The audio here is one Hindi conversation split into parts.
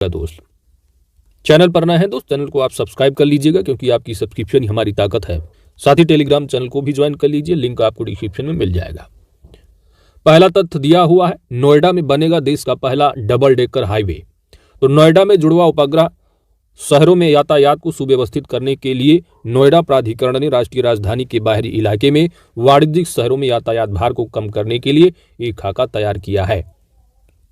दोस्त चैनल पर नए हैं दोस्त, चैनल को आप सब्सक्राइब कर लीजिएगा क्योंकि आपकी सब्सक्रिप्शन ही हमारी ताकत है। साथ ही टेलीग्राम चैनल को भी ज्वाइन कर लीजिए, लिंक आपको डिस्क्रिप्शन में मिल जाएगा। पहला तथ्य दिया हुआ है, नोएडा में बनेगा देश का पहला डबल डेकर हाईवे। तो नोएडा में जुड़वा उपग्रह शहरों में यातायात को सुव्यवस्थित करने के लिए नोएडा प्राधिकरण ने राष्ट्रीय राजधानी के बाहरी इलाके में वाणिज्यिक शहरों में यातायात भार को कम करने के लिए एक खाका तैयार किया है।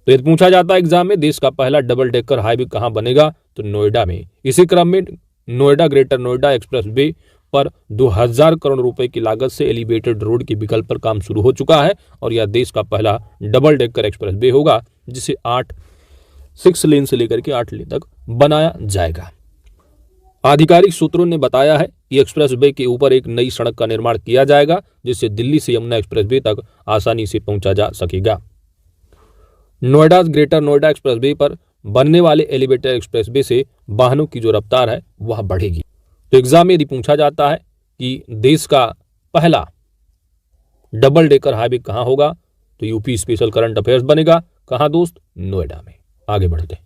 तो यदि पूछा जाता है एग्जाम में, देश का पहला डबल डेकर हाईवे कहां बनेगा, तो नोएडा में। इसी क्रम में Noida greater Noida express way पर 2000 करोड़ रुपए की लागत से एलिवेटेड रोड के विकल्प पर काम शुरू हो चुका है और यह देश का पहला डबल डेकर एक्सप्रेस वे होगा जिसे 6 लेन से लेकर के 8 लेन तक बनाया जाएगा। आधिकारिक सूत्रों ने बताया है कि एक्सप्रेस वे के ऊपर एक नई सड़क का निर्माण किया जाएगा जिससे दिल्ली से यमुना एक्सप्रेस वे तक आसानी से पहुंचा जा सकेगा। Noida greater Noida express way पर बनने वाले एलिवेटेड एक्सप्रेस वे से वाहनों की जो रफ्तार है वह बढ़ेगी। तो एग्जाम में यदि पूछा जाता है कि देश का पहला डबल डेकर हाईवे कहां होगा, तो यूपी स्पेशल करंट अफेयर्स बनेगा। कहां दोस्त? नोएडा में। आगे बढ़ते हैं।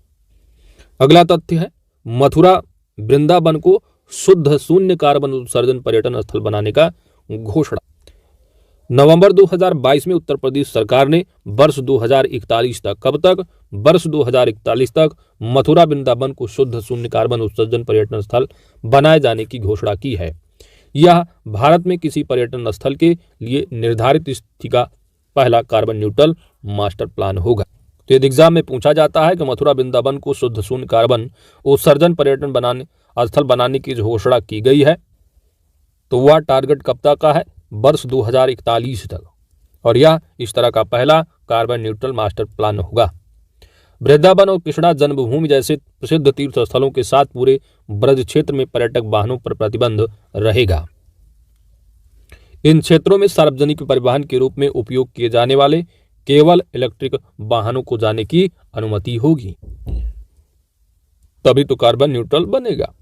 अगला तथ्य है, मथुरा वृंदावन को शुद्ध शून्य कार्बन उत्सर्जन पर्यटन स्थल बनाने का घोषणा। नवंबर 2022 में उत्तर प्रदेश सरकार ने वर्ष 2041 तक, कब तक? वर्ष 2041 तक मथुरा वृंदावन को शुद्ध शून्य कार्बन उत्सर्जन पर्यटन स्थल बनाए जाने की घोषणा की है। यह भारत में किसी पर्यटन स्थल के लिए निर्धारित स्थिति का पहला कार्बन न्यूट्रल मास्टर प्लान होगा। तो यदि एग्जाम में पूछा जाता है कि मथुरा वृंदावन को शुद्ध शून्य कार्बन उत्सर्जन पर्यटन स्थल बनाने की घोषणा की गई है, तो वह टारगेट कब तक का है? वर्ष 2041 तक, और यह इस तरह का पहला कार्बन न्यूट्रल मास्टर प्लान होगा। वृंदावन और कृष्णा जन्मभूमि जैसे प्रसिद्ध तीर्थ स्थलों के साथ पूरे ब्रज क्षेत्र में पर्यटक वाहनों पर प्रतिबंध रहेगा। इन क्षेत्रों में सार्वजनिक परिवहन के रूप में उपयोग किए जाने वाले केवल इलेक्ट्रिक वाहनों को जाने की अनुमति होगी, तभी तो कार्बन न्यूट्रल बनेगा।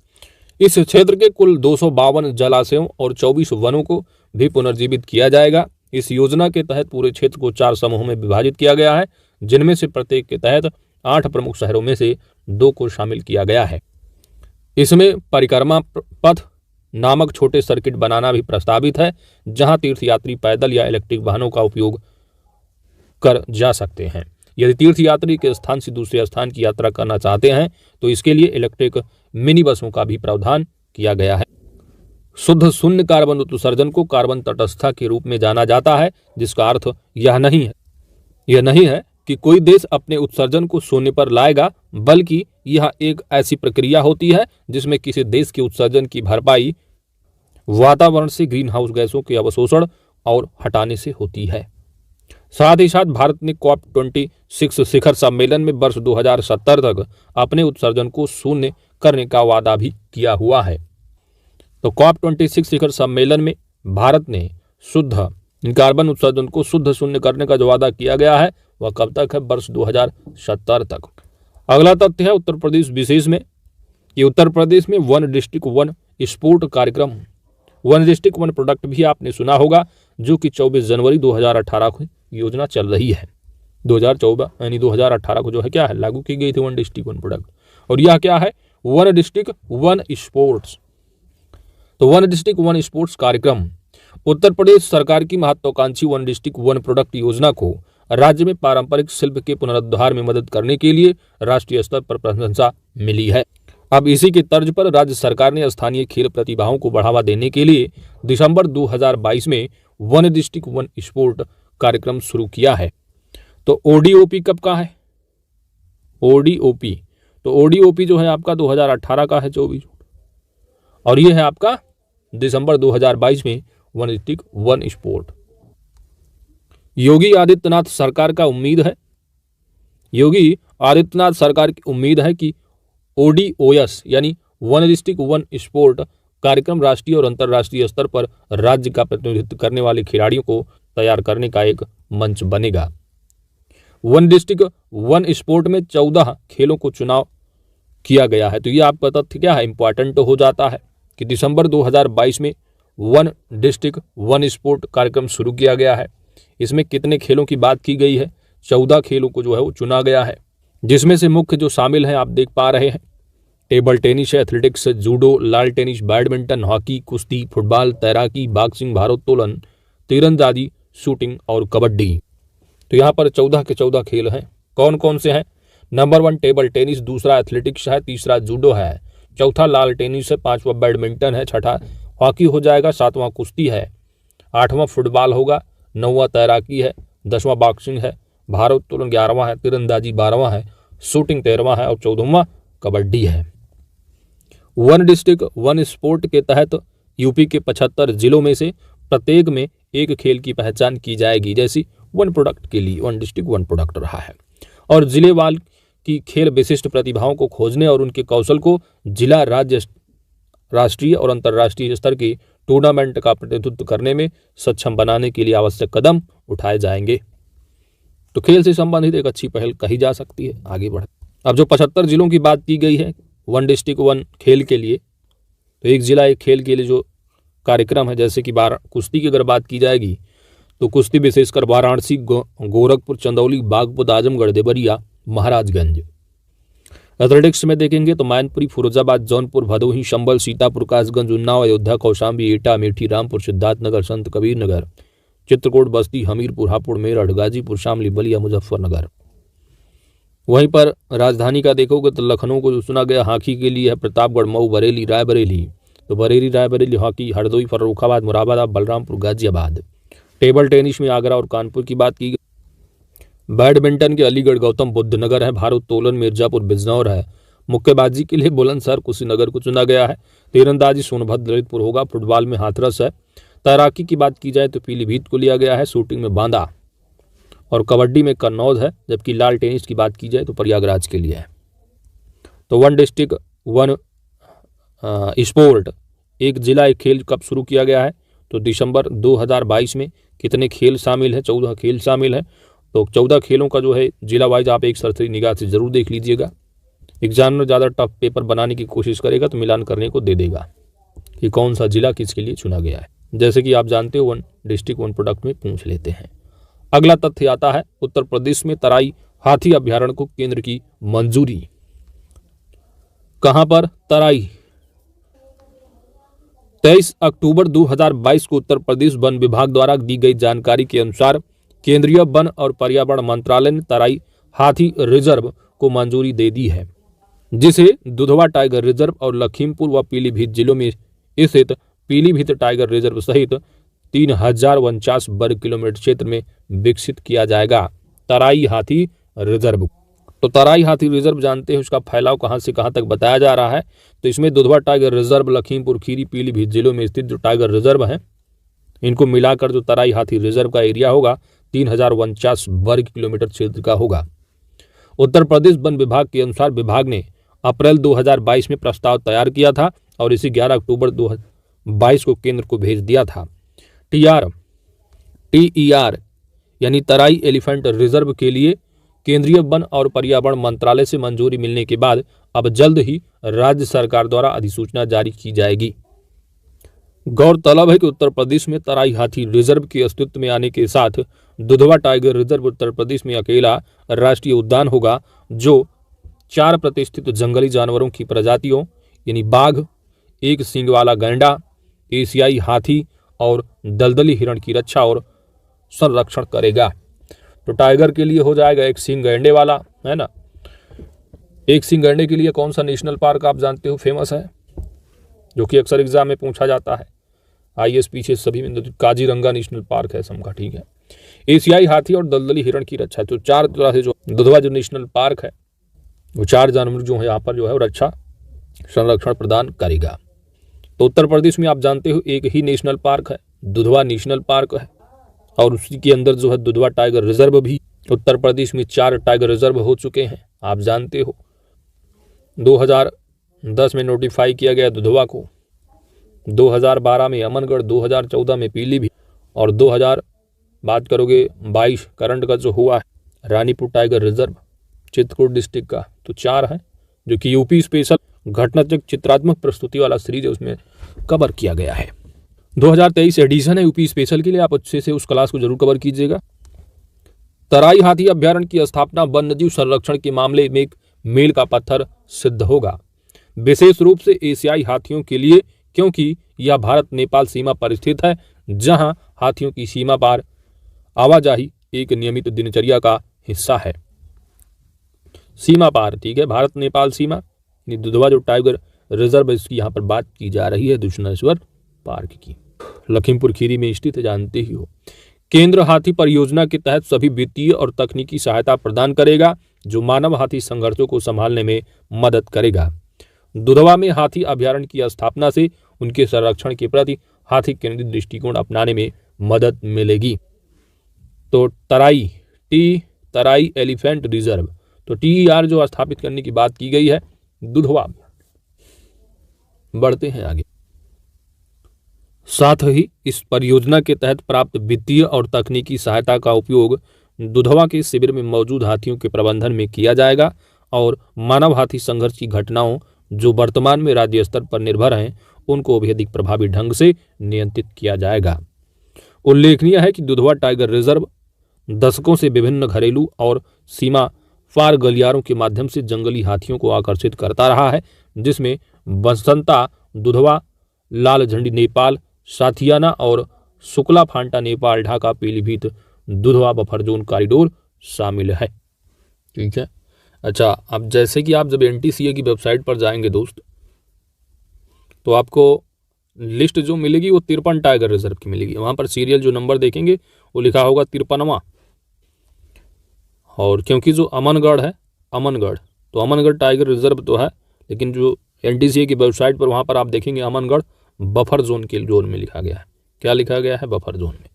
इस क्षेत्र के कुल 252 जलाशयों और 24 वनों को भी पुनर्जीवित किया जाएगा। इस योजना के तहत पूरे क्षेत्र को 4 समूहों में विभाजित किया गया है, जिनमें से प्रत्येक के तहत 8 प्रमुख शहरों में से 2 को शामिल किया गया है। इसमें परिक्रमा पथ नामक छोटे सर्किट बनाना भी प्रस्तावित है, जहां तीर्थयात्री पैदल या इलेक्ट्रिक वाहनों का उपयोग कर जा सकते हैं। यदि तीर्थयात्री के स्थान से दूसरे स्थान की यात्रा करना चाहते हैं तो इसके लिए इलेक्ट्रिक मिनी बसों का भी प्रावधान किया गया है। शुद्ध शून्य कार्बन उत्सर्जन को कार्बन तटस्थता के रूप में जाना जाता है, जिसका अर्थ यह नहीं है कि कोई देश अपने उत्सर्जन को शून्य पर लाएगा, बल्कि यह एक ऐसी प्रक्रिया होती है जिसमें किसी देश के उत्सर्जन की भरपाई वातावरण से ग्रीन हाउस गैसों के अवशोषण और हटाने से होती है। साथ ही साथ भारत ने COP26 शिखर सम्मेलन में वर्ष 2070 तक अपने उत्सर्जन को शून्य करने का वादा भी किया हुआ है। तो COP26 शिखर सम्मेलन में भारत ने शुद्ध कार्बन उत्सर्जन को शुद्ध शून्य करने का जो वादा किया गया है वह कब तक है? वर्ष 2070 तक। अगला तथ्य है उत्तर प्रदेश विशेष में कि उत्तर प्रदेश में वन डिस्ट्रिक्ट वन स्पोर्ट कार्यक्रम, वन डिस्ट्रिक्ट वन प्रोडक्ट भी आपने सुना होगा, जो कि 24 जनवरी 2018 को योजना चल रही है। 2014 यानी 2018 को जो है क्या है, लागू की गई थी वन डिस्ट्रिक्ट वन प्रोडक्ट, और यह क्या है? One district one sports. तो वन डिस्ट्रिक्ट वन स्पोर्ट्स कार्यक्रम उत्तर प्रदेश सरकार की महत्वाकांक्षी वन डिस्ट्रिक्ट वन प्रोडक्ट योजना को राज्य में पारंपरिक शिल्प के पुनरुद्धार में मदद करने के लिए राष्ट्रीय स्तर पर प्रशंसा मिली है। अब इसी की तर्ज पर राज्य सरकार ने स्थानीय खेल प्रतिभाओं को बढ़ावा देने के लिए दिसंबर 2022 में वन डिस्ट्रिक्ट वन स्पोर्ट कार्यक्रम शुरू किया है। तो ODOP कब का है? ODOP, तो ODOP जो है आपका 2018 का है 24, और ये है आपका दिसंबर 2022 में one district one sport. Yogi Adityanath सरकार की उम्मीद है कि ODOS यानी वन डिस्ट्रिक्ट वन स्पोर्ट कार्यक्रम राष्ट्रीय और अंतर्राष्ट्रीय स्तर पर राज्य का प्रतिनिधित्व करने वाले खिलाड़ियों को तैयार करने का एक मंच बनेगा। वन डिस्ट्रिक्ट वन स्पोर्ट में 14 खेलों को चुनाव किया गया है। तो ये आपका तथ्य क्या है, इंपॉर्टेंट हो जाता है कि दिसंबर 2022 में वन डिस्ट्रिक्ट वन स्पोर्ट कार्यक्रम शुरू किया गया है। इसमें कितने खेलों की बात की गई है? 14 खेलों को जो है वो चुना गया है। जिसमें से मुख्य जो शामिल हैं आप देख पा रहे हैं, टेबल टेनिस है, एथलेटिक्स, जूडो, लाल टेनिस, बैडमिंटन, हॉकी, कुश्ती, फुटबॉल, तैराकी, बॉक्सिंग, भारोत्तोलन, तीरंदाजी, शूटिंग और कबड्डी। तो यहाँ पर 14 के 14 खेल हैं। कौन कौन से हैं? नंबर 1 टेबल टेनिस, दूसरा एथलेटिक्स है, तीसरा जूडो है, चौथा लाल टेनिस है, पांचवा बैडमिंटन है, छठा हॉकी हो जाएगा, सातवां कुश्ती है, आठवां फुटबॉल होगा, नौवां तैराकी है, 10वां बॉक्सिंग है, भारोत्तोलन 11वां है, तीरंदाजी 12वां है, शूटिंग 13वां है और 14वां कबड्डी है। वन डिस्ट्रिक्ट वन स्पोर्ट के तहत यूपी के 75 जिलों में से प्रत्येक में एक खेल की पहचान की जाएगी। जैसी वन प्रोडक्ट के लिए वन डिस्ट्रिक्ट वन प्रोडक्ट रहा है, और जिलेवाल की खेल विशिष्ट प्रतिभाओं को खोजने और उनके कौशल को जिला, राज्य, राष्ट्रीय और अंतर्राष्ट्रीय स्तर की टूर्नामेंट का प्रतिनिधित्व करने में सक्षम बनाने के लिए आवश्यक कदम उठाए जाएंगे। तो खेल से संबंधित एक अच्छी पहल कही जा सकती है। आगे बढ़, अब जो 75 जिलों की बात की गई है वन डिस्ट्रिक्ट वन खेल के लिए, तो एक जिला एक खेल के लिए जो कार्यक्रम है, जैसे कि कुश्ती की अगर बात की जाएगी तो कुश्ती विशेषकर वाराणसी, गोरखपुर, चंदौली, बागपत, आजमगढ़, देवरिया, महाराजगंज। एथलेटिक्स में देखेंगे तो मैनपुरी, फिरोजाबाद, जौनपुर, भदोही, संभल, सीतापुर, कासगंज, उन्नाव, अयोध्या, कौशाम्बी, एटा, मेठी, रामपुर, सिद्धार्थनगर, संत कबीर नगर, चित्रकूट, बस्ती, हमीरपुर, हापुड़, मेरठ, गाजीपुर, शामली, बलिया, मुजफ्फरनगर। वहीं पर राजधानी का देखोगे तो लखनऊ को जो चुना गया हॉकी के लिए है प्रतापगढ़, मऊ, बरेली, रायबरेली। तो Bareilly, Raebareli hockey, Hardoi, Farrukhabad, Moradabad, Balrampur, Ghaziabad. Table tennis में आगरा और कानपुर की बात की गई। बैडमिंटन के अलीगढ़, गौतम बुद्ध नगर है। भारोत्तोलन मिर्जापुर, बिजनौर है। मुक्केबाजी के लिए बुलंदशहर, कुशीनगर को चुना गया है। तीरंदाजी सोनभद्र, ललितपुर होगा। फुटबॉल में हाथरस है। तैराकी की बात की जाए तो पीलीभीत को लिया गया है। शूटिंग में बांदा और कबड्डी में कन्नौज है। जबकि लाल टेनिस की बात की जाए तो प्रयागराज के लिए है। तो वन डिस्ट्रिक्ट वन स्पोर्ट एक जिला एक खेल कब शुरू किया गया है? तो दिसंबर 2022 में। कितने खेल शामिल है? 14 खेल शामिल है। तो 14 खेलों का जो है जिला वाइज आप एक सरसरी निगाह से जरूर देख लीजिएगा। एग्जामिनर ज़्यादा टफ पेपर बनाने की कोशिश करेगा तो मिलान करने को दे देगा कि कौन सा जिला किसके लिए चुना गया है। जैसे कि आप जानते हो वन डिस्ट्रिक्ट वन प्रोडक्ट में पूछ लेते हैं। अगला तथ्य आता है उत्तर प्रदेश में तराई हाथी अभ्यारण्य को केंद्र की मंजूरी। कहां पर? तराई। 23 अक्टूबर 2022 को उत्तर प्रदेश वन विभाग द्वारा दी गई जानकारी के अनुसार केंद्रीय वन और पर्यावरण मंत्रालय ने तराई हाथी रिजर्व को मंजूरी दे दी है, जिसे दुधवा टाइगर रिजर्व और लखीमपुर व पीलीभीत जिलों में स्थित पीलीभीत टाइगर रिजर्व सहित 3049 वर्ग किलोमीटर क्षेत्र में विकसित किया जाएगा। तराई हाथी रिजर्व। तो तराई हाथी रिजर्व जानते हैं उसका फैलाव कहां से कहां तक बताया जा रहा है। तो इसमें दुधवा टाइगर रिजर्व, लखीमपुर खीरी, पीलीभीत जिलों में स्थित जो टाइगर रिजर्व है, इनको मिलाकर जो तराई हाथी रिजर्व का एरिया होगा 3049 वर्ग किलोमीटर क्षेत्र का होगा। उत्तर प्रदेश वन विभाग के अनुसार विभाग ने अप्रैल 2022 में प्रस्ताव तैयार किया था और इसे 11 अक्टूबर 2022 को केंद्र को भेज दिया था। TER यानी तराई एलिफेंट रिजर्व के लिए केंद्रीय वन और पर्यावरण मंत्रालय से मंजूरी मिलने के बाद अब जल्द ही राज्य सरकार द्वारा अधिसूचना जारी की जाएगी। गौरतलब है कि उत्तर प्रदेश में तराई हाथी रिजर्व के अस्तित्व में आने के साथ दुधवा टाइगर रिजर्व उत्तर प्रदेश में अकेला राष्ट्रीय उद्यान होगा जो 4 प्रतिष्ठित जंगली जानवरों की प्रजातियों यानी बाघ, एक सींग वाला गैंडा, एशियाई हाथी और दलदली हिरण की रक्षा और संरक्षण करेगा। तो टाइगर के लिए हो जाएगा एक सींग गैंडे वाला, है ना। एक सींग गैंडे के लिए कौन सा नेशनल पार्क आप जानते हो फेमस है, जो कि अक्सर एग्जाम में पूछा जाता है। IAS पीछे सभी में काजीरंगा नेशनल पार्क है समका, ठीक है। एशियाई हाथी और दलदली हिरण की रक्षा, तो 4 तरह से जो दुधवा जो नेशनल पार्क है वो 4 जानवर जो है यहाँ पर जो है रक्षा संरक्षण प्रदान करेगा। तो उत्तर प्रदेश में आप जानते हो एक ही नेशनल पार्क है, दुधवा नेशनल पार्क है, और उसी के अंदर जो है दुधवा टाइगर रिजर्व भी। उत्तर प्रदेश में 4 टाइगर रिजर्व हो चुके हैं आप जानते हो। 2010 में नोटिफाई किया गया दुधवा को, 2012 में अमनगढ़, 2014 में पीलीभीत और 2000 बात करोगे 22 करंट का जो हुआ है Ranipur tiger reserve Chitrakoot district का। तो 4 हैं जो कि यूपी स्पेशल घटनाचक चित्रात्मक प्रस्तुति वाला सीरीज है उसमें कवर किया गया है। 2023 एडिशन है यूपी स्पेशल के लिए, आप अच्छे से उस क्लास को जरूर कवर कीजिएगा। तराई हाथी अभ्यारण्य की स्थापना वन्यजीव संरक्षण के मामले में एक मील का पत्थर सिद्ध होगा, विशेष रूप से एशियाई हाथियों के लिए, क्योंकि यह भारत नेपाल सीमा पर स्थित है, जहां हाथियों की सीमा पार आवाजाही एक नियमित दिनचर्या का हिस्सा है। सीमा पार, ठीक है, भारत नेपाल सीमा, दुधवा जो टाइगर रिजर्व इसकी यहाँ पर बात की जा रही है, दुश्मनेश्वर पार्क की, लखीमपुर खीरी में स्थित है, जानते ही हो। केंद्र हाथी परियोजना के तहत सभी वित्तीय और तकनीकी सहायता प्रदान करेगा, जो मानव हाथी संघर्षों को संभालने में मदद करेगा। दुधवा में हाथी अभ्यारण्य की स्थापना से उनके संरक्षण के प्रति हाथी केंद्रित दृष्टिकोण अपनाने में मदद मिलेगी। तो तराई एलिफेंट रिजर्व, तो TER जो स्थापित करने की बात की गई है दुधवा में। बढ़ते हैं आगे। साथ ही इस परियोजना के तहत प्राप्त वित्तीय और तकनीकी सहायता का उपयोग दुधवा के शिविर में मौजूद हाथियों के प्रबंधन में किया जाएगा और मानव हाथी संघर्ष की घटनाओं जो वर्तमान में राज्य स्तर पर निर्भर हैं उनको भी अधिक प्रभावी ढंग से नियंत्रित किया जाएगा। उल्लेखनीय है कि दुधवा टाइगर रिजर्व दशकों से विभिन्न घरेलू और सीमा पार गलियारों के माध्यम से जंगली हाथियों को आकर्षित करता रहा है, जिसमें बसंता दुधवा, लाल झंडी नेपाल, साथियाना और Shukla Phanta Nepal, Dhaka Pilibhit Dudhwa buffer zone corridor शामिल है। ठीक है। अच्छा, अब जैसे कि आप जब NTCA की वेबसाइट पर जाएंगे दोस्त, तो आपको लिस्ट जो मिलेगी वो 53 टाइगर रिजर्व की मिलेगी। वहाँ पर सीरियल जो नंबर देखेंगे वो लिखा होगा 53वां। और क्योंकि जो अमनगढ़ है, तो अमनगढ़ टाइगर रिजर्व तो है, लेकिन जो NTCA की वेबसाइट पर वहाँ पर आप देखेंगे अमनगढ़ बफर जोन के जोन में लिखा गया है। क्या लिखा गया है? बफर जोन में।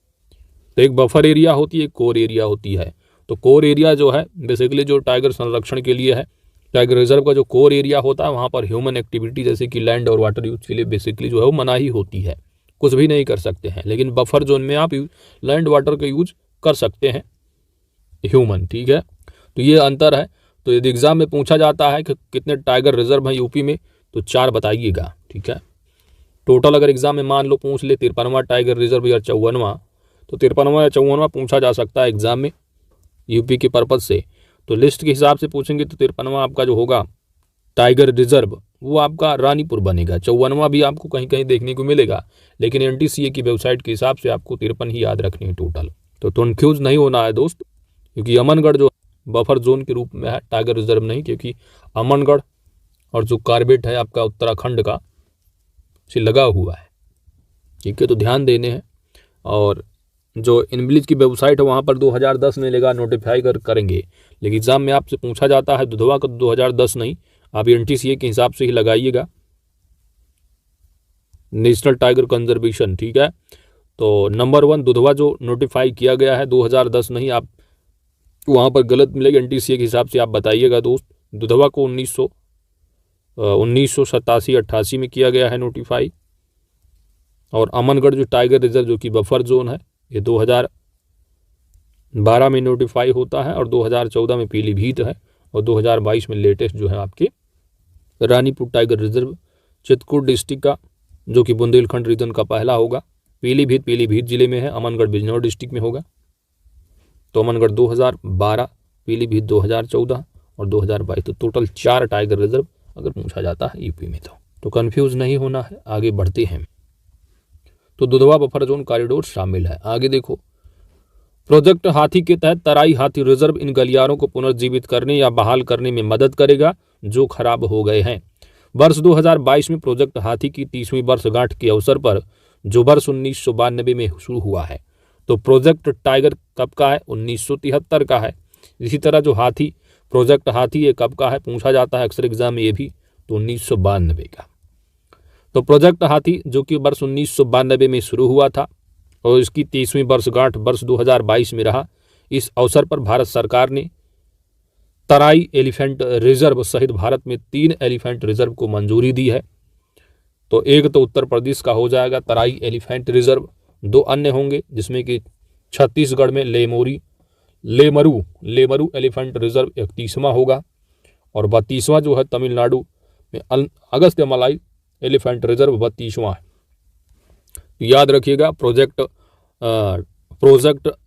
तो एक बफर एरिया होती है, एक कोर एरिया होती है। तो कोर एरिया जो है बेसिकली जो टाइगर संरक्षण के लिए है, टाइगर रिजर्व का जो कोर एरिया होता है वहाँ पर ह्यूमन एक्टिविटी जैसे कि लैंड और वाटर यूज के लिए बेसिकली जो है वो मनाही होती है, कुछ भी नहीं कर सकते हैं। लेकिन बफर जोन में आप लैंड वाटर का यूज कर सकते हैं ह्यूमन। ठीक है, तो ये अंतर है। तो यदि एग्जाम में पूछा जाता है कि कितने टाइगर रिजर्व हैं यूपी में, तो 4 बताइएगा। ठीक है, टोटल अगर एग्जाम में मान लो पूछ ले 53वां टाइगर रिजर्व या 54वां, तो 53वां या 54वां पूछा जा सकता है एग्जाम में यूपी के पर्पज से। तो लिस्ट के हिसाब से पूछेंगे तो 53वां आपका जो होगा टाइगर रिजर्व वो आपका रानीपुर बनेगा। 54वां भी आपको कहीं कहीं देखने को मिलेगा, लेकिन NTCA की वेबसाइट के हिसाब से आपको 53 ही याद रखनी है टोटल। तो कंफ्यूज नहीं होना है दोस्त, क्योंकि अमनगढ़ जो बफर जोन के रूप में है, टाइगर रिजर्व नहीं, क्योंकि अमनगढ़ और जो कार्बेट है आपका उत्तराखंड का से लगा हुआ है। ठीक है, तो ध्यान देने हैं। और जो इनविलेज की वेबसाइट है वहाँ पर 2010 में लेगा, नोटिफाई करेंगे, लेकिन एग्जाम में आपसे पूछा जाता है दुधवा का 2010 नहीं, आप NTCA के हिसाब से ही लगाइएगा, नेशनल टाइगर कंजर्वेशन। ठीक है, तो नंबर 1 दुधवा जो नोटिफाई किया गया है 2010 नहीं, आप वहाँ पर गलत मिलेगा। NTCA के हिसाब से आप बताइएगा दोस्त। दुधवा को 1987-88 में किया गया है नोटिफाई, और अमनगढ़ जो टाइगर रिजर्व जो कि बफर जोन है ये 2012 में नोटिफाई होता है, और 2014 में पीलीभीत है, और 2022 में लेटेस्ट जो है आपके Ranipur tiger reserve Chitrakoot district का, जो कि बुंदेलखंड रीजन का पहला होगा। पीलीभीत जिले में है, अमनगढ़ बिजनौर डिस्ट्रिक्ट में होगा। तो अमनगढ़ 2012, पीलीभीत 2014 और 2022, तो टोटल 4 टाइगर रिजर्व अगर पूछा जाता है यूपी में। तो कंफ्यूज नहीं होना है। आगे बढ़ते हैं। तो दुधवा बफर जोन कॉरिडोर शामिल है। आगे देखो, प्रोजेक्ट हाथी के तहत तराई हाथी रिजर्व इन गलियारों को पुनर्जीवित करने या बहाल करने में मदद करेगा जो खराब हो गए हैं। वर्ष 2022 में प्रोजेक्ट हाथी की 30वीं वर्षगांठ के अवसर पर, जो वर्ष 1992 में शुरू हुआ है, तो प्रोजेक्ट टाइगर कब का है? 1973 का है। इसी तरह जो प्रोजेक्ट हाथी ये कब का है पूछा जाता है अक्सर एग्जाम में, ये भी तो 1992 का। तो प्रोजेक्ट हाथी जो कि वर्ष 1992 में शुरू हुआ था और इसकी 30वीं वर्षगांठ वर्ष 2022 में रहा। इस अवसर पर भारत सरकार ने तराई एलिफेंट रिजर्व सहित भारत में 3 एलिफेंट रिजर्व को मंजूरी दी है। तो एक तो उत्तर प्रदेश का हो जाएगा तराई एलिफेंट रिजर्व, 2 अन्य होंगे जिसमें कि छत्तीसगढ़ में लेमरू एलिफेंट रिजर्व 31वां होगा, और 32वां जो है तमिलनाडु में अगस्त्यमलाई एलिफेंट रिजर्व 32वां है। याद रखिएगा, प्रोजेक्ट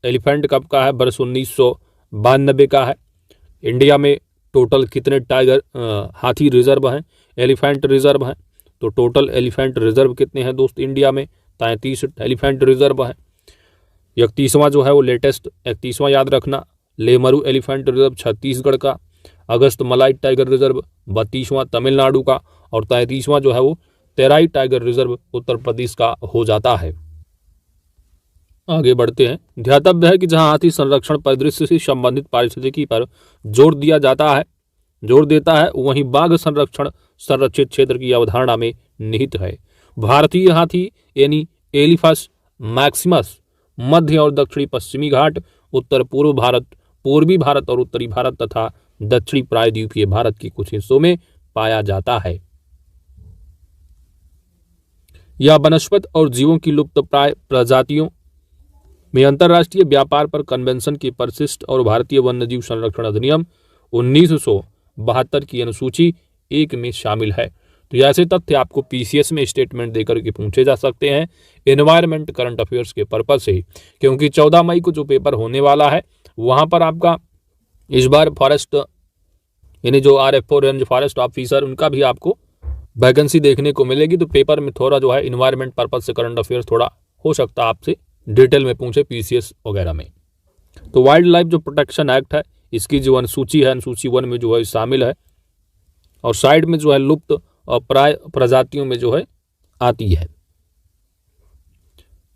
एलिफेंट कब का है? वर्ष 92 का है। इंडिया में टोटल कितने टाइगर हाथी रिजर्व हैं, एलिफेंट रिजर्व हैं? तो टोटल एलिफेंट रिजर्व कितने हैं दोस्त इंडिया में? 33 एलिफेंट रिजर्व है। 31वां जो है वो लेटेस्ट 31वां याद रखना, लेमरू एलिफेंट रिजर्व छत्तीसगढ़ का। अगस्त मलाई टाइगर रिजर्व 32वां तमिलनाडु का। और 33वां जो है वो तेराई टाइगर रिजर्व उत्तर प्रदेश का हो जाता है। आगे बढ़ते हैं। ध्यातव्य है कि जहां हाथी संरक्षण परिदृश्य से संबंधित पारिस्थितिकी पर जोर देता है वहीं बाघ संरक्षण संरक्षित क्षेत्र की अवधारणा में निहित है। भारतीय हाथी यानी एलिफस मैक्सिमस मध्य और दक्षिणी पश्चिमी घाट, उत्तर पूर्व भारत, पूर्वी भारत और उत्तरी भारत तथा दक्षिणी प्रायद्वीपीय भारत के कुछ हिस्सों में पाया जाता है। यह वनस्पति और जीवों की लुप्तप्राय प्रजातियों में अंतर्राष्ट्रीय व्यापार पर कन्वेंशन की परिशिष्ट और भारतीय वन्यजीव संरक्षण अधिनियम 1972 की अनुसूची 1 में शामिल है। तो ऐसे तथ्य आपको पीसीएस में स्टेटमेंट देकर के पूछे जा सकते हैं एनवायरमेंट करंट अफेयर्स के पर्पज से, क्योंकि 14 मई को जो पेपर होने वाला है वहां पर आपका इस बार फॉरेस्ट यानी जो RFO रेंज फॉरेस्ट ऑफिसर उनका भी आपको वैकेंसी देखने को मिलेगी। तो पेपर में थोड़ा जो है इन्वायरमेंट पर्पज से करंट अफेयर्स थोड़ा हो सकता है आपसे डिटेल में पूछे पीसीएस वगैरह में। तो वाइल्ड लाइफ जो प्रोटेक्शन एक्ट है इसकी जो अनुसूची है, अनुसूची 1 में जो है शामिल है और साइड में जो है लुप्त और प्राय प्रजातियों में जो है आती है।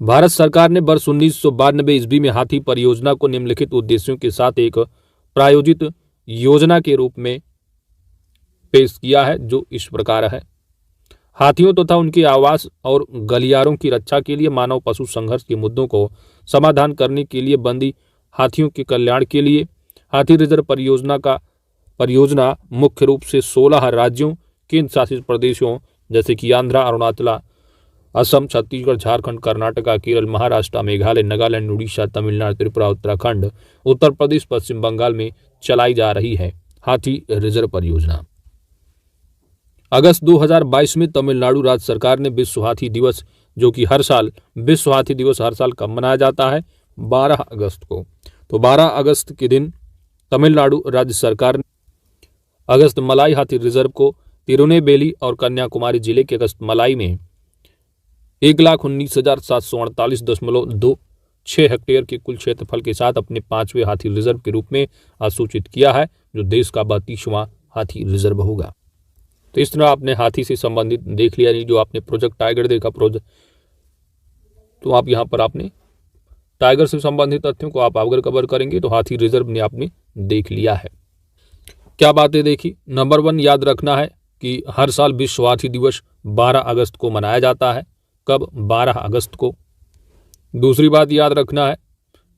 भारत सरकार ने वर्ष 1992 ईस्वी में हाथी परियोजना को निम्नलिखित उद्देश्यों के साथ एक प्रायोजित योजना के रूप में पेश किया है, जो इस प्रकार है। हाथियों तथा उनके आवास और गलियारों की रक्षा के लिए, मानव पशु संघर्ष के मुद्दों को समाधान करने के लिए, बंदी हाथियों के कल्याण के लिए हाथी रिजर्व परियोजना मुख्य रूप से 16 राज्यों, केंद्र शासित प्रदेशों जैसे कि आंध्र, अरुणाचल, असम, छत्तीसगढ़, झारखंड, कर्नाटक, केरल, महाराष्ट्र, मेघालय, नागालैंड, उड़ीसा, तमिलनाडु, त्रिपुरा, उत्तराखंड, उत्तर प्रदेश, पश्चिम बंगाल में चलाई जा रही है हाथी रिजर्व परियोजना। अगस्त 2022 में तमिलनाडु राज्य सरकार ने विश्व हाथी दिवस, जो कि हर साल विश्व हाथी दिवस हर साल कब मनाया जाता है? 12 अगस्त को। तो 12 अगस्त के दिन तमिलनाडु राज्य सरकार ने अगस्त मलाई हाथी रिजर्व को तिरुनेलवेली और कन्याकुमारी जिले के अगस्त मलाई में 1,19,748.26 हेक्टेयर के कुल क्षेत्रफल के साथ अपने 5वें हाथी रिजर्व के रूप में सूचित किया है, जो देश का 32वां हाथी रिजर्व होगा। तो इस तरह आपने हाथी से संबंधित देख लिया, जो आपने प्रोजेक्ट टाइगर देखा प्रोजेक्ट, तो आप यहाँ पर आपने टाइगर से संबंधित तथ्यों को आप अगर कवर करेंगे तो हाथी रिजर्व ने आपने देख लिया है। क्या बातें देखी? नंबर 1 याद रखना है कि हर साल विश्व हाथी दिवस 12 अगस्त को मनाया जाता है। कब? 12 अगस्त को। दूसरी बात याद रखना है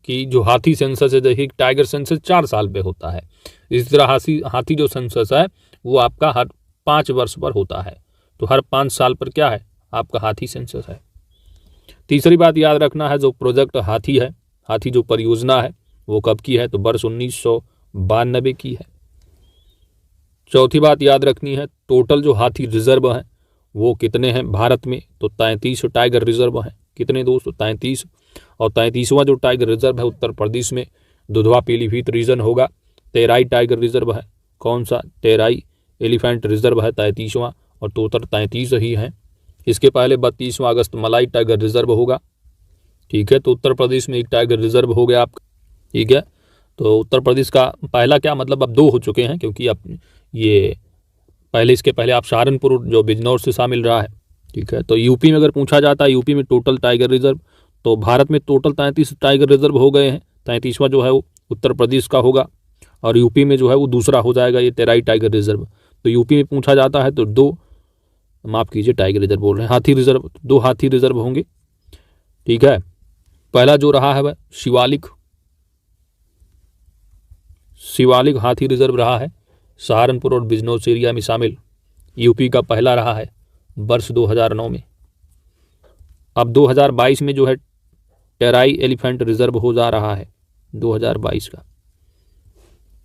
कि जो हाथी सेंसस है, देखिए टाइगर सेंसस 4 साल पे होता है, इसी तरह हाथी जो सेंसस है वो आपका हर 5 वर्ष पर होता है। तो हर 5 साल पर क्या है? आपका हाथी सेंसस है। तीसरी बात याद रखना है, जो प्रोजेक्ट हाथी है, हाथी जो परियोजना है वो कब की है? तो वर्ष 1992 की है। चौथी बात याद रखनी है, टोटल जो हाथी रिजर्व हैं वो कितने हैं भारत में? तो 33 टाइगर रिजर्व हैं। कितने दोस्तों? 33। और 33वां जो टाइगर रिजर्व है उत्तर प्रदेश में दुधवा पीलीभीत रीजन होगा। तेराई टाइगर रिजर्व है। कौन सा? तेराई एलिफेंट रिजर्व है 33वां, और टोटल 33 ही हैं। इसके पहले 32वां अगस्त मलाई टाइगर रिजर्व होगा। ठीक है, तो उत्तर प्रदेश में एक टाइगर रिजर्व हो गया आपका। ठीक है, तो उत्तर प्रदेश का पहला क्या मतलब अब 2 हो चुके हैं, क्योंकि अब ये पहले इसके पहले आप सहारनपुर जो बिजनौर से शामिल रहा है। ठीक है, तो यूपी में अगर पूछा जाता है यूपी में टोटल टाइगर रिजर्व, तो भारत में टोटल 33 टाइगर रिजर्व हो गए हैं। 33वां जो है वो उत्तर प्रदेश का होगा और यूपी में जो है वो दूसरा हो जाएगा ये तेराई टाइगर रिजर्व। तो यूपी में पूछा जाता है तो 2 माफ कीजिए टाइगर रिजर्व बोल रहे हैं, हाथी रिजर्व, 2 हाथी रिजर्व होंगे। ठीक है, पहला जो रहा है वह शिवालिक हाथी रिजर्व रहा है, सहारनपुर और बिजनौर एरिया में शामिल। यूपी का पहला रहा है वर्ष 2009 में। अब 2022 में जो है टेराई एलिफेंट रिजर्व हो जा रहा है 2022 का।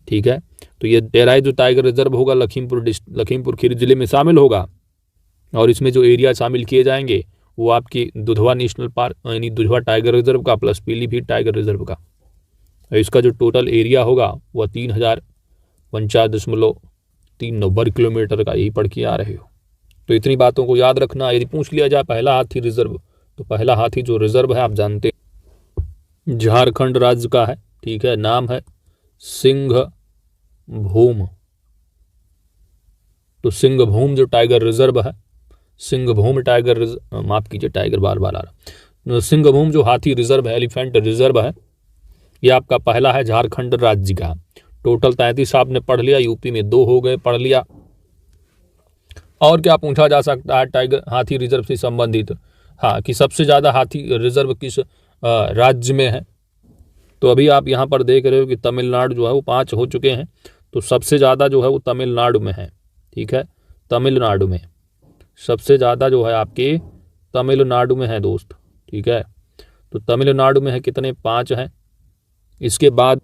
ठीक है, तो ये टेराई जो टाइगर रिजर्व होगा लखीमपुर खीरी जिले में शामिल होगा, और इसमें जो एरिया शामिल किए जाएंगे वो आपकी दुधवा नेशनल पार्क यानी दुधवा टाइगर रिजर्व का प्लस पीलीभीत टाइगर रिजर्व का। इसका जो टोटल एरिया होगा वह 3049.39 वर्ग किलोमीटर का यही पढ़ के आ रहे हो। तो इतनी बातों को याद रखना। यदि पूछ लिया जाए पहला हाथी रिजर्व, तो पहला हाथी जो रिजर्व है आप जानते हैं झारखंड राज्य का है, ठीक है, नाम है सिंघभूम। तो सिंघभूम जो टाइगर रिजर्व है, सिंघभूम टाइगर माफ कीजिए टाइगर बार बार आ रहा, सिंघभूम जो हाथी रिजर्व है, एलिफेंट रिजर्व है, ये आपका पहला है झारखंड राज्य का। टोटल 33 आपने पढ़ लिया, यूपी में 2 हो गए, पढ़ लिया। और क्या पूछा जा सकता है टाइगर हाथी रिजर्व से संबंधित? हाँ, कि सबसे ज़्यादा हाथी रिजर्व किस राज्य में है? तो अभी आप यहाँ पर देख रहे हो कि तमिलनाडु जो है वो 5 हो चुके हैं, तो सबसे ज़्यादा जो है वो तमिलनाडु में है, ठीक है, तमिलनाडु में सबसे ज़्यादा जो है आपके तमिलनाडु में है दोस्त, ठीक है। तो तमिलनाडु में है कितने? 5 हैं। इसके बाद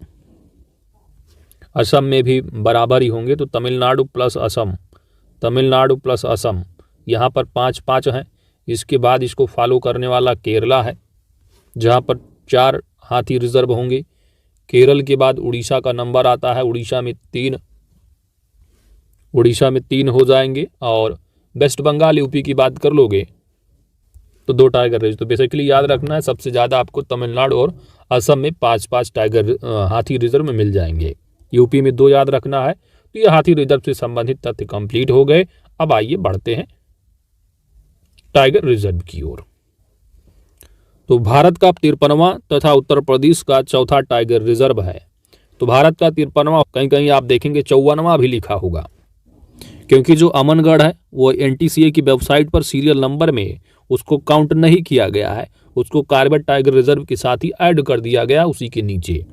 असम में भी बराबर ही होंगे, तो तमिलनाडु प्लस असम, तमिलनाडु प्लस असम, यहाँ पर 5 हैं। इसके बाद इसको फॉलो करने वाला केरला है, जहाँ पर 4 हाथी रिजर्व होंगे। केरल के बाद उड़ीसा का नंबर आता है, उड़ीसा में 3 हो जाएंगे। और वेस्ट बंगाल यूपी की बात कर लोगे तो 2 टाइगर रिजर्व। तो बेसिकली याद रखना है सबसे ज़्यादा आपको तमिलनाडु और असम में 5 टाइगर हाथी रिजर्व में मिल जाएंगे। यूपी में 2 याद रखना है। तो ये हाथी रिजर्व से संबंधित तथ्य कंप्लीट हो गए। अब आइए बढ़ते हैं टाइगर रिजर्व की ओर। तो भारत का 53वां तथा उत्तर प्रदेश का 4था टाइगर रिजर्व है। तो भारत का 53वां, कहीं कहीं आप देखेंगे 54वां भी लिखा होगा, क्योंकि जो अमनगढ़ है वो एनटीसीए की वेबसाइट पर सीरियल नंबर में उसको काउंट नहीं किया गया है, उसको कॉर्बेट टाइगर रिजर्व के साथ ही ऐड कर दिया गया उसी के नीचे।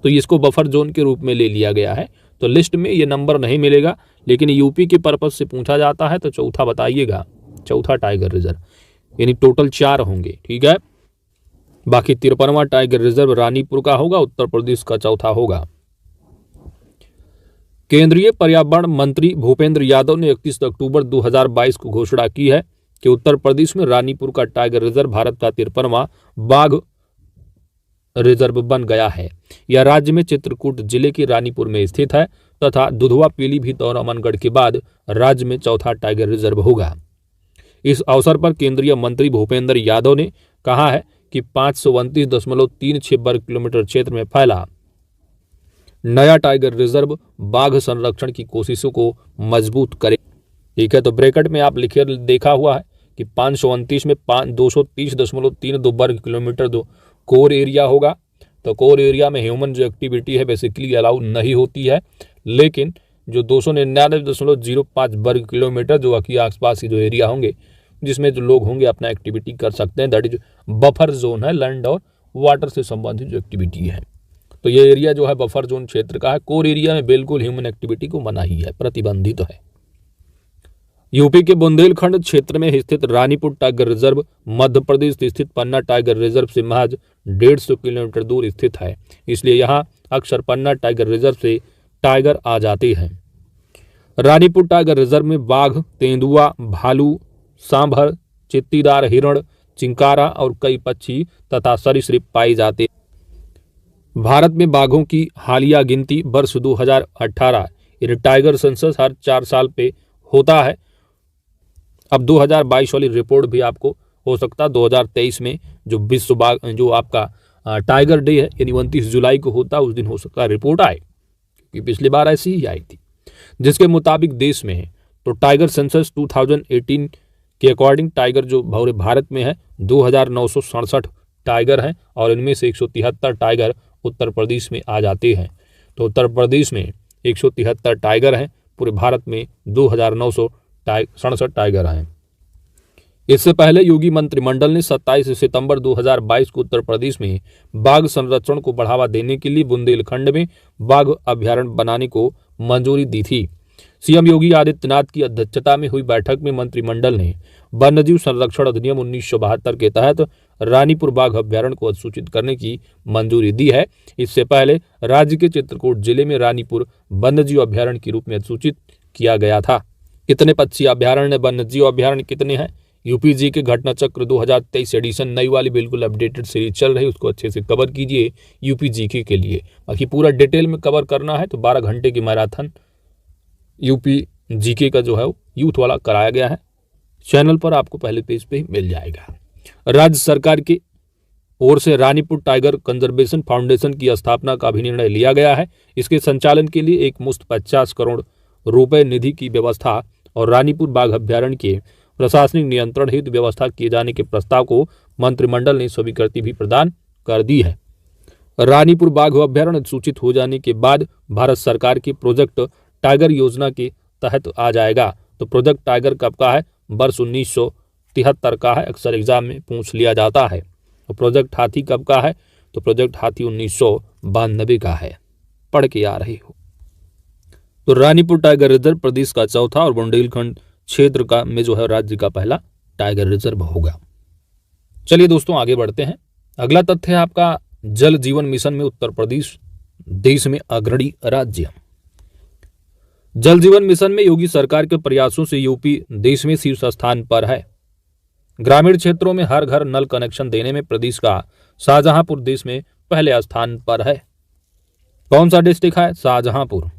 तो इसको बफर जोन के रूप में ले लिया गया है, तो लिस्ट में ये नंबर नहीं मिलेगा। लेकिन यूपी के पर्पज से पूछा जाता है तो चौथा बताइएगा, चौथा टाइगर रिजर्व, यानी टोटल 4 होंगे, ठीक है। बाकी 53वां टाइगर रिजर्व रानीपुर का होगा, उत्तर प्रदेश का चौथा होगा। केंद्रीय पर्यावरण मंत्री भूपेंद्र यादव ने 31 अक्टूबर 2022 को घोषणा की है कि उत्तर प्रदेश में रानीपुर का टाइगर रिजर्व भारत का 53वां बाघ रिजर्व बन गया है। यह राज्य में चित्रकूट जिले के रानीपुर में स्थित है तथा दुधवा, पीलीभीत और अमनगढ़ के बाद राज्य में चौथा टाइगर रिजर्व होगा। इस अवसर पर केंद्रीय मंत्री भूपेंद्र यादव ने कहा है कि 529.36 वर्ग किलोमीटर क्षेत्र में फैला नया टाइगर रिजर्व बाघ संरक्षण की कोशिशों को मजबूत करे, ठीक है। तो ब्रैकेट में आप लिखे देखा हुआ है कि 529 में 230.32 वर्ग किलोमीटर कोर एरिया होगा। तो कोर एरिया में ह्यूमन जो एक्टिविटी है बेसिकली अलाउ नहीं होती है, लेकिन जो 299.05 वर्ग किलोमीटर जो कि आसपास की जो एरिया होंगे जिसमें जो लोग होंगे अपना एक्टिविटी कर सकते हैं, दैट इज बफर जोन है, लैंड और वाटर से संबंधित जो एक्टिविटी है। तो ये एरिया जो है बफर जोन क्षेत्र का है। कोर एरिया में बिल्कुल ह्यूमन एक्टिविटी को मना ही है, प्रतिबंधित है। यूपी के बुंदेलखंड क्षेत्र में स्थित रानीपुर टाइगर रिजर्व मध्य प्रदेश स्थित पन्ना टाइगर रिजर्व से महज 150 किलोमीटर दूर स्थित है, इसलिए यहाँ अक्सर पन्ना टाइगर रिजर्व से टाइगर आ जाते हैं। रानीपुर टाइगर रिजर्व में बाघ, तेंदुआ, भालू, सांभर, चित्तीदार हिरण, चिंकारा और कई पक्षी तथा सरीसृप पाए जाते हैं। भारत में बाघों की हालिया गिनती वर्ष 2018 यानी टाइगर सेंसस हर 4 साल पे होता है। अब 2022 वाली रिपोर्ट भी आपको हो सकता है 2023 में जो विश्व बाघ जो आपका टाइगर डे है यानी 29 जुलाई को होता है उस दिन हो सकता है रिपोर्ट आए, क्योंकि पिछली बार ऐसी ही आई थी, जिसके मुताबिक देश में है तो टाइगर सेंसस 2018 के अकॉर्डिंग टाइगर जो पूरे भारत में है 2967 टाइगर हैं और इनमें से 173 टाइगर उत्तर प्रदेश में आ जाते हैं। तो उत्तर प्रदेश में 173 टाइगर हैं, पूरे भारत में 2967 टाइगर हैं। इससे पहले योगी मंत्रिमंडल ने 27 सितंबर 2022 को उत्तर प्रदेश में बाघ संरक्षण को बढ़ावा देने के लिए बुंदेलखंड में बाघ अभ्यारण्य बनाने को मंजूरी दी थी। सीएम योगी आदित्यनाथ की अध्यक्षता में हुई बैठक में मंत्रिमंडल ने वन्यजीव संरक्षण अधिनियम 1972 के तहत रानीपुर बाघ अभ्यारण्य को अधिसूचित करने की मंजूरी दी है। इससे पहले राज्य के चित्रकूट जिले में रानीपुर वन्यजीव अभ्यारण्य के रूप में अधिसूचित किया गया था। कितने पक्षी अभ्यारण्य, वन्यजीव अभ्यारण्य कितने हैं यूपी जी के घटना चक्र 2023 एडिशन नई वाली बिल्कुल अपडेटेड सीरीज चल रही है, उसको अच्छे से कवर कीजिए यूपी जीके के लिए। बाकी पूरा डिटेल में कवर करना है तो 12 घंटे की मैराथन यूपी जीके का जो है वो यूथ वाला कराया गया है, चैनल पर आपको पहले पेज पे ही मिल जाएगा। राज्य सरकार की ओर से रानीपुर टाइगर कंजर्वेशन फाउंडेशन की स्थापना का भी निर्णय लिया गया है। इसके संचालन के लिए एक मुश्त 50 करोड़ रुपए निधि की व्यवस्था और रानीपुर बाघ अभ्यारण्य के प्रशासनिक नियंत्रण हेतु व्यवस्था किए जाने के प्रस्ताव को मंत्रिमंडल ने स्वीकृति भी प्रदान कर दी है। रानीपुर बाघ अभ्यारण्य सूचित हो जाने के बाद भारत सरकार की प्रोजेक्ट टाइगर योजना के तहत आ जाएगा। तो प्रोजेक्ट टाइगर कब का है? वर्ष 1973 का है, अक्सर एग्जाम में पूछ लिया जाता है। तो प्रोजेक्ट हाथी कब का है? तो प्रोजेक्ट हाथी 1992 का है, पढ़ के आ रहे हो। तो रानीपुर टाइगर रिजर्व प्रदेश का चौथा और बुंदेलखंड क्षेत्र का में जो है राज्य का पहला टाइगर रिजर्व होगा। चलिए दोस्तों आगे बढ़ते हैं। अगला तथ्य है आपका जल जीवन मिशन में उत्तर प्रदेश देश में अग्रणी राज्य। जल जीवन मिशन में योगी सरकार के प्रयासों से यूपी देश में शीर्ष स्थान पर है। ग्रामीण क्षेत्रों में हर घर नल कनेक्शन देने में प्रदेश का शाहजहांपुर देश में पहले स्थान पर है। कौन सा डिस्ट्रिक्ट है? शाहजहांपुर।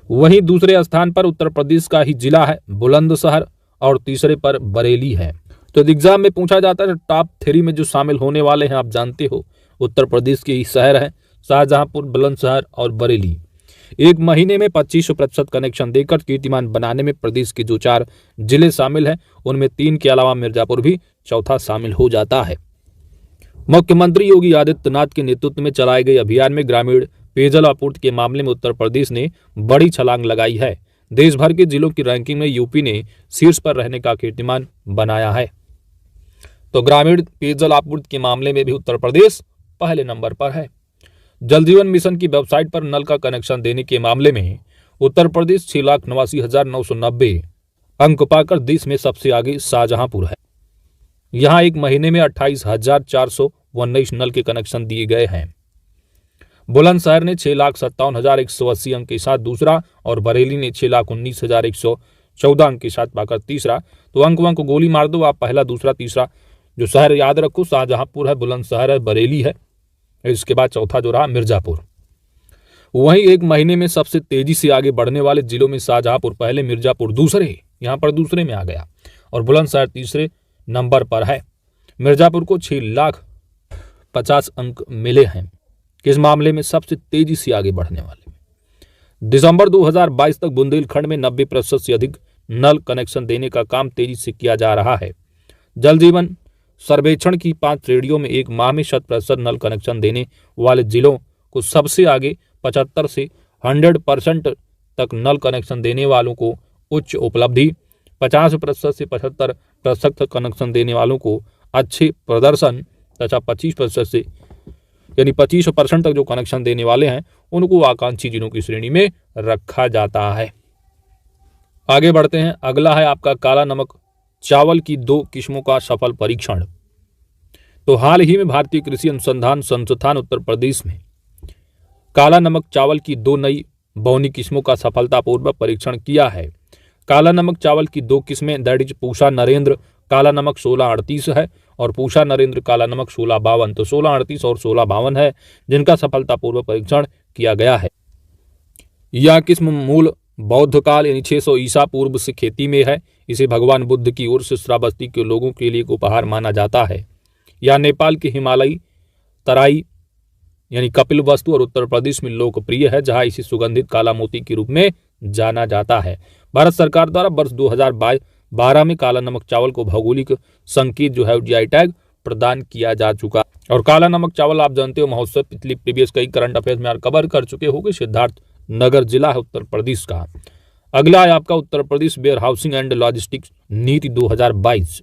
वहीं दूसरे स्थान पर उत्तर प्रदेश का ही जिला है बुलंदशहर और तीसरे पर बरेली है। तो एग्जाम में पूछा जाता है टॉप 3 में जो शामिल होने वाले हैं आप जानते हो उत्तर प्रदेश के ही शहर हैं शाहजहांपुर, बुलंदशहर और बरेली। एक महीने में 25% कनेक्शन देकर कीर्तिमान बनाने में प्रदेश के जो 4 जिले शामिल हैं उनमें 3 के अलावा मिर्जापुर भी चौथा शामिल हो जाता है। मुख्यमंत्री योगी आदित्यनाथ के नेतृत्व में चलाए गए अभियान में ग्रामीण पेयजल आपूर्ति के मामले में उत्तर प्रदेश ने बड़ी छलांग लगाई है। देश भर के जिलों की रैंकिंग में यूपी ने शीर्ष पर रहने का कीर्तिमान बनाया है। तो ग्रामीण पेयजल आपूर्ति के मामले में भी उत्तर प्रदेश पहले नंबर पर है। जल जीवन मिशन की वेबसाइट पर नल का कनेक्शन देने के मामले में उत्तर प्रदेश 6,89,990 अंक पाकर देश में सबसे आगे शाहजहांपुर है। यहां एक महीने में 28,419 नल के कनेक्शन दिए गए हैं। बुलंदशहर ने 6,57,180 अंक के साथ दूसरा और बरेली ने 6,19,114 अंक के साथ पाकर तीसरा। तो अंक गोली मार दो आप, पहला दूसरा तीसरा जो शहर याद रखो शाहजहांपुर है, बुलंदशहर है, बरेली है, इसके बाद चौथा जो रहा मिर्जापुर। वहीं एक महीने में सबसे तेजी से आगे बढ़ने वाले जिलों में शाहजहांपुर पहले, मिर्जापुर दूसरे, यहां पर दूसरे में आ गया और बुलंदशहर तीसरे नंबर पर है। मिर्जापुर को 6,50,000 अंक मिले हैं किस मामले में? सबसे तेजी से आगे बढ़ने वाले में। दिसंबर 2022 तक बुंदेलखंड में 90% से अधिक नल कनेक्शन देने का काम तेजी से किया जा रहा है। जल जीवन सर्वेक्षण की 5 श्रेणियों में एक माह में 100% नल कनेक्शन देने वाले जिलों को सबसे आगे, 75 से 100% तक नल कनेक्शन देने वालों को उच्च उपलब्धि, 50% से 75% तक कनेक्शन देने वालों को अच्छे प्रदर्शन तथा 25% से यानी 25% तक जो कनेक्शन देने वाले हैं उनको आकांक्षी जिलों की श्रेणी में रखा जाता है। आगे बढ़ते हैं। अगला है आपका काला नमक चावल की 2 किस्मों का सफल परीक्षण। तो हाल ही में भारतीय कृषि अनुसंधान संस्थान उत्तर प्रदेश में काला नमक चावल की 2 नई बौनी किस्मों का सफलतापूर्वक परीक्षण किया है। काला नमक चावल की 2 किस्में दैट इज पूषा नरेंद्र काला नमक 1638 है और पूषा नरेंद्र काला नमक 1652। तो 1638 और 1652 है जिनका सफलतापूर्वक परीक्षण किया गया है। यह किस्म मूल बौद्ध काल यानी 600 ईसा पूर्व से खेती में है। इसे भगवान बुद्ध की ओर से श्रावस्ती के लोगों के लिए एक उपहार माना जाता है। यह नेपाल के हिमालयी तराई यानी कपिल वस्तु और उत्तर प्रदेश में लोकप्रिय है, जहां इसे सुगंधित काला मोती के रूप में जाना जाता है। भारत सरकार द्वारा वर्ष 2012 में काला नमक चावल को भौगोलिक संकेत जो है जीआई टैग प्रदान किया जा चुका। और काला नमक चावल आप जानते हो महोत्सव पिछली प्रीवियस कई करंट अफेयर्स में कवर कर चुके होंगे। सिद्धार्थ नगर जिला है उत्तर प्रदेश का। अगला है आपका Uttar Pradesh where housing and logistics नीति 2022।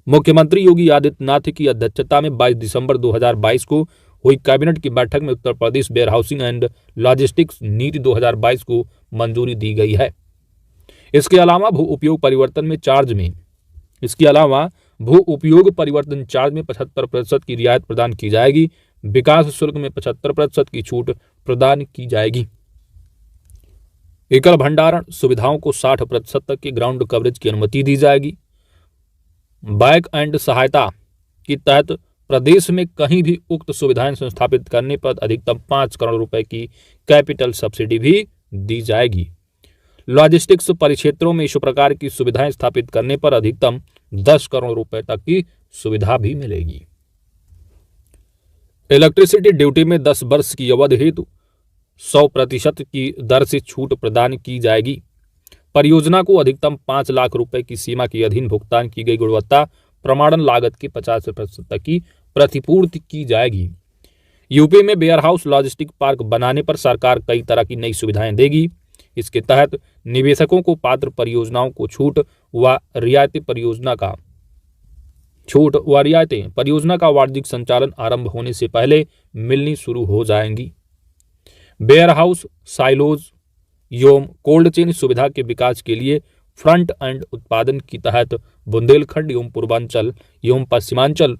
मुख्यमंत्री योगी आदित्यनाथ की अध्यक्षता में 22 दिसंबर 2022 को हुई कैबिनेट की बैठक में Uttar Pradesh where housing and logistics नीति 2022 को मंजूरी दी गई है। इसके अलावा भू उपयोग परिवर्तन चार्ज में 75% की रियायत प्रदान की जाएगी। विकास शुल्क में 75% की छूट प्रदान की जाएगी। एकल भंडारण सुविधाओं को 60% तक के ग्राउंड कवरेज की अनुमति दी जाएगी। बैक एंड सहायता के तहत प्रदेश में कहीं भी उक्त सुविधाएं संस्थापित करने पर अधिकतम 5 करोड़ रुपए की कैपिटल सब्सिडी भी दी जाएगी। लॉजिस्टिक्स परिक्षेत्रों में इस प्रकार की सुविधाएं स्थापित करने पर अधिकतम 10 करोड़ रुपए तक की सुविधा भी मिलेगी। इलेक्ट्रिसिटी ड्यूटी में 10 वर्ष की अवधि हेतु 100% की दर से छूट प्रदान की जाएगी। परियोजना को अधिकतम 5 लाख रुपए की सीमा के अधीन भुगतान की गई गुणवत्ता प्रमाणन लागत के 50% तक की प्रतिपूर्ति की जाएगी। यूपी में वेयरहाउस लॉजिस्टिक पार्क बनाने पर सरकार कई तरह की नई सुविधाएं देगी। इसके तहत निवेशकों को पात्र परियोजनाओं को छूट व रियायतें परियोजना का वाणिज्यिक संचालन आरंभ होने से पहले मिलनी शुरू हो जाएंगी। वेयरहाउस, साइलोज एवं कोल्ड चेन सुविधा के विकास के लिए फ्रंट एंड उत्पादन के तहत बुंदेलखंड एवं पूर्वांचल एवं पश्चिमांचल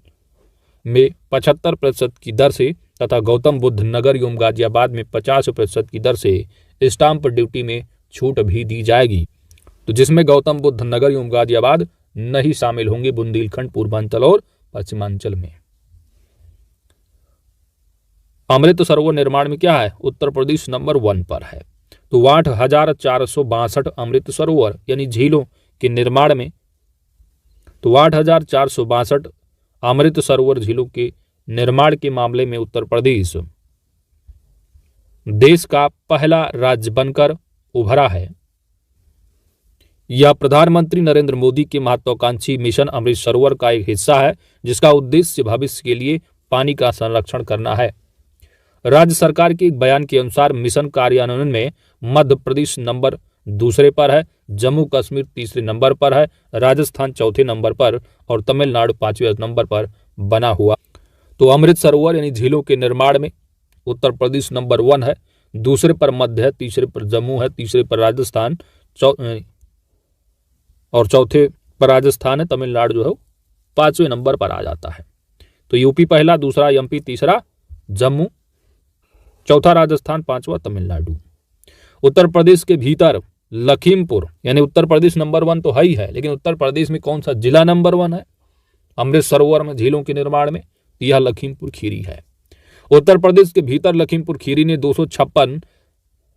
में 75% की दर से तथा गौतम बुद्ध नगर एवं गाजियाबाद में 50% की दर से स्टाम्प ड्यूटी में छूट भी दी जाएगी। तो जिसमें गौतम बुद्ध नगर एवं गाजियाबाद नहीं शामिल होंगे बुंदेलखंड, पूर्वांचल और पश्चिमांचल में। अमृत सरोवर निर्माण में क्या है? उत्तर प्रदेश नंबर 1 पर है। तो 8,462 अमृत सरोवर यानी झीलों के निर्माण में 8,462 अमृत सरोवर झीलों के निर्माण के मामले में उत्तर प्रदेश देश का पहला राज्य बनकर उभरा है। यह प्रधानमंत्री नरेंद्र मोदी के महत्वाकांक्षी मिशन अमृत सरोवर का एक हिस्सा है, जिसका उद्देश्य भविष्य के लिए पानी का संरक्षण करना है। राज्य सरकार के एक बयान के अनुसार मिशन कार्यान्वयन में मध्य प्रदेश नंबर 2 पर है, जम्मू कश्मीर 3 नंबर पर है, राजस्थान 4 नंबर पर और तमिलनाडु 5वें नंबर पर बना हुआ। तो अमृत सरोवर यानी झीलों के निर्माण में उत्तर प्रदेश नंबर 1 है, 2 पर मध्य है, 3 पर जम्मू है, 3 पर राजस्थान और 4 पर राजस्थान है। तमिलनाडु जो है 5वें नंबर पर आ जाता है। तो यूपी पहला, दूसरा एमपी, तीसरा जम्मू, चौथा राजस्थान, 5वां तमिलनाडु। उत्तर प्रदेश के भीतर लखीमपुर यानी उत्तर प्रदेश नंबर 1 तो है ही है, लेकिन उत्तर प्रदेश में कौन सा जिला नंबर 1 है अमृत सरोवर में झीलों के निर्माण में? यह लखीमपुर खीरी है। उत्तर प्रदेश के भीतर लखीमपुर खीरी ने 256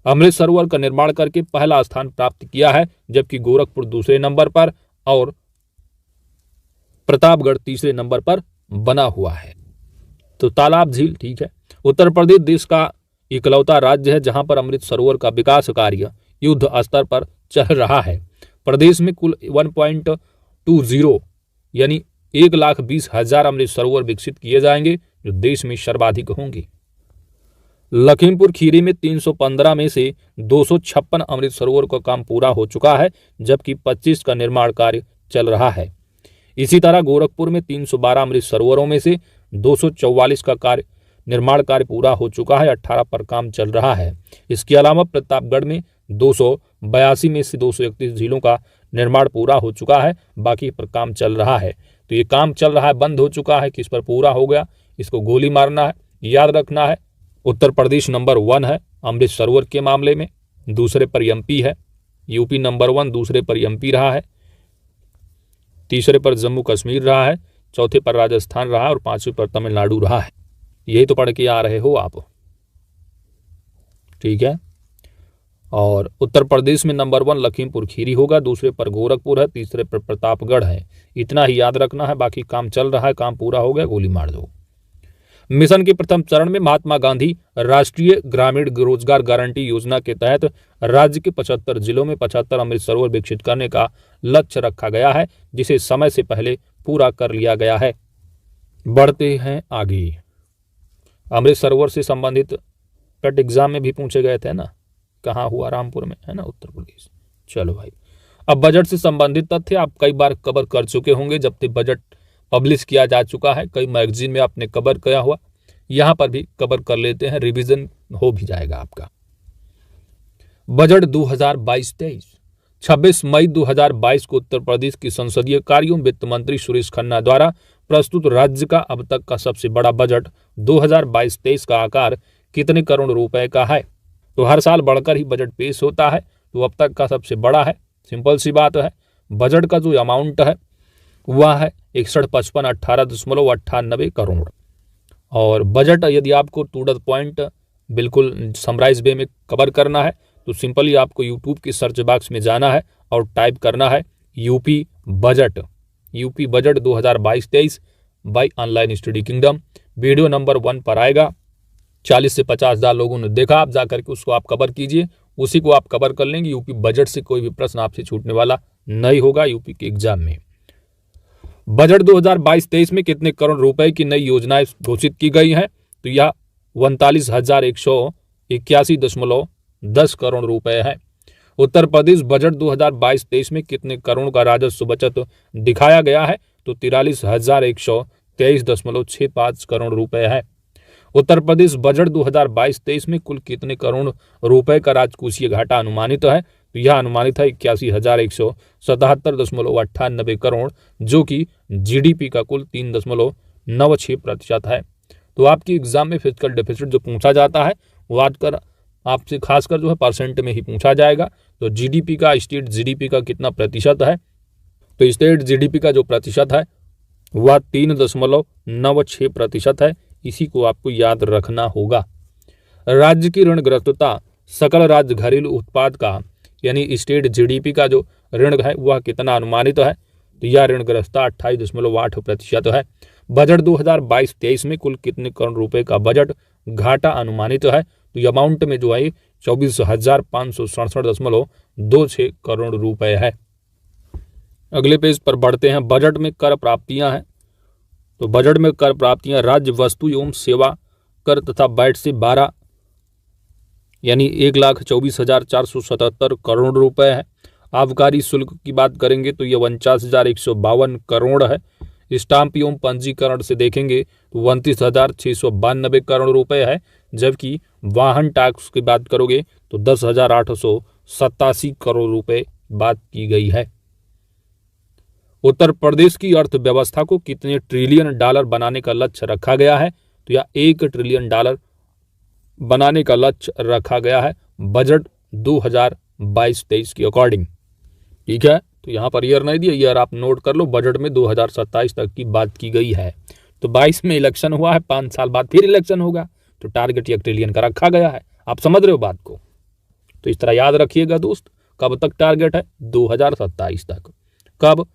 अमृत सरोवर का निर्माण करके पहला स्थान प्राप्त किया है, जबकि गोरखपुर 2 नंबर पर और प्रतापगढ़ 3 नंबर पर बना हुआ है। तो तालाब झील, ठीक है। उत्तर प्रदेश देश का इकलौता राज्य है जहां पर अमृत सरोवर का विकास कार्य युद्ध स्तर पर चल रहा है। प्रदेश में कुल 1.20 यानी 1,20,000 अमृत सरोवर विकसित किए जाएंगे, जो देश में सर्वाधिक होंगे। लखीमपुर खीरी में 315 में से 256 अमृत सरोवर का काम पूरा हो चुका है, जबकि 25 का निर्माण कार्य चल रहा है। इसी तरह गोरखपुर में 312 अमृत सरोवरों में से 244 का निर्माण कार्य पूरा हो चुका है, 18 पर काम चल रहा है। इसके अलावा प्रतापगढ़ में 282 में से 231 झीलों का निर्माण पूरा हो चुका है, बाकी पर काम चल रहा है। तो ये काम चल रहा है, बंद हो चुका है, किस पर पूरा हो गया, इसको गोली मारना है, याद रखना है। उत्तर प्रदेश नंबर 1 है अमृत सरोवर के मामले में, 2 पर एमपी है, यूपी नंबर 1, 2 पर एमपी रहा है, 3 पर जम्मू कश्मीर रहा है, 4 पर राजस्थान रहा है और 5वें पर तमिलनाडु रहा है। यही तो पढ़ के आ रहे हो आप, ठीक है। और उत्तर प्रदेश में नंबर 1 लखीमपुर खीरी होगा, 2 पर गोरखपुर है, 3 पर प्रतापगढ़ है। इतना ही याद रखना है, बाकी काम चल रहा है, काम पूरा हो गया, गोली मार दो। मिशन के प्रथम चरण में महात्मा गांधी राष्ट्रीय ग्रामीण रोजगार गारंटी योजना के तहत राज्य के 75 जिलों में 75 अमृत सरोवर विकसित करने का लक्ष्य रखा गया है, जिसे समय से पहले पूरा कर लिया गया है। बढ़ते हैं आगे। अमृत सरोवर से संबंधित पेट एग्जाम में भी पूछे गए थे ना, कहाँ हुआ? रामपुर में, है ना, उत्तर प्रदेश। चलो भाई, अब बजट से संबंधित तथ्य आप कई बार कवर कर चुके होंगे, जब तक बजट पब्लिश किया जा चुका है, कई मैगजीन में आपने कवर किया हुआ, यहां पर भी कवर कर लेते हैं, रिवीजन हो भी जाएगा आपका। बजट 2022-23 26 मई 2022 को उत्तर प्रदेश की संसदीय कार्य एवं वित्त मंत्री सुरेश खन्ना द्वारा प्रस्तुत राज्य का अब तक का सबसे बड़ा बजट 2022-23 का आकार कितने करोड़ रुपए का है? तो हर साल बढ़कर ही बजट पेश होता है, तो अब तक का सबसे बड़ा है। सिंपल सी बात है, बजट का जो अमाउंट है वह है 615518.98 करोड़। और बजट यदि आपको टू द पॉइंट बिल्कुल समराइज वे में कवर करना है तो सिंपली आपको यूट्यूब के सर्च बॉक्स में जाना है और टाइप करना है UP budget 2022-23 by online study kingdom. Video number 1 पर आएगा। 40 से 50 हज़ार लोगों ने देखा, आप जाकर के उसको आप कवर कीजिए, उसी को आप कवर कर लेंगे। यूपी बजट से कोई भी प्रश्न आपसे छूटने वाला नहीं होगा यूपी के एग्जाम में। बजट 2022-23 में कितने करोड़ रुपए की नई योजनाएं घोषित की गई हैं? तो यह 39,181.10 करोड़ रुपए है। उत्तर प्रदेश बजट 2022-23 में कितने करोड़ का राजस्व बचत दिखाया गया है? तो 43,123.65 करोड़ रुपए है। उत्तर प्रदेश बजट 2022-23 में कुल कितने करोड़ रुपए का राजकोषीय घाटा अनुमानित है? तो यह अनुमानित है 81,177.98 करोड़, जो कि जीडीपी का कुल 3.96% है। तो आपकी एग्जाम में फिजिकल डेफिसिट जो पूछा जाता है वो आजकल आपसे खासकर जो है परसेंट में ही पूछा जाएगा। तो जीडीपी का, स्टेट जीडीपी का कितना प्रतिशत है? तो स्टेट जीडीपी का जो प्रतिशत है वह 3.96% है। इसी को आपको याद रखना होगा। राज्य की ऋणग्रस्तता सकल राज्य घरेलू उत्पाद का यानी स्टेट जीडीपी का जो ऋण है वह कितना अनुमानित है? तो यह ऋणग्रस्तता 28.8% है। बजट 2022-23 में कुल कितने करोड़ रुपए का बजट घाटा अनुमानित है? तो ये अमाउंट में जो है 24,567.26 करोड़ रुपए है। अगले पेज पर बढ़ते हैं। बजट में कर प्राप्तियां हैं। तो बजट में कर प्राप्तियां राज्य वस्तु एवं सेवा कर तथा वैट से 12 यानी 1,24,477 करोड़ रुपए है। आबकारी शुल्क की बात करेंगे तो यह 49,152 करोड़ है। स्टाम्प एवं पंजीकरण से देखेंगे तो 29,692 करोड़ रुपए है। जबकि वाहन टैक्स की बात करोगे तो 10,887 करोड़ रुपए बात की गई है। उत्तर प्रदेश की अर्थव्यवस्था को कितने ट्रिलियन डॉलर बनाने का लक्ष्य रखा गया है? तो यह 1 ट्रिलियन डॉलर बनाने का लक्ष्य रखा गया है बजट 2022-23 के अकॉर्डिंग। ठीक है, तो यहाँ पर ईयर नहीं दिया, ईयर आप नोट कर लो। बजट में 2027 तक की बात की गई है। तो 22 में इलेक्शन हुआ है, 5 साल बाद फिर इलेक्शन होगा, तो टारगेट 1 ट्रिलियन का रखा गया है। आप समझ रहे हो बात को? तो इस तरह याद रखिएगा दोस्त। कब तक टारगेट है? 2027 तक। कब?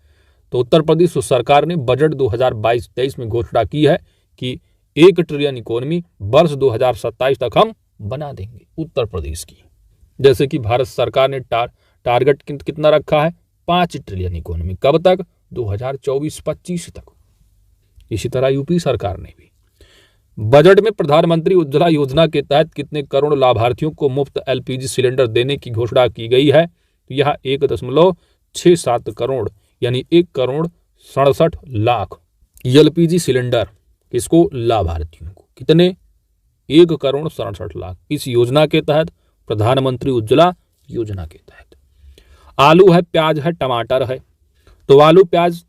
तो उत्तर प्रदेश सरकार ने बजट 2022-23 में घोषणा की है कि 1 ट्रिलियन इकोनॉमी वर्ष 2027 तक हम बना देंगे उत्तर प्रदेश की। जैसे कि भारत सरकार ने टारगेट कितना रखा है? 5 ट्रिलियन इकोनॉमी। कब तक? 2024-25 तक। इसी तरह यूपी सरकार ने भी। बजट में प्रधानमंत्री उज्ज्वला योजना के तहत कितने करोड़ लाभार्थियों को मुफ्त एलपीजी सिलेंडर देने की घोषणा की गई है? तो यह 1.67 करोड़ यानी 1,67,00,000 एलपीजी सिलेंडर किसको? लाभार्थियों को। कितने? 1,67,00,000 इस योजना के तहत, प्रधानमंत्री उज्ज्वला योजना के तहत। आलू है, प्याज है, टमाटर है। तो आलू, प्याज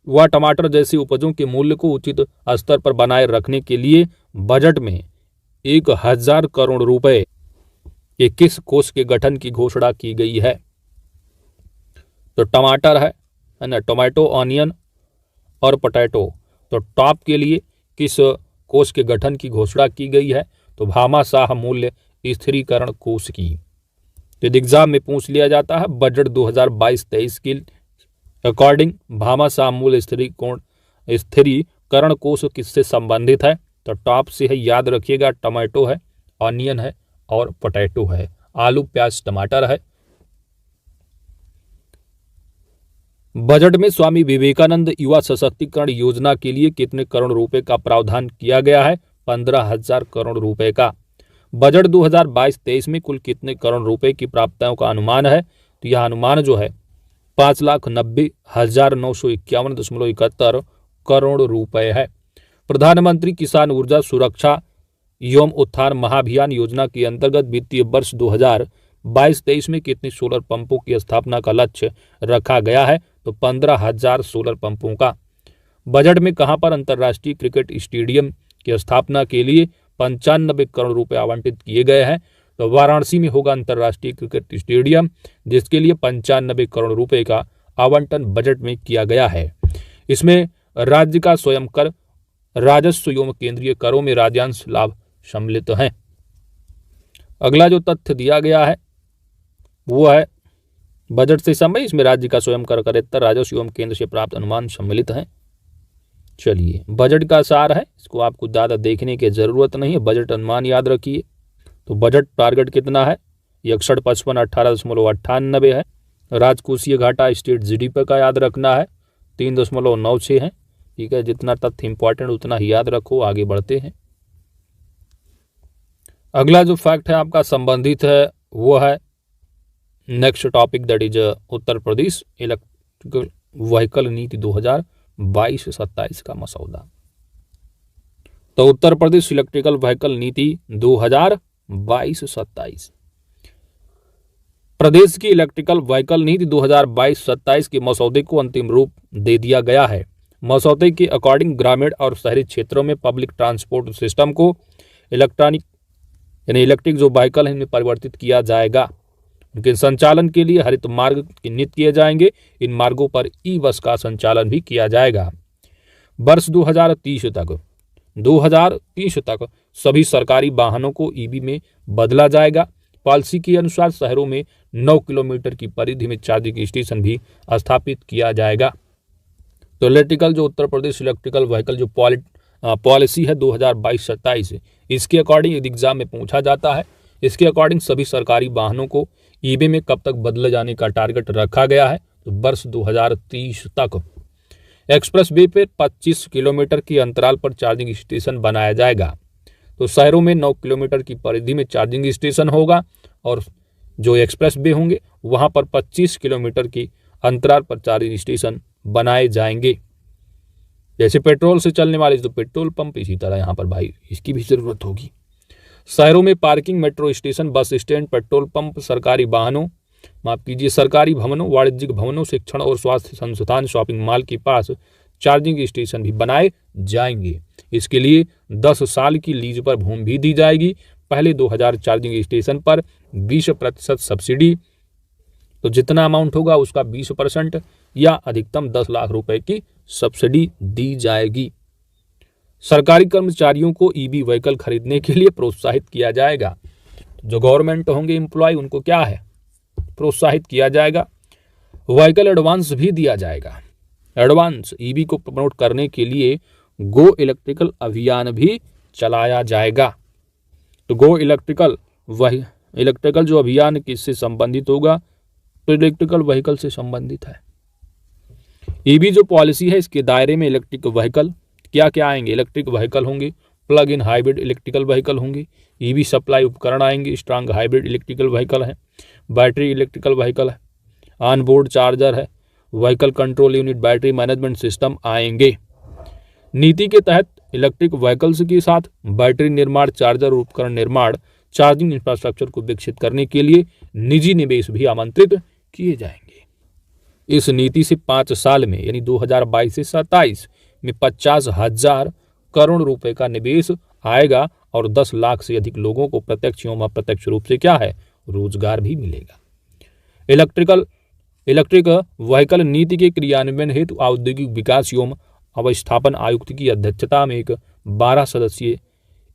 व टमाटर जैसी उपजों के मूल्य को उचित स्तर पर बनाए रखने के लिए बजट में 1,000 करोड़ रुपए के किस कोष के गठन की घोषणा की गई है? तो टमाटर है ना, टोमेटो, ऑनियन और पोटैटो। तो टॉप के लिए किस कोष के गठन की घोषणा की गई है? तो भामाशाह मूल्य स्थिरीकरण कोष की। तो एग्जाम में पूछ लिया जाता है बजट 2022-23 के अकॉर्डिंग भामाशाह मूल्य स्थिरीकरण कोष किससे संबंधित है? तो टॉप से है, याद रखिएगा। टमाटो है, ऑनियन है और पोटैटो है। आलू, प्याज, टमाटर है। बजट में स्वामी विवेकानंद युवा सशक्तिकरण योजना के लिए कितने करोड़ रुपए का प्रावधान किया गया है? 15,000 करोड़ रुपए का। बजट 2022-23 में कुल कितने करोड़ रुपए की प्राप्तियों का अनुमान है? तो यह अनुमान जो है 5,90,951.71 करोड़ रुपए है। प्रधानमंत्री किसान ऊर्जा सुरक्षा एवं उत्थान महाभियान योजना के अंतर्गत वित्तीय वर्ष 2022-23 में कितने सोलर पंपों की स्थापना का लक्ष्य रखा गया है? तो 15,000 सोलर पंपों का। बजट में कहां पर अंतर्राष्ट्रीय क्रिकेट स्टेडियम की स्थापना के लिए 95 करोड़ रुपए आवंटित किए गए हैं? तो वाराणसी में होगा अंतर्राष्ट्रीय क्रिकेट स्टेडियम, जिसके लिए 95 करोड़ रुपए का आवंटन बजट में किया गया है। इसमें राज्य का स्वयं कर, राजस्व एवं केंद्रीय करों में राज्यांश लाभ सम्मिलित हैं। अगला जो तथ्य दिया गया है वो है बजट से समय, इसमें राज्य का स्वयं कर, करेत्तर, राजस्व एवं केंद्र से प्राप्त अनुमान सम्मिलित हैं। चलिए, बजट का सार है, इसको आपको ज़्यादा देखने की जरूरत नहीं है, बजट अनुमान याद रखिए। तो बजट टारगेट कितना है, 6155 है। राजकोषीय घाटा स्टेट जीडीपी का याद रखना है, 3.96 है। ठीक है, जितना तथ्य इंपॉर्टेंट उतना ही याद रखो। आगे बढ़ते हैं। अगला जो फैक्ट है आपका संबंधित है वो है next topic, that is Uttar Pradesh electrical vehicle नीति 2022-27 का मसौदा। तो उत्तर प्रदेश इलेक्ट्रिकल व्हीकल नीति 2022-27, प्रदेश की इलेक्ट्रिकल व्हीकल नीति 2022-27 के मसौदे को अंतिम रूप दे दिया गया है। मसौदे के अकॉर्डिंग ग्रामीण और शहरी क्षेत्रों में पब्लिक ट्रांसपोर्ट सिस्टम को इलेक्ट्रॉनिक यानी इलेक्ट्रिक जो व्हीकल है इनमें परिवर्तित किया जाएगा। उनके संचालन के लिए हरित मार्ग चिन्हित किए जाएंगे। इन मार्गों पर ई बस का संचालन भी किया जाएगा। वर्ष 2030 तक सभी सरकारी वाहनों को ईवी में बदला जाएगा। पॉलिसी के अनुसार शहरों में 9 किलोमीटर की परिधि में चार्जिंग स्टेशन भी स्थापित किया जाएगा। तो इलेक्ट्रिकल जो उत्तर प्रदेश इलेक्ट्रिकल व्हीकल जो पॉलिसी है 2022-27, इसके अकॉर्डिंग एग्जाम में पूछा जाता है। इसके अकॉर्डिंग सभी सरकारी वाहनों को ईवी में कब तक बदले जाने का टारगेट रखा गया है, तो वर्ष 2030 तक। एक्सप्रेस वे पर 25 किलोमीटर की अंतराल पर चार्जिंग स्टेशन बनाया जाएगा। तो शहरों में 9 किलोमीटर की परिधि में चार्जिंग स्टेशन होगा और जो एक्सप्रेस वे होंगे वहां पर 25 किलोमीटर की अंतराल पर चार्जिंग स्टेशन बनाए जाएंगे। जैसे पेट्रोल से चलने वाले तो पेट्रोल पंप, इसी तरह यहाँ पर भाई इसकी भी जरूरत होगी। शहरों में parking, metro station, bus stand, petrol pump, सरकारी वाहनों, माफ कीजिए सरकारी भवनों, वाणिज्यिक भवनों, शिक्षण और स्वास्थ्य संस्थान, शॉपिंग मॉल के पास चार्जिंग स्टेशन भी बनाए जाएंगे। इसके लिए 10 साल की लीज पर भूमि भी दी जाएगी। पहले 2000 चार्जिंग स्टेशन पर 20% सब्सिडी, तो जितना अमाउंट होगा उसका 20% या अधिकतम 10 लाख रुपए की सब्सिडी दी जाएगी। सरकारी कर्मचारियों को ईवी व्हीकल खरीदने के लिए प्रोत्साहित किया जाएगा। जो गवर्नमेंट होंगे एम्प्लॉय, उनको क्या है, प्रोत्साहित किया जाएगा। व्हीकल एडवांस भी दिया जाएगा। एडवांस ईवी को प्रमोट करने के लिए गो इलेक्ट्रिकल अभियान भी चलाया जाएगा। तो गो इलेक्ट्रिकल जो अभियान किससे संबंधित होगा, तो इलेक्ट्रिकल व्हीकल से संबंधित है। ईवी जो पॉलिसी है इसके दायरे में इलेक्ट्रिक व्हीकल क्या क्या आएंगे, इलेक्ट्रिक व्हीकल होंगे, plug in hybrid electrical vehicle होंगे, ईवी सप्लाई उपकरण आएंगे, स्ट्रांग हाइब्रिड इलेक्ट्रिकल व्हीकल है, बैटरी इलेक्ट्रिकल व्हीकल है, ऑन बोर्ड चार्जर है, vehicle control unit, battery management system आएंगे। नीति के तहत इलेक्ट्रिक व्हीकल्स के साथ बैटरी निर्माण, चार्जर उपकरण निर्माण, चार्जिंग इंफ्रास्ट्रक्चर को विकसित करने के लिए निजी निवेश भी आमंत्रित किए जाएंगे। इस नीति से 5 साल में यानी 2022 से 27 में 50,000 करोड़ रुपए का निवेश आएगा और 10 लाख से अधिक लोगों को प्रत्यक्ष एवं अप्रत्यक्ष रूप से क्या है, रोजगार भी मिलेगा। इलेक्ट्रिक व्हीकल नीति के क्रियान्वयन हेतु औद्योगिक विकास एवं अवस्थापन आयुक्त की अध्यक्षता में एक 12 सदस्यीय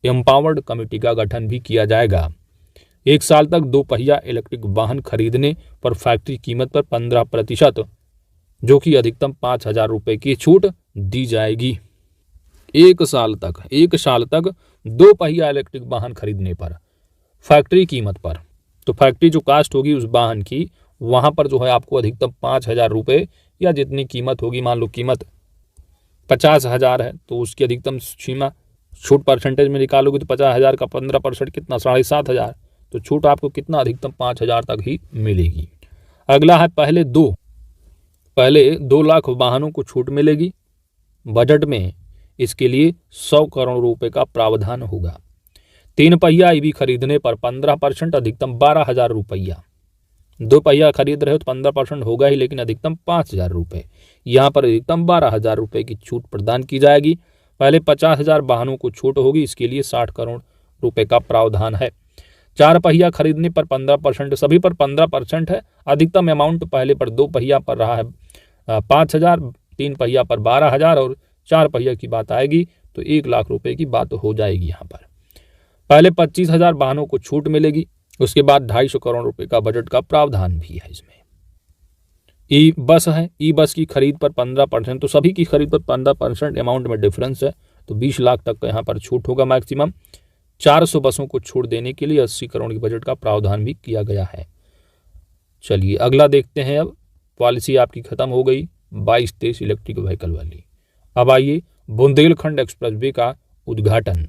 एम्पावर्ड कमेटी का गठन भी किया जाएगा। 1 साल तक 2 पहिया इलेक्ट्रिक वाहन खरीदने पर फैक्ट्री कीमत पर 15% जो कि अधिकतम 5,000 रुपए की छूट दी जाएगी। 1 साल तक 2 पहिया इलेक्ट्रिक वाहन खरीदने पर फैक्ट्री कीमत पर, तो फैक्ट्री जो कास्ट होगी उस वाहन की, वहां पर जो है आपको अधिकतम 5,000 रुपए या जितनी कीमत होगी, मान लो कीमत 50,000 है तो उसकी अधिकतम सीमा छूट परसेंटेज में निकालोगे तो 50,000 का 15% कितना, 7,500, तो छूट आपको कितना, अधिकतम 5,000 तक ही मिलेगी। अगला है पहले 2 लाख वाहनों को छूट मिलेगी। बजट में इसके लिए 100 करोड़ रुपए का प्रावधान होगा। 3 पहिया ईवी खरीदने पर 15%, अधिकतम 12,000 रुपया। 2 पहिया खरीद रहे हो तो 15% होगा ही, लेकिन अधिकतम 5,000 रुपये। यहाँ पर अधिकतम 12,000 रुपये की छूट प्रदान की जाएगी। पहले 50,000 वाहनों को छूट होगी, इसके लिए 60 करोड़ रुपए का प्रावधान है। 4 पहिया खरीदने पर 15%, सभी पर 15% है। अधिकतम अमाउंट पहले पर 2 पहिया पर रहा है 5,000, 3 पहिया पर 12,000 और 4 पहिया की बात आएगी तो 1 लाख रुपए की बात हो जाएगी। यहाँ पर पहले 25,000 वाहनों को छूट मिलेगी, उसके बाद 250 करोड़ रुपए का बजट का प्रावधान भी है। इसमें ई बस है, ई बस की खरीद पर 15%, तो सभी की खरीद पर 15% अमाउंट में डिफरेंस है, तो 20 लाख तक का यहाँ पर छूट होगा मैक्सिमम। 400 बसों को छूट देने के लिए 80 करोड़ की बजट का प्रावधान भी किया गया है। चलिए अगला देखते हैं। अब पॉलिसी आपकी खत्म हो गई 22-23 इलेक्ट्रिक व्हीकल वाली। अब आइए बुंदेलखंड एक्सप्रेसवे का उद्घाटन।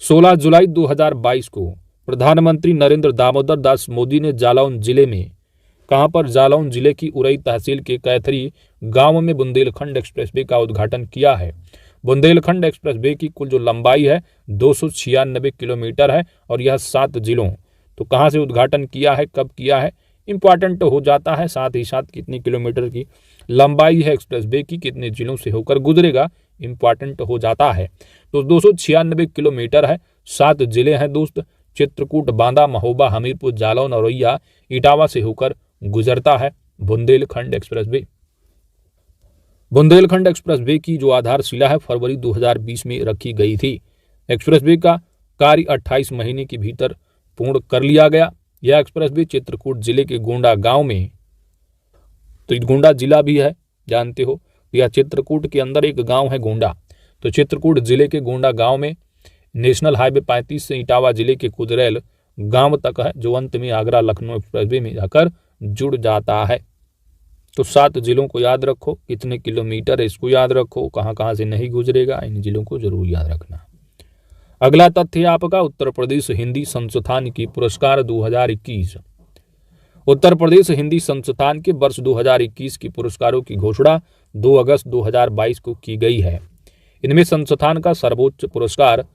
16 जुलाई 2022 को प्रधानमंत्री नरेंद्र दामोदर दास मोदी ने जालौन जिले में, कहां पर, जालौन जिले की उरई तहसील के कैथरी गांव में बुंदेलखंड एक्सप्रेसवे का उद्घाटन किया है। बुंदेलखंड एक्सप्रेसवे की कुल जो लंबाई है 296 किलोमीटर है और यह 7 जिलों, तो कहां से उद्घाटन किया है, कब किया है, इंपॉर्टेंट हो जाता है। साथ ही साथ कितनी किलोमीटर की लंबाई है एक्सप्रेसवे की, कितने जिलों से होकर गुजरेगा, इंपॉर्टेंट हो जाता है। तो 296 किलोमीटर है, 7 जिले हैं दोस्त, चित्रकूट, बांदा, महोबा, हमीरपुर, जालौन, औरैया, इटावा से होकर गुजरता है बुंदेलखंड एक्सप्रेसवे। बुंदेलखंड एक्सप्रेसवे की जो आधारशिला है फरवरी 2020 में रखी गई थी। एक्सप्रेसवे का कार्य 28 महीने के भीतर पूर्ण कर लिया गया। यह एक्सप्रेसवे चित्रकूट जिले के गोंडा गांव में, तो गोंडा जिला भी है जानते हो, यह चित्रकूट के अंदर एक गांव है गोंडा, तो चित्रकूट जिले के गोंडा गांव में नेशनल हाईवे 35 से इटावा जिले के कुदरेल गांव तक है, जो अंत में आगरा लखनऊ एक्सप्रेसवे में जाकर जुड़ जाता है। तो 7 जिलों को याद रखो, कितने किलोमीटर है इसको याद रखो, कहां कहां से नहीं गुजरेगा, इन जिलों को जरूर याद रखना। अगला तथ्य आपका उत्तर प्रदेश हिंदी संस्थान की पुरस्कार 2021। उत्तर प्रदेश हिंदी संस्थान के वर्ष 2021 की पुरस्कारों की घोषणा 2 अगस्त 2022 को की गई है। इनमें संस्थान का सर्वोच्च पुरस्कार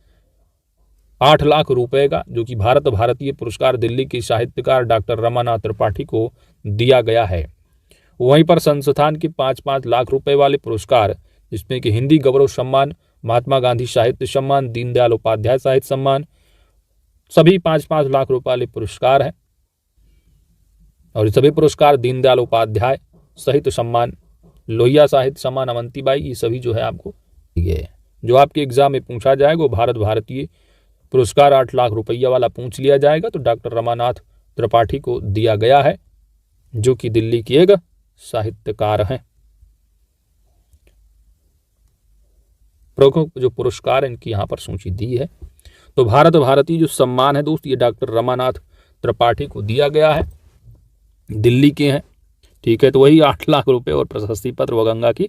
8 लाख रुपए का, जो कि भारतीय पुरस्कार दिल्ली के साहित्यकार डॉक्टर रमानाथ त्रिपाठी को दिया गया है। वहीं पर संस्थान के 5-5 लाख रुपए वाले पुरस्कार, जिसमें कि हिंदी गौरव सम्मान, महात्मा गांधी साहित्य सम्मान, दीनदयाल उपाध्याय साहित्य सम्मान, सभी 5-5 लाख रुपए वाले पुरस्कार हैं। और सभी पुरस्कार दीनदयाल उपाध्याय साहित्य सम्मान, लोहिया साहित्य सम्मान, अवंतीबाई, ये सभी जो है आपको दिए हैं। जो आपके एग्जाम में पूछा जाएगा वो भारतीय पुरस्कार 8 लाख रुपया वाला पूछ लिया जाएगा, तो डॉक्टर रमानाथ त्रिपाठी को दिया गया है, जो कि दिल्ली की एक साहित्यकार हैं। प्रमुख जो पुरस्कार इनकी यहाँ पर सूची दी है, तो भारतीय जो सम्मान है दोस्त, ये डॉक्टर रमानाथ त्रिपाठी को दिया गया है, दिल्ली के हैं, ठीक है। तो वही 8 लाख रुपए और प्रशस्ति पत्र व गंगा की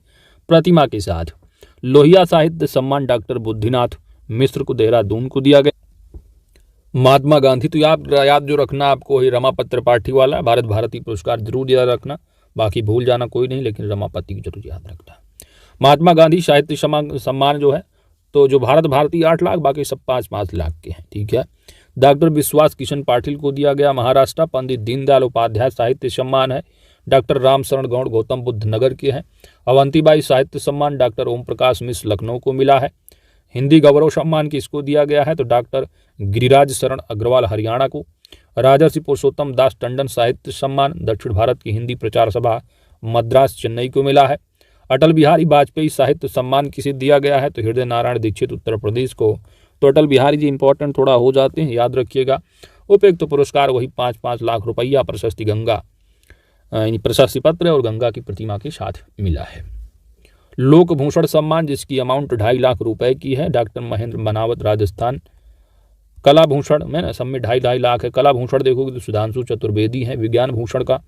प्रतिमा के साथ। लोहिया साहित्य सम्मान डॉक्टर बुद्धिनाथ मिश्र को देहरादून को दिया गया। महात्मा गांधी, तो याद जो रखना आपको वही रमापति त्रिपाठी वाला भारतीय पुरस्कार जरूर याद रखना, बाकी भूल जाना कोई नहीं, लेकिन रमापति की जरूर याद रखना। महात्मा गांधी साहित्य सम्मान जो है, तो जो भारतीय 8 लाख, बाकी सब 5-5 लाख के हैं, ठीक है। डॉक्टर विश्वास किशन पाटिल को दिया गया महाराष्ट्र। पंडित दीनदयाल उपाध्याय साहित्य सम्मान है, डॉक्टर रामशरण गौड़ गौतम बुद्ध नगर के हैं। अवंतीबाई साहित्य सम्मान डॉक्टर ओम प्रकाश मिश्र लखनऊ को मिला है। हिंदी गौरव सम्मान किसको दिया गया है, तो डॉक्टर गिरिराज शरण अग्रवाल हरियाणा को। राजर्षि पुरुषोत्तम दास टंडन साहित्य सम्मान दक्षिण भारत की हिंदी प्रचार सभा मद्रास चेन्नई को मिला है। अटल बिहारी वाजपेयी साहित्य सम्मान किसे दिया गया है, तो हृदय नारायण दीक्षित उत्तर प्रदेश को। तो अटल बिहारी जी इंपॉर्टेंट थोड़ा हो जाते हैं, याद रखिएगा। उपयुक्त पुरस्कार वही 5-5 लाख रुपया प्रशस्ति गंगा प्रशस्ति पत्र और गंगा की प्रतिमा के साथ मिला है। लोकभूषण सम्मान जिसकी अमाउंट 2.5 लाख रुपए की है, डॉक्टर महेंद्र बनावत राजस्थान। कला भूषण में सब में 2.5 लाख है। कला भूषण देखोगे तो सुधांशु चतुर्वेदी है। विज्ञान भूषण का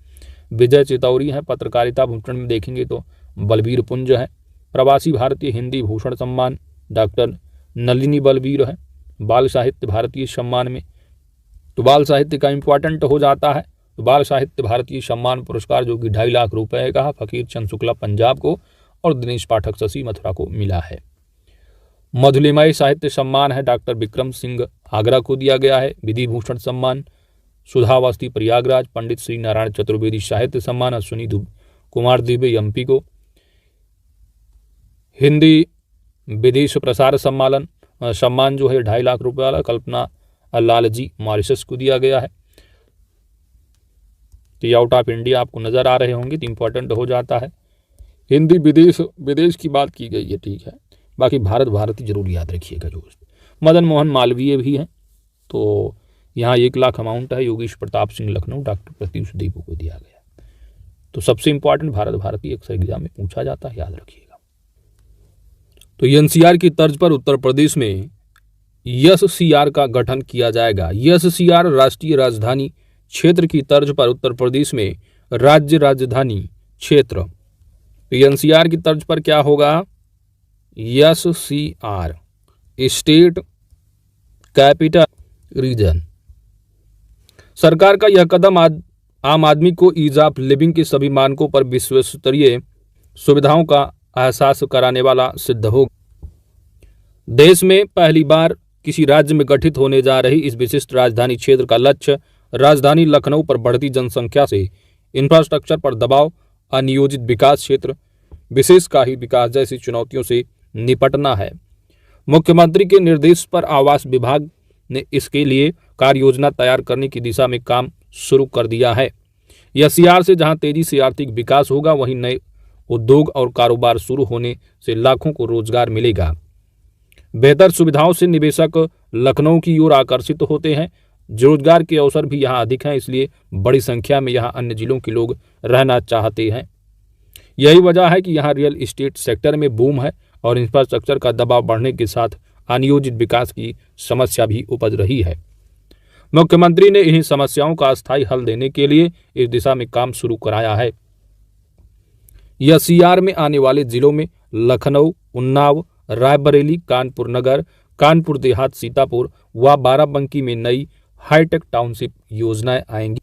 विजय चितौरी है। पत्रकारिता भूषण में देखेंगे तो बलबीर पुंज है। प्रवासी भारतीय हिंदी भूषण सम्मान डॉक्टर नलिनी बलबीर है। बाल साहित्य भारतीय सम्मान में, तो बाल साहित्य का इंपॉर्टेंट हो जाता है, तो बाल साहित्य भारतीय सम्मान पुरस्कार जो कि 2.5 लाख रुपए का फकीर चंद शुक्ला पंजाब को और दिनेश पाठक शशि मथुरा को मिला है। मधुलिमाई साहित्य सम्मान है, डॉक्टर विक्रम सिंह आगरा को दिया गया है। विधि भूषण सम्मान सुधावस्थी प्रयागराज। पंडित श्री नारायण चतुर्वेदी साहित्य सम्मान अश्विनी कुमार दुबे एमपी को। हिंदी विदेश प्रसार सम्मान जो है 2.5 लाख रुपए वाला कल्पना लालजी मॉरिशस को दिया गया है। तो आउट ऑफ इंडिया आपको नजर आ रहे होंगे, तो इंपॉर्टेंट हो जाता है। हिंदी विदेश विदेश की बात की गई है, ठीक है। बाकी भारत भारती जरूर याद रखिएगा। जो मदन मोहन मालवीय भी हैं, तो यहाँ 1 लाख अमाउंट है। योगेश प्रताप सिंह लखनऊ, डॉक्टर प्रत्यूष देबू को दिया गया। तो सबसे इंपॉर्टेंट भारत भारती अक्सर एग्जाम में पूछा जाता है, याद रखिएगा। तो एनसीआर की तर्ज पर उत्तर प्रदेश में एससीआर का गठन किया जाएगा। एससीआर राष्ट्रीय राजधानी क्षेत्र की तर्ज पर उत्तर प्रदेश में राज्य राजधानी क्षेत्र। एनसीआर की तर्ज पर क्या होगा? SCR, state capital region. सरकार का यह कदम आम आदमी को ईज ऑफ लिविंग के सभी मानकों पर विश्वस्तरीय सुविधाओं का एहसास कराने वाला सिद्ध होगा। देश में पहली बार किसी राज्य में गठित होने जा रही इस विशिष्ट राजधानी क्षेत्र का लक्ष्य राजधानी लखनऊ पर बढ़ती जनसंख्या से इंफ्रास्ट्रक्चर पर दबाव, अनियोजित विकास क्षेत्र विशेष का ही विकास जैसी चुनौतियों से निपटना है। मुख्यमंत्री के निर्देश पर आवास विभाग ने इसके लिए कार्य योजना तैयार करने की दिशा में काम शुरू कर दिया है। एससीआर से जहां तेजी से आर्थिक विकास होगा, वहीं नए उद्योग और कारोबार शुरू होने से लाखों को रोजगार मिलेगा। बेहतर सुविधाओं से निवेशक लखनऊ की ओर आकर्षित होते हैं। रोजगार के अवसर भी यहाँ अधिक हैं, इसलिए बड़ी संख्या में यहाँ अन्य जिलों के लोग रहना चाहते हैं। यही वजह है कि यहाँ रियल एस्टेट सेक्टर में बूम है और इंफ्रास्ट्रक्चर का दबाव बढ़ने के साथ अनियोजित विकास की समस्या भी उपज रही है। मुख्यमंत्री ने इन्हीं समस्याओं का अस्थायी हल देने के लिए इस दिशा में काम शुरू कराया है। एससीआर में आने वाले जिलों में लखनऊ, उन्नाव, रायबरेली, कानपुर नगर, कानपुर देहात, सीतापुर व बाराबंकी में नई हाईटेक टाउनशिप योजनाएं आएंगी।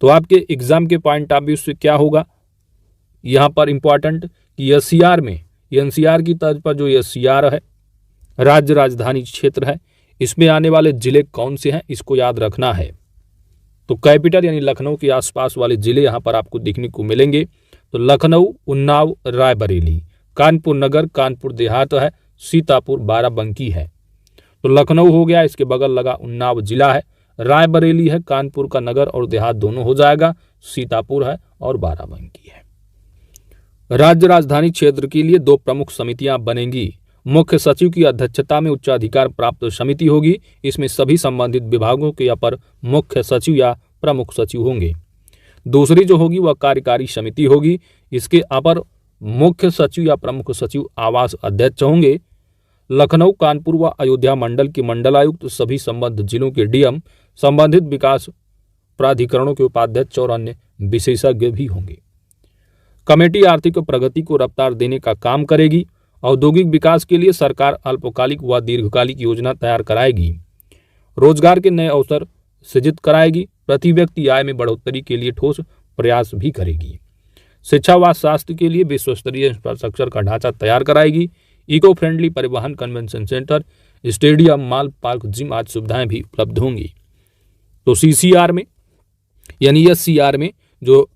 तो आपके एग्जाम के पॉइंट ऑफ व्यू से क्या होगा यहाँ पर इंपॉर्टेंट कि एससीआर में एनसीआर की तर्ज पर जो एससीआर है राज्य राजधानी क्षेत्र है, इसमें आने वाले जिले कौन से हैं इसको याद रखना है। तो कैपिटल यानी लखनऊ के आसपास वाले जिले यहाँ पर आपको देखने को मिलेंगे। तो लखनऊ, उन्नाव, रायबरेली, कानपुर नगर, कानपुर देहात है, सीतापुर, बाराबंकी है। तो लखनऊ हो गया, इसके बगल लगा उन्नाव जिला है, रायबरेली है, कानपुर का नगर और देहात दोनों हो जाएगा, सीतापुर है और बाराबंकी है। राज्य राजधानी क्षेत्र के लिए 2 प्रमुख समितियां बनेंगी। मुख्य सचिव की अध्यक्षता में उच्चाधिकार प्राप्त समिति होगी। इसमें सभी संबंधित विभागों के अपर मुख्य सचिव या प्रमुख सचिव होंगे। दूसरी जो होगी वह कार्यकारी समिति होगी। इसके अपर मुख्य सचिव या प्रमुख सचिव आवास अध्यक्ष होंगे। लखनऊ, कानपुर व अयोध्या मंडल के मंडलायुक्त, सभी संबद्ध जिलों के डीएम, संबंधित विकास प्राधिकरणों के उपाध्यक्ष और अन्य विशेषज्ञ भी होंगे। कमेटी आर्थिक प्रगति को रफ्तार देने का काम करेगी। औद्योगिक विकास के लिए सरकार अल्पकालिक व दीर्घकालिक योजना तैयार कराएगी। रोजगार के नए अवसर सृजित कराएगी। प्रति व्यक्ति आय में बढ़ोतरी के लिए ठोस प्रयास भी करेगी। शिक्षा व स्वास्थ्य के लिए विश्वस्तरीय इंफ्रास्ट्रक्चर का ढांचा तैयार कराएगी। इको फ्रेंडली परिवहन, convention centre, stadium, mall, park, gym आदि सुविधाएं भी उपलब्ध होंगी। तो सीसीआर में यानी एससीआर में जो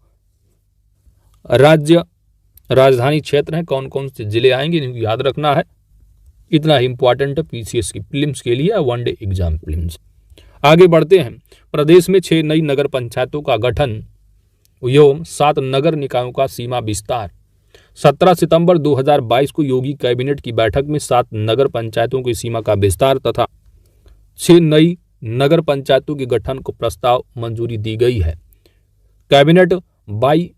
राज्य राजधानी क्षेत्र है, कौन कौन से जिले आएंगे इनको याद रखना है। इतना ही इंपॉर्टेंट है पीसीएस की प्रीलिम्स के लिए, वनडे एग्जाम प्रीलिम्स। आगे बढ़ते हैं। प्रदेश में 6 नई नगर पंचायतों का गठन एवं 7 नगर निकायों का सीमा विस्तार। 17 सितंबर 2022 को योगी कैबिनेट की बैठक में 7 नगर पंचायतों की सीमा का विस्तार तथा 6 नई नगर पंचायतों के गठन को प्रस्ताव मंजूरी दी गई है। कैबिनेट बाई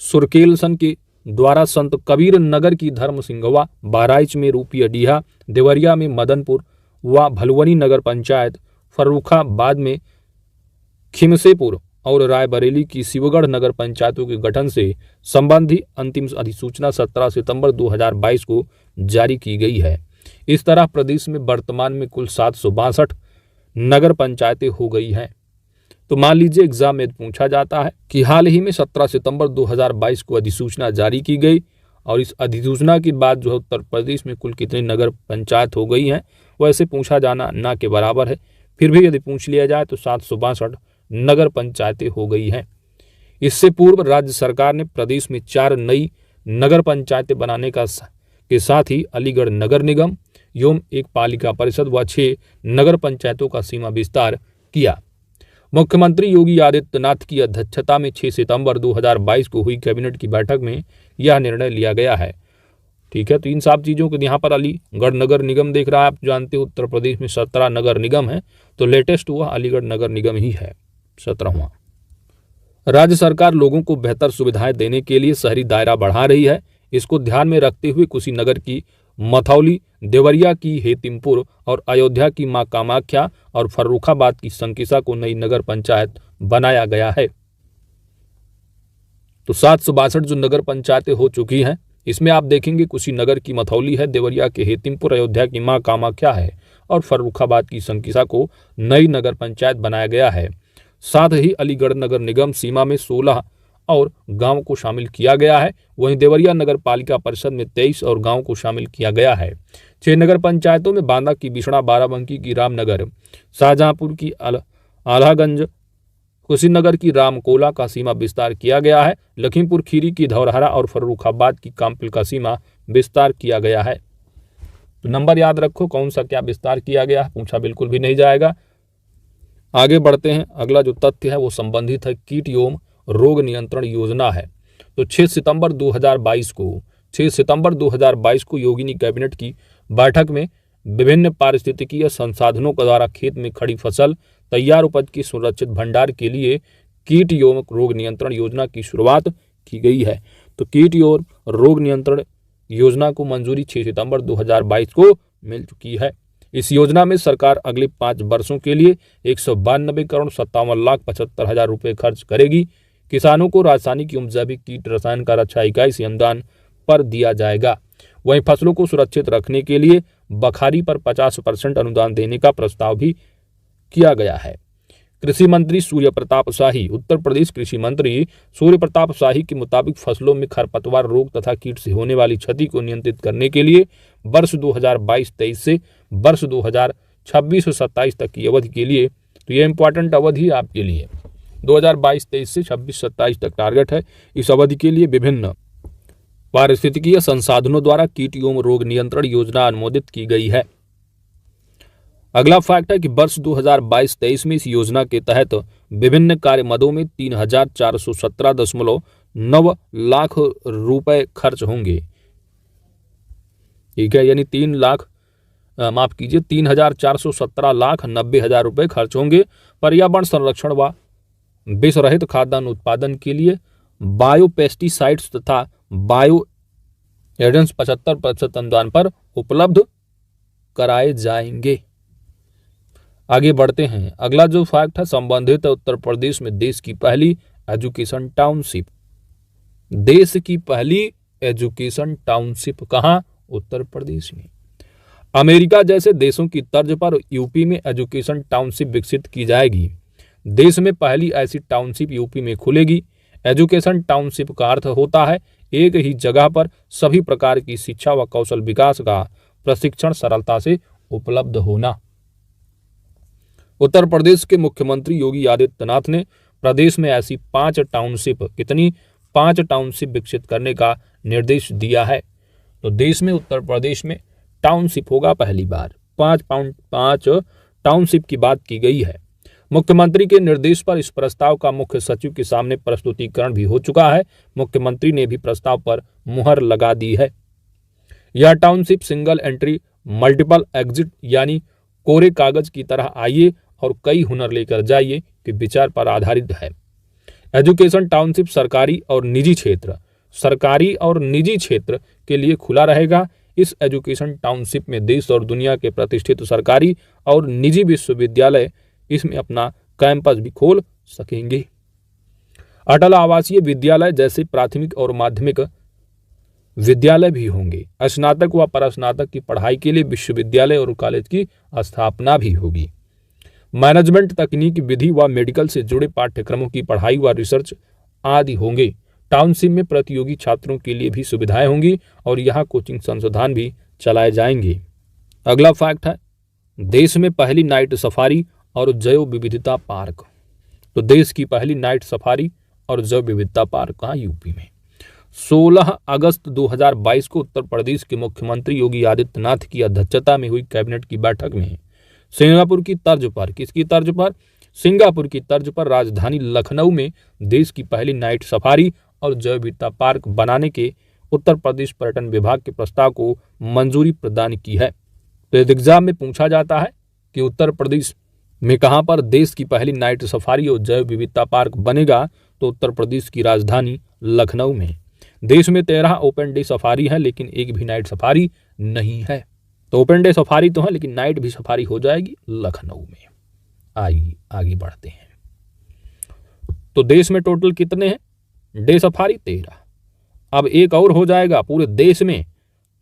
सुरकेलसन के द्वारा संत कबीर नगर की धर्म सिंघवा, बहराइच में रूपियाडीहा, देवरिया में मदनपुर व भलुवनी नगर पंचायत, फर्रुखाबाद में खिमसेपुर और रायबरेली की शिवगढ़ नगर पंचायतों के गठन से संबंधी अंतिम अधिसूचना 17 सितंबर 2022 को जारी की गई है। इस तरह प्रदेश में वर्तमान में कुल 762 नगर पंचायतें हो गई हैं। तो मान लीजिए एग्जाम में पूछा जाता है कि हाल ही में 17 सितंबर 2022 को अधिसूचना जारी की गई और इस अधिसूचना के बाद जो है उत्तर प्रदेश में कुल कितनी नगर पंचायत हो गई हैं, वैसे पूछा जाना ना के बराबर है। फिर भी यदि पूछ लिया जाए तो 762 नगर पंचायतें हो गई हैं। इससे पूर्व राज्य सरकार ने प्रदेश में 4 नई नगर पंचायतें बनाने के साथ ही अलीगढ़ नगर निगम एवं एक पालिका परिषद व 6 नगर पंचायतों का सीमा विस्तार किया। मुख्यमंत्री योगी आदित्यनाथ की अध्यक्षता में 6 सितंबर 2022 को हुई कैबिनेट की बैठक में यह निर्णय लिया गया है। ठीक है, तो इन सब चीज़ों को यहाँ पर अलीगढ़ नगर निगम देख रहा है। आप जानते हो उत्तर प्रदेश में 17 नगर निगम है, तो लेटेस्ट हुआ अलीगढ़ नगर निगम ही है 17वां। राज्य सरकार लोगों को बेहतर सुविधाएं देने के लिए शहरी दायरा बढ़ा रही है। इसको ध्यान में रखते हुए कुशीनगर की मथौली, देवरिया की हेतिमपुर और अयोध्या की मां कामाख्या और फर्रुखाबाद की संकिसा को नई नगर पंचायत बनाया गया है। तो 762 जो नगर पंचायतें हो चुकी हैं, इसमें आप देखेंगे कुशीनगर की मथौली है, देवरिया के हेतिमपुर, अयोध्या की मां कामाख्या है और फर्रुखाबाद की संकिसा को नई नगर पंचायत बनाया गया है। साथ ही अलीगढ़ नगर निगम सीमा में 16 और गांव को शामिल किया गया है। वहीं देवरिया नगर पालिका परिषद में 23 और गांव को शामिल किया गया है। 6 नगर पंचायतों में बांदा की बिशड़ा, बाराबंकी की रामनगर, शाहजहांपुर की आल्हागंज, कुशीनगर की रामकोला का सीमा विस्तार किया गया है। लखीमपुर खीरी की धौरहरा और फर्रुखाबाद की काम्पिल का सीमा विस्तार किया गया है। तो नंबर याद रखो कौन सा क्या विस्तार किया गया है, पूछा बिल्कुल भी नहीं जाएगा। आगे बढ़ते हैं। अगला जो तथ्य है वो संबंधित है कीट एवं रोग नियंत्रण योजना है। तो 6 सितंबर 2022 को योगिनी कैबिनेट की बैठक में विभिन्न पारिस्थितिकीय संसाधनों के द्वारा खेत में खड़ी फसल, तैयार उपज की सुरक्षित भंडार के लिए कीट एवं रोग नियंत्रण योजना की शुरुआत की गई है। तो कीट एवं रोग नियंत्रण योजना को मंजूरी 6 सितंबर 2022 को मिल चुकी है। इस योजना में सरकार अगले 5 वर्षों के लिए 192 करोड़ 57,75,000 रुपये खर्च करेगी। किसानों को रासायनिक एवं जैविक कीट रसायन का रक्षा इकाई से अनुदान पर दिया जाएगा। वहीं फसलों को सुरक्षित रखने के लिए बखारी पर 50% अनुदान देने का प्रस्ताव भी किया गया है। कृषि मंत्री सूर्य प्रताप शाही, उत्तर प्रदेश कृषि मंत्री सूर्य प्रताप शाही के मुताबिक फसलों में खरपतवार रोग तथा कीट से होने वाली क्षति को नियंत्रित करने के लिए वर्ष 2022-23 से वर्ष 2026-27 तक की अवधि के लिए, तो ये इंपॉर्टेंट अवधि है आपके लिए, 2022-23 से 26-27 तक टारगेट है। इस अवधि के लिए विभिन्न पारिस्थितिकीय संसाधनों द्वारा कीट एवं रोग नियंत्रण योजना अनुमोदित की गई है। अगला फैक्ट है कि वर्ष 2022-23 में इस योजना के तहत विभिन्न कार्य मदों में 3,417.9 लाख रुपए खर्च होंगे। ठीक है, यानी 3,417,90,000 रुपए खर्च होंगे। पर्यावरण संरक्षण व विष रहित खाद्यान्न उत्पादन के लिए बायोपेस्टिसाइड्स तथा बायो एजेंट्स 75% अनुदान पर उपलब्ध कराए जाएंगे। आगे बढ़ते हैं। अगला जो फैक्ट है संबंधित है उत्तर प्रदेश में देश की पहली एजुकेशन टाउनशिप। देश की पहली एजुकेशन टाउनशिप कहां? उत्तर प्रदेश में। अमेरिका जैसे देशों की तर्ज पर यूपी में एजुकेशन टाउनशिप विकसित की जाएगी। देश में पहली ऐसी टाउनशिप यूपी में खुलेगी। एजुकेशन टाउनशिप का अर्थ होता है एक ही जगह पर सभी प्रकार की शिक्षा व कौशल विकास का प्रशिक्षण सरलता से उपलब्ध होना। उत्तर प्रदेश के मुख्यमंत्री योगी आदित्यनाथ ने प्रदेश में ऐसी 5 टाउनशिप विकसित करने का निर्देश दिया है। तो देश में उत्तर प्रदेश में टाउनशिप होगा पहली बार। 5 टाउनशिप की बात की गई है। मुख्यमंत्री के निर्देश पर इस प्रस्ताव का मुख्य सचिव के सामने प्रस्तुतिकरण भी हो चुका है। मुख्यमंत्री ने भी प्रस्ताव पर मुहर लगा दी है। यह township single entry multiple exit यानी कोरे कागज की तरह आइए और कई हुनर लेकर जाइए के विचार पर आधारित है। एजुकेशन टाउनशिप सरकारी और निजी क्षेत्र के लिए खुला रहेगा। इस एजुकेशन टाउनशिप में देश और दुनिया के प्रतिष्ठित सरकारी और निजी विश्वविद्यालय इसमें अपना कैंपस भी खोल सकेंगे। अटल आवासीय विद्यालय जैसे प्राथमिक और माध्यमिक विद्यालय भी होंगे। स्नातक व परास्नातक की पढ़ाई के लिए विश्वविद्यालय और कॉलेज की स्थापना भी होगी। मैनेजमेंट, तकनीक, विधि व मेडिकल से जुड़े पाठ्यक्रमों की पढ़ाई व रिसर्च आदि होंगे। टाउनशिप में प्रतियोगी छात्रों के लिए भी सुविधाएं होंगी और यहाँ कोचिंग संस्थान भी चलाए जाएंगे। अगला फैक्ट है देश में पहली नाइट सफारी और जैव विविधता पार्क। तो देश की पहली नाइट सफारी और जैव विविधता पार्क कहाँ? यूपी में। 16 अगस्त 2022 को उत्तर प्रदेश के मुख्यमंत्री योगी आदित्यनाथ की अध्यक्षता में हुई कैबिनेट की बैठक में सिंगापुर की तर्ज पर, किसकी तर्ज पर? सिंगापुर की तर्ज पर राजधानी लखनऊ में देश की पहली नाइट सफारी और जैव विविधता पार्क बनाने के उत्तर प्रदेश पर्यटन विभाग के प्रस्ताव को मंजूरी प्रदान की है। तो एग्जाम में पूछा जाता है कि उत्तर प्रदेश में कहां पर देश की पहली नाइट सफारी और जैव विविधता पार्क बनेगा, तो उत्तर प्रदेश की राजधानी लखनऊ में। देश में 13 ओपन डे सफारी है, लेकिन एक भी नाइट सफारी नहीं है। तो ओपन डे सफारी तो है, लेकिन नाइट भी सफारी हो जाएगी लखनऊ में। आइए आगे बढ़ते हैं। तो देश में टोटल कितने हैं डे सफारी? 13। अब एक और हो जाएगा पूरे देश में।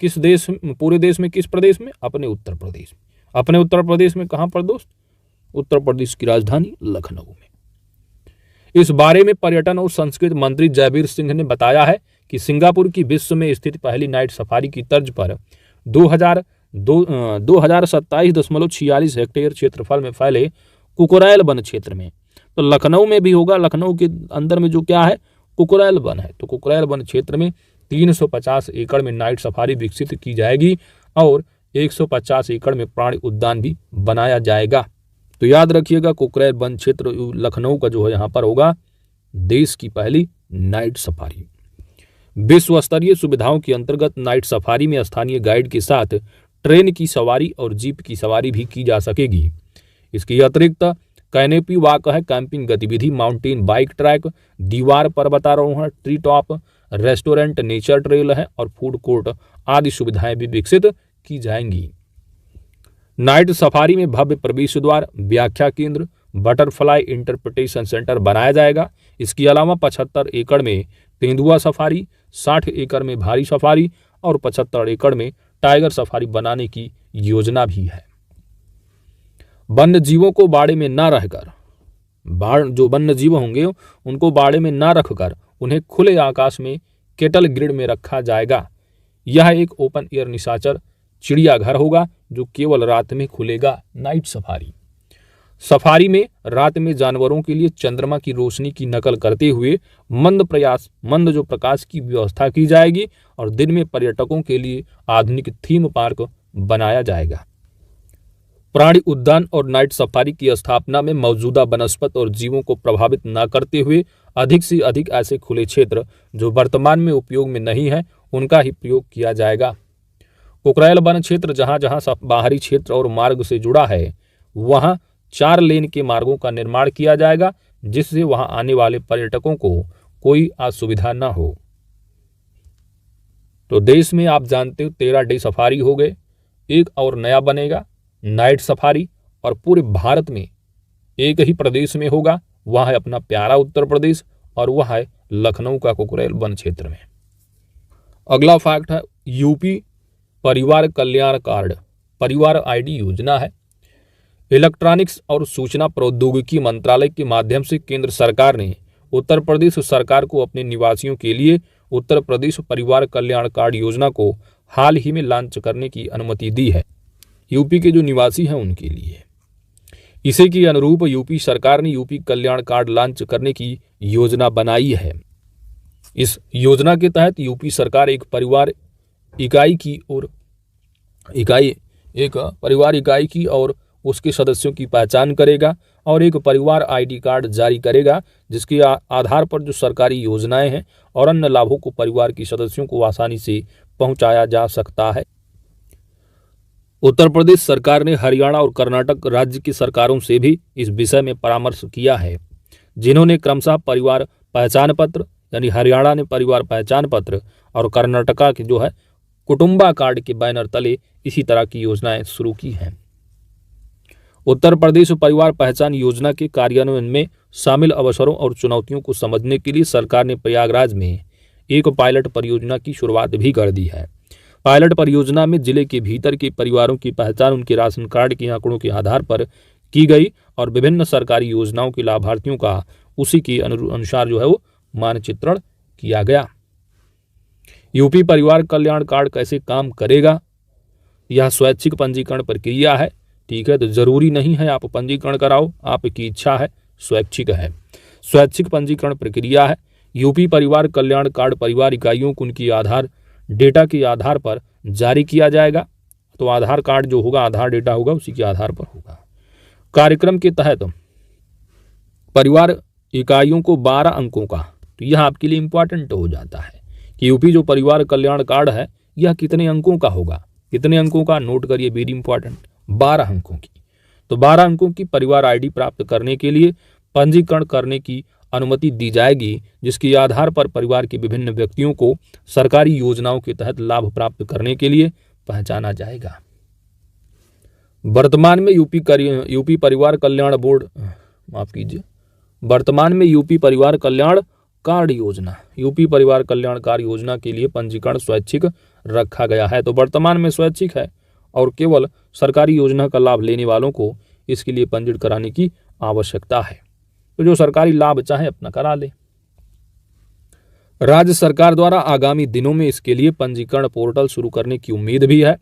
किस देश? पूरे देश में किस प्रदेश में? अपने उत्तर प्रदेश में। अपने उत्तर प्रदेश में कहां पर दोस्त? उत्तर प्रदेश की राजधानी लखनऊ में। इस बारे में पर्यटन और संस्कृति मंत्री जयवीर सिंह ने बताया है कि सिंगापुर की विश्व में स्थित पहली नाइट सफारी की तर्ज पर 2027.46 हेक्टेयर क्षेत्रफल में फैले कुकुरैल वन क्षेत्र में, तो लखनऊ में भी होगा। लखनऊ के अंदर में जो क्या है, कुकुरैल वन है। तो कुकुरैल वन क्षेत्र में 350 एकड़ में नाइट सफारी विकसित की जाएगी और 150 एकड़ में प्राणी उद्यान भी बनाया जाएगा। तो याद रखिएगा, कुकुरैल वन क्षेत्र लखनऊ का जो है यहाँ पर होगा देश की पहली नाइट सफारी। विश्व स्तरीय सुविधाओं के अंतर्गत नाइट सफारी में स्थानीय गाइड के साथ ट्रेन की सवारी और जीप की सवारी भी की जा सकेगी। इसके अतिरिक्त कैनेपी वॉक है, कैंपिंग गतिविधि, माउंटेन बाइक ट्रैक, दीवार पर्वतारोहण, tree top, restaurant, nature trail है और फूड कोर्ट आदि सुविधाएं भी विकसित की जाएंगी। नाइट सफारी में भव्य प्रवेश द्वार, व्याख्या केंद्र, बटरफ्लाई इंटरप्रिटेशन सेंटर बनाया जाएगा। इसके अलावा 75 एकड़ में तेंदुआ सफारी, 60 एकड़ में भारी सफारी और 75 एकड़ में टाइगर सफारी बनाने की योजना भी है। वन्य जीवों को बाड़े में न रहकर, जो वन्य जीव होंगे उनको बाड़े में न रखकर उन्हें खुले आकाश में केटल ग्रिड में रखा जाएगा। यह एक ओपन एयर निशाचर चिड़ियाघर होगा जो केवल रात में खुलेगा। नाइट सफारी में रात में जानवरों के लिए चंद्रमा की रोशनी की नकल करते हुए मंद जो प्रकाश की व्यवस्था की जाएगी और दिन में पर्यटकों के लिए आधुनिक थीम पार्क बनाया जाएगा। प्राणी उद्यान और नाइट सफारी की स्थापना में मौजूदा वनस्पति और जीवों को प्रभावित न करते हुए अधिक से अधिक ऐसे खुले क्षेत्र जो वर्तमान में उपयोग में नहीं है उनका ही प्रयोग किया जाएगा। कुकुरैल वन क्षेत्र जहां जहां बाहरी क्षेत्र और मार्ग से जुड़ा है वहां 4 लेन के मार्गों का निर्माण किया जाएगा, जिससे वहां आने वाले पर्यटकों को कोई असुविधा न हो। तो देश में आप जानते हो 13 डे सफारी हो गए, एक और नया बनेगा नाइट सफारी, और पूरे भारत में एक ही प्रदेश में होगा, वह है अपना प्यारा उत्तर प्रदेश और वह है लखनऊ का कुकुरैल वन क्षेत्र में। अगला फैक्ट है यूपी परिवार कल्याण कार्ड परिवार आईडी योजना है। इलेक्ट्रॉनिक्स और सूचना प्रौद्योगिकी मंत्रालय के माध्यम से केंद्र सरकार ने उत्तर प्रदेश सरकार को अपने निवासियों के लिए उत्तर प्रदेश परिवार कल्याण कार्ड योजना को हाल ही में लॉन्च करने की अनुमति दी है। यूपी के जो निवासी हैं उनके लिए इसी के अनुरूप यूपी सरकार ने यूपी कल्याण कार्ड लॉन्च करने की योजना बनाई है। इस योजना के तहत यूपी सरकार एक परिवार इकाई की और उसके सदस्यों की पहचान करेगा और एक परिवार आईडी कार्ड जारी करेगा, जिसके आधार पर जो सरकारी योजनाएं हैं और अन्य लाभों को परिवार के सदस्यों को आसानी से पहुंचाया जा सकता है। उत्तर प्रदेश सरकार ने हरियाणा और कर्नाटक राज्य की सरकारों से भी इस विषय में परामर्श किया है, जिन्होंने क्रमशः परिवार पहचान पत्र यानी हरियाणा ने परिवार पहचान पत्र और कर्नाटका के जो है कुटुंबा कार्ड के बैनर तले इसी तरह की योजनाएं शुरू की हैं। उत्तर प्रदेश परिवार पहचान योजना के कार्यान्वयन में शामिल अवसरों और चुनौतियों को समझने के लिए सरकार ने प्रयागराज में एक पायलट परियोजना की शुरुआत भी कर दी है। पायलट परियोजना में जिले के भीतर के परिवारों की पहचान उनके राशन कार्ड के आंकड़ों के आधार पर की गई और विभिन्न सरकारी योजनाओं के लाभार्थियों का उसी के अनुसार जो है वो मानचित्रण किया गया। यूपी परिवार कल्याण कार्ड कैसे काम करेगा? यह स्वैच्छिक पंजीकरण प्रक्रिया है, ठीक है, तो जरूरी नहीं है आप पंजीकरण कराओ, आपकी इच्छा है, स्वैच्छिक है। स्वैच्छिक पंजीकरण प्रक्रिया है। यूपी परिवार कल्याण कार्ड परिवार इकाइयों को उनकी आधार डेटा के आधार पर जारी किया जाएगा। तो आधार कार्ड जो होगा आधार डेटा होगा उसी के आधार पर होगा। कार्यक्रम के तहत परिवार इकाइयों को 12 अंकों का, तो यह आपके लिए इंपॉर्टेंट हो जाता है कि यूपी जो परिवार कल्याण कार्ड है यह कितने अंकों का होगा, कितने अंकों का, नोट करिए, वेरी इंपॉर्टेंट, 12 अंकों की। तो 12 अंकों की परिवार आईडी प्राप्त करने के लिए पंजीकरण करने की अनुमति दी जाएगी, जिसके आधार पर परिवार के विभिन्न व्यक्तियों को सरकारी योजनाओं के तहत लाभ प्राप्त करने के लिए पहचाना जाएगा। वर्तमान में यूपी परिवार कल्याण बोर्ड, माफ कीजिए, वर्तमान में यूपी परिवार कल्याण कार्ड योजना, यूपी परिवार कल्याण कार्ड योजना के लिए पंजीकरण स्वैच्छिक रखा गया है। तो वर्तमान में स्वैच्छिक है और केवल सरकारी योजना का लाभ लेने वालों को इसके लिए पंजीकरण कराने की आवश्यकता है। तो जो सरकारी लाभ चाहे अपना करा ले। राज्य सरकार द्वारा आगामी दिनों में इसके लिए पंजीकरण पोर्टल शुरू करने की उम्मीद भी है।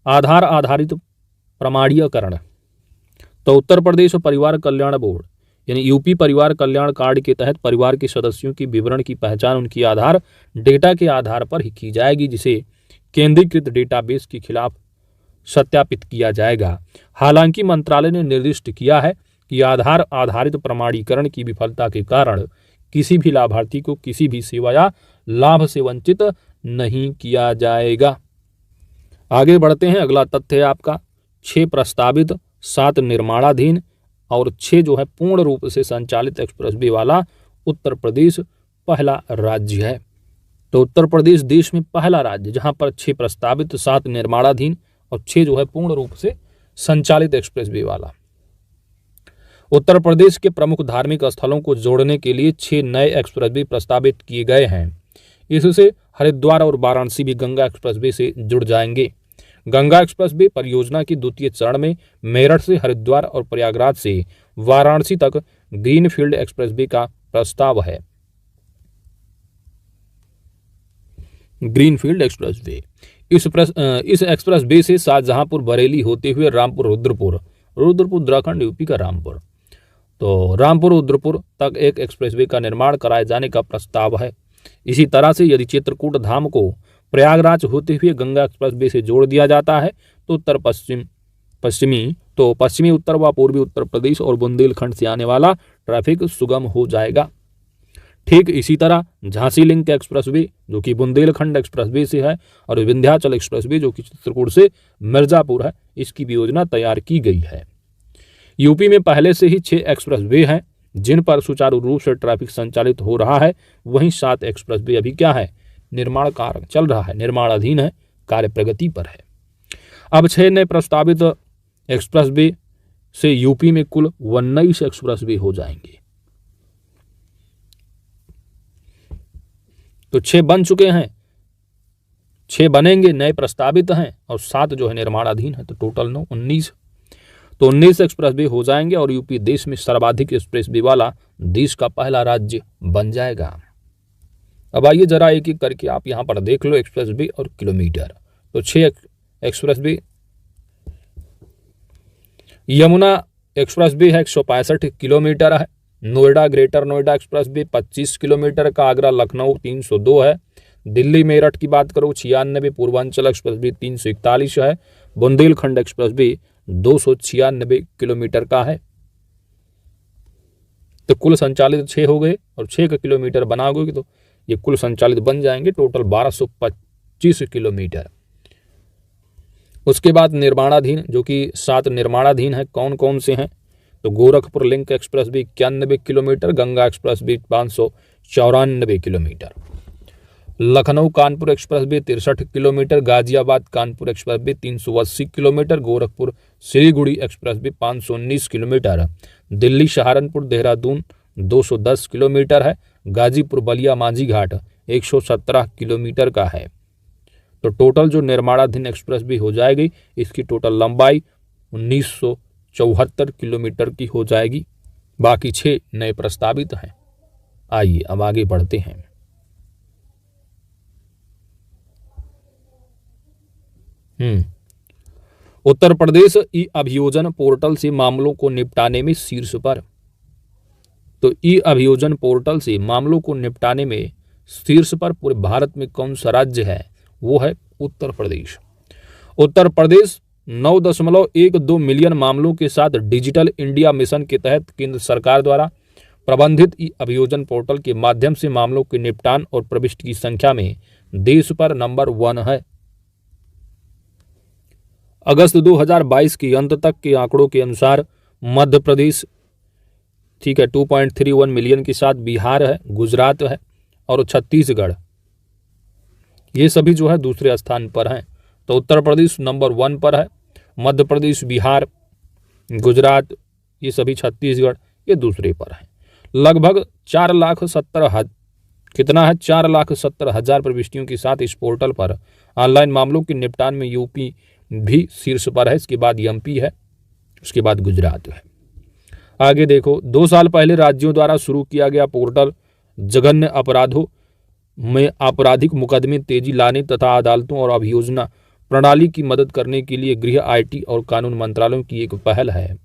आधार आधारित प्रमाणीकरण, तो उत्तर प्रदेश परिवार कल्याण बोर्ड यानी यूपी परिवार कल्याण कार्ड के तहत परिवार के सदस्यों की विवरण की पहचान उनकी आधार डेटा के आधार पर ही की जाएगी, जिसे केंद्रीकृत डेटाबेस के खिलाफ सत्यापित किया जाएगा। हालांकि मंत्रालय ने निर्दिष्ट किया है कि आधार आधारित प्रमाणीकरण की विफलता के कारण किसी भी लाभार्थी को किसी भी सेवा या लाभ से वंचित नहीं किया जाएगा। आगे बढ़ते हैं। अगला तथ्य है आपका 6 प्रस्तावित, 7 निर्माणाधीन और 6 जो है पूर्ण रूप से संचालित एक्सप्रेसवे वाला उत्तर प्रदेश पहला राज्य है। तो उत्तर प्रदेश देश में पहला राज्य जहां पर 6 प्रस्तावित, 7 निर्माणाधीन और 6 जो है पूर्ण रूप से संचालित एक्सप्रेसवे वाला। उत्तर प्रदेश के प्रमुख धार्मिक स्थलों को जोड़ने के लिए 6 नए एक्सप्रेसवे प्रस्तावित किए गए हैं। इससे हरिद्वार और वाराणसी भी गंगा एक्सप्रेसवे से जुड़ जाएंगे। गंगा एक्सप्रेसवे परियोजना की द्वितीय चरण में मेरठ से हरिद्वार और प्रयागराज से वाराणसी तक ग्रीनफील्ड एक्सप्रेसवे का प्रस्ताव है। ग्रीनफील्ड एक्सप्रेसवे इस एक्सप्रेसवे से शाहजहांपुर बरेली होते हुए रामपुर रुद्रपुर उत्तराखंड यूपी का रामपुर, तो रामपुर रुद्रपुर तक एक एक्सप्रेसवे का निर्माण कराए जाने का प्रस्ताव है। इसी तरह से यदि चित्रकूट धाम को प्रयागराज होते हुए गंगा एक्सप्रेसवे से जोड़ दिया जाता है तो पश्चिमी उत्तर व पूर्वी उत्तर प्रदेश और बुंदेलखंड से आने वाला ट्रैफिक सुगम हो जाएगा। ठीक इसी तरह झांसी लिंक एक्सप्रेसवे जो कि बुंदेलखंड एक्सप्रेसवे से है और विंध्याचल एक्सप्रेसवे जो कि चित्रकूट से मिर्जापुर है, इसकी भी योजना तैयार की गई है। यूपी में पहले से ही 6 एक्सप्रेसवे हैं जिन पर सुचारू रूप से ट्रैफिक संचालित हो रहा है। वहीं 7 एक्सप्रेसवे अभी क्या है, निर्माण कार्य चल रहा है, निर्माणाधीन है, कार्य प्रगति पर है। अब 6 नए प्रस्तावित एक्सप्रेसवे से यूपी में कुल 19 एक्सप्रेसवे हो जाएंगे। तो 6 बन चुके हैं, 6 बनेंगे, नए प्रस्तावित हैं और 7 जो है निर्माणाधीन है, तो टोटल 19। तो 19 एक्सप्रेसवे हो जाएंगे और यूपी देश में सर्वाधिक एक्सप्रेसवे वाला देश का पहला राज्य बन जाएगा। अब आइए जरा एक एक करके आप यहां पर देख लो एक्सप्रेसवे और किलोमीटर। तो 6 एक्सप्रेसवे, यमुना एक्सप्रेसवे है 165 किलोमीटर है। Noida greater Noida expressway 25 kilometre का। आगरा लखनऊ 302 है। दिल्ली मेरठ की बात करो 96। पूर्वांचल एक्सप्रेसवे 341 है। बुंदेलखंड एक्सप्रेसवे 296 किलोमीटर का है। तो कुल संचालित 6 हो गए और 6 किलोमीटर बनाओगे तो ये कुल संचालित बन जाएंगे टोटल 1225 किलोमीटर। उसके बाद निर्माणाधीन जो कि 7 निर्माणाधीन है, कौन कौन से हैं, तो Gorakhpur link expressway 91 kilometre, Ganga expressway 594 kilometre, Lucknow Kanpur expressway 63 kilometre, Ghaziabad Kanpur expressway 380 kilometre, Gorakhpur Siliguri expressway 519 kilometre, Delhi Saharanpur Dehradun 210 kilometre है, गाजीपुर बलिया मांझी घाट 117 किलोमीटर का है। तो टोटल जो निर्माणाधीन एक्सप्रेसवे हो जाएगी इसकी टोटल लंबाई 1974 किलोमीटर की हो जाएगी। बाकी 6 नए प्रस्तावित हैं। आइए अब आगे बढ़ते हैं। उत्तर प्रदेश ई अभियोजन पोर्टल से मामलों को निपटाने में शीर्ष पर। तो ई अभियोजन पोर्टल से मामलों को निपटाने में शीर्ष पर पूरे भारत में कौन सा राज्य है, वो है उत्तर प्रदेश। उत्तर प्रदेश 9.12 मिलियन मामलों के साथ डिजिटल इंडिया मिशन के तहत केंद्र सरकार द्वारा प्रबंधित ई अभियोजन पोर्टल के माध्यम से मामलों के निपटान और प्रविष्टि की संख्या में देश पर नंबर 1 है। अगस्त 2022 के अंत तक के आंकड़ों के अनुसार मध्य प्रदेश 2.31 मिलियन के साथ बिहार है, गुजरात है और छत्तीसगढ़, ये सभी जो है दूसरे स्थान पर हैं। तो उत्तर प्रदेश नंबर 1 पर है, मध्य प्रदेश, बिहार, गुजरात, ये सभी, छत्तीसगढ़ ये दूसरे पर है। लगभग 4,70,000 प्रविष्टियों के साथ इस पोर्टल पर ऑनलाइन मामलों के निपटान में यूपी भी शीर्ष पर है। इसके बाद एमपी है, उसके बाद गुजरात है। आगे देखो, 2 साल पहले राज्यों द्वारा शुरू किया गया पोर्टल जघन्य अपराधों में आपराधिक मुकदमे तेजी लाने तथा अदालतों और अभियोजना प्रणाली की मदद करने के लिए गृह, आईटी और कानून मंत्रालयों की एक पहल है।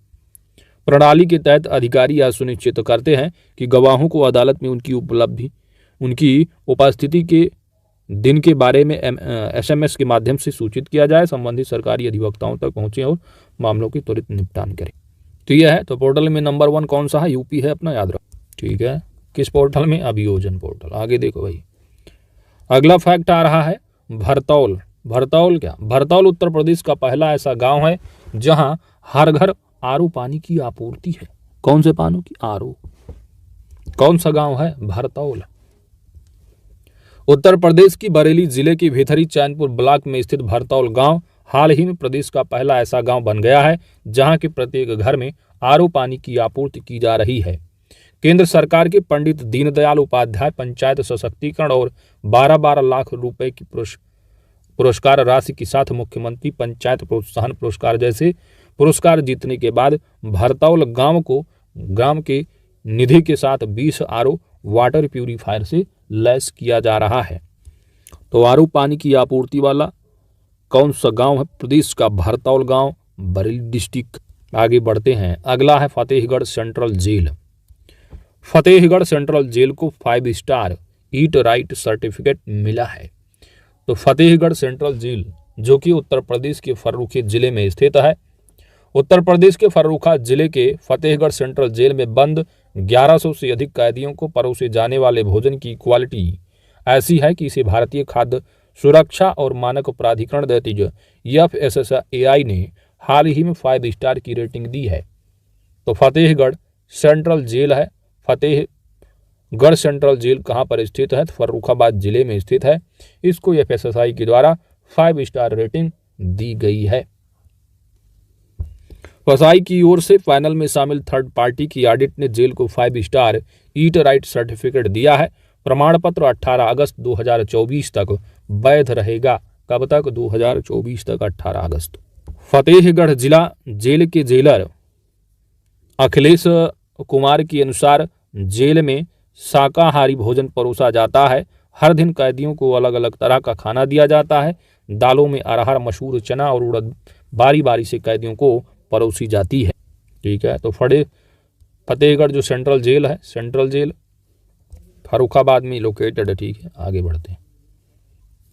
प्रणाली के तहत अधिकारी यह सुनिश्चित करते हैं कि गवाहों को अदालत में उनकी उपस्थिति के दिन के बारे में SMS के माध्यम से सूचित किया जाए, संबंधित सरकारी अधिवक्ताओं तक पहुंचे और मामलों की त्वरित निपटान करें। तो यह है। तो पोर्टल में नंबर 1 कौन सा है? यूपी है अपना, याद रखो, ठीक है। किस पोर्टल में? अभियोजन पोर्टल। आगे देखो भाई, अगला फैक्ट आ रहा है भरतौल। भरतौल क्या? भरतौल उत्तर प्रदेश का पहला ऐसा गांव है जहां हर घर आरओ पानी की आपूर्ति है। कौन से पानी की? आरओ। कौन सा गांव है? भरतौल। उत्तर प्रदेश की बरेली जिले के भीतरी चैनपुर ब्लॉक में स्थित भरतौल गांव हाल ही में प्रदेश का पहला ऐसा गांव बन गया है जहां के प्रत्येक घर में आरओ पानी की आपूर्ति की जा रही है। केंद्र सरकार के पंडित दीनदयाल उपाध्याय पंचायत सशक्तिकरण और 12-12 लाख रुपए की पुरस्कार राशि के साथ मुख्यमंत्री पंचायत प्रोत्साहन पुरस्कार जैसे पुरस्कार जीतने के बाद भरतौल गांव के निधि के साथ 20 आरओ वाटर प्यूरिफायर से लैस किया जा रहा है। तो आरओ पानी की आपूर्ति वाला कौन सा गांव है? प्रदेश का भरतौल गांव, बरेली डिस्ट्रिक्ट। आगे बढ़ते हैं, अगला है Fatehgarh central jail. Fatehgarh central jail को 5 स्टार ईट राइट सर्टिफिकेट मिला है। तो फतेहगढ़ सेंट्रल जेल जो कि उत्तर प्रदेश के फर्रुखा जिले में स्थित है। उत्तर प्रदेश के फर्रुखा जिले के फतेहगढ़ सेंट्रल जेल में बंद 1100 से अधिक कैदियों को परोसे जाने वाले भोजन की क्वालिटी ऐसी है कि इसे भारतीय खाद्य सुरक्षा और मानक प्राधिकरण FSSAI ने हाल ही में 5 स्टार की रेटिंग दी है। तो फतेहगढ़ सेंट्रल जेल है। फतेहगढ़ सेंट्रल जेल कहाँ पर स्थित है? फर्रुखाबाद जिले में स्थित है। इसको FSSAI के द्वारा 5 स्टार रेटिंग दी गई है। FSSAI की ओर से फाइनल में शामिल थर्ड पार्टी की ऑडिट ने जेल को 5 स्टार ईट राइट सर्टिफिकेट दिया है। प्रमाण पत्र 18 अगस्त 2024 तक वैध रहेगा। कब तक? 2024 तक, 18 अगस्त। फतेहगढ़ जिला जेल के जेलर अखिलेश कुमार के अनुसार जेल में शाकाहारी भोजन परोसा जाता है। हर दिन कैदियों को अलग अलग तरह का खाना दिया जाता है। दालों में अरहर, मसूर, चना और उड़द बारी बारी से कैदियों को परोसी जाती है। ठीक है। तो फतेहगढ़ जो सेंट्रल जेल है, सेंट्रल जेल फर्रुखाबाद में लोकेटेड है। ठीक है, आगे बढ़ते हैं।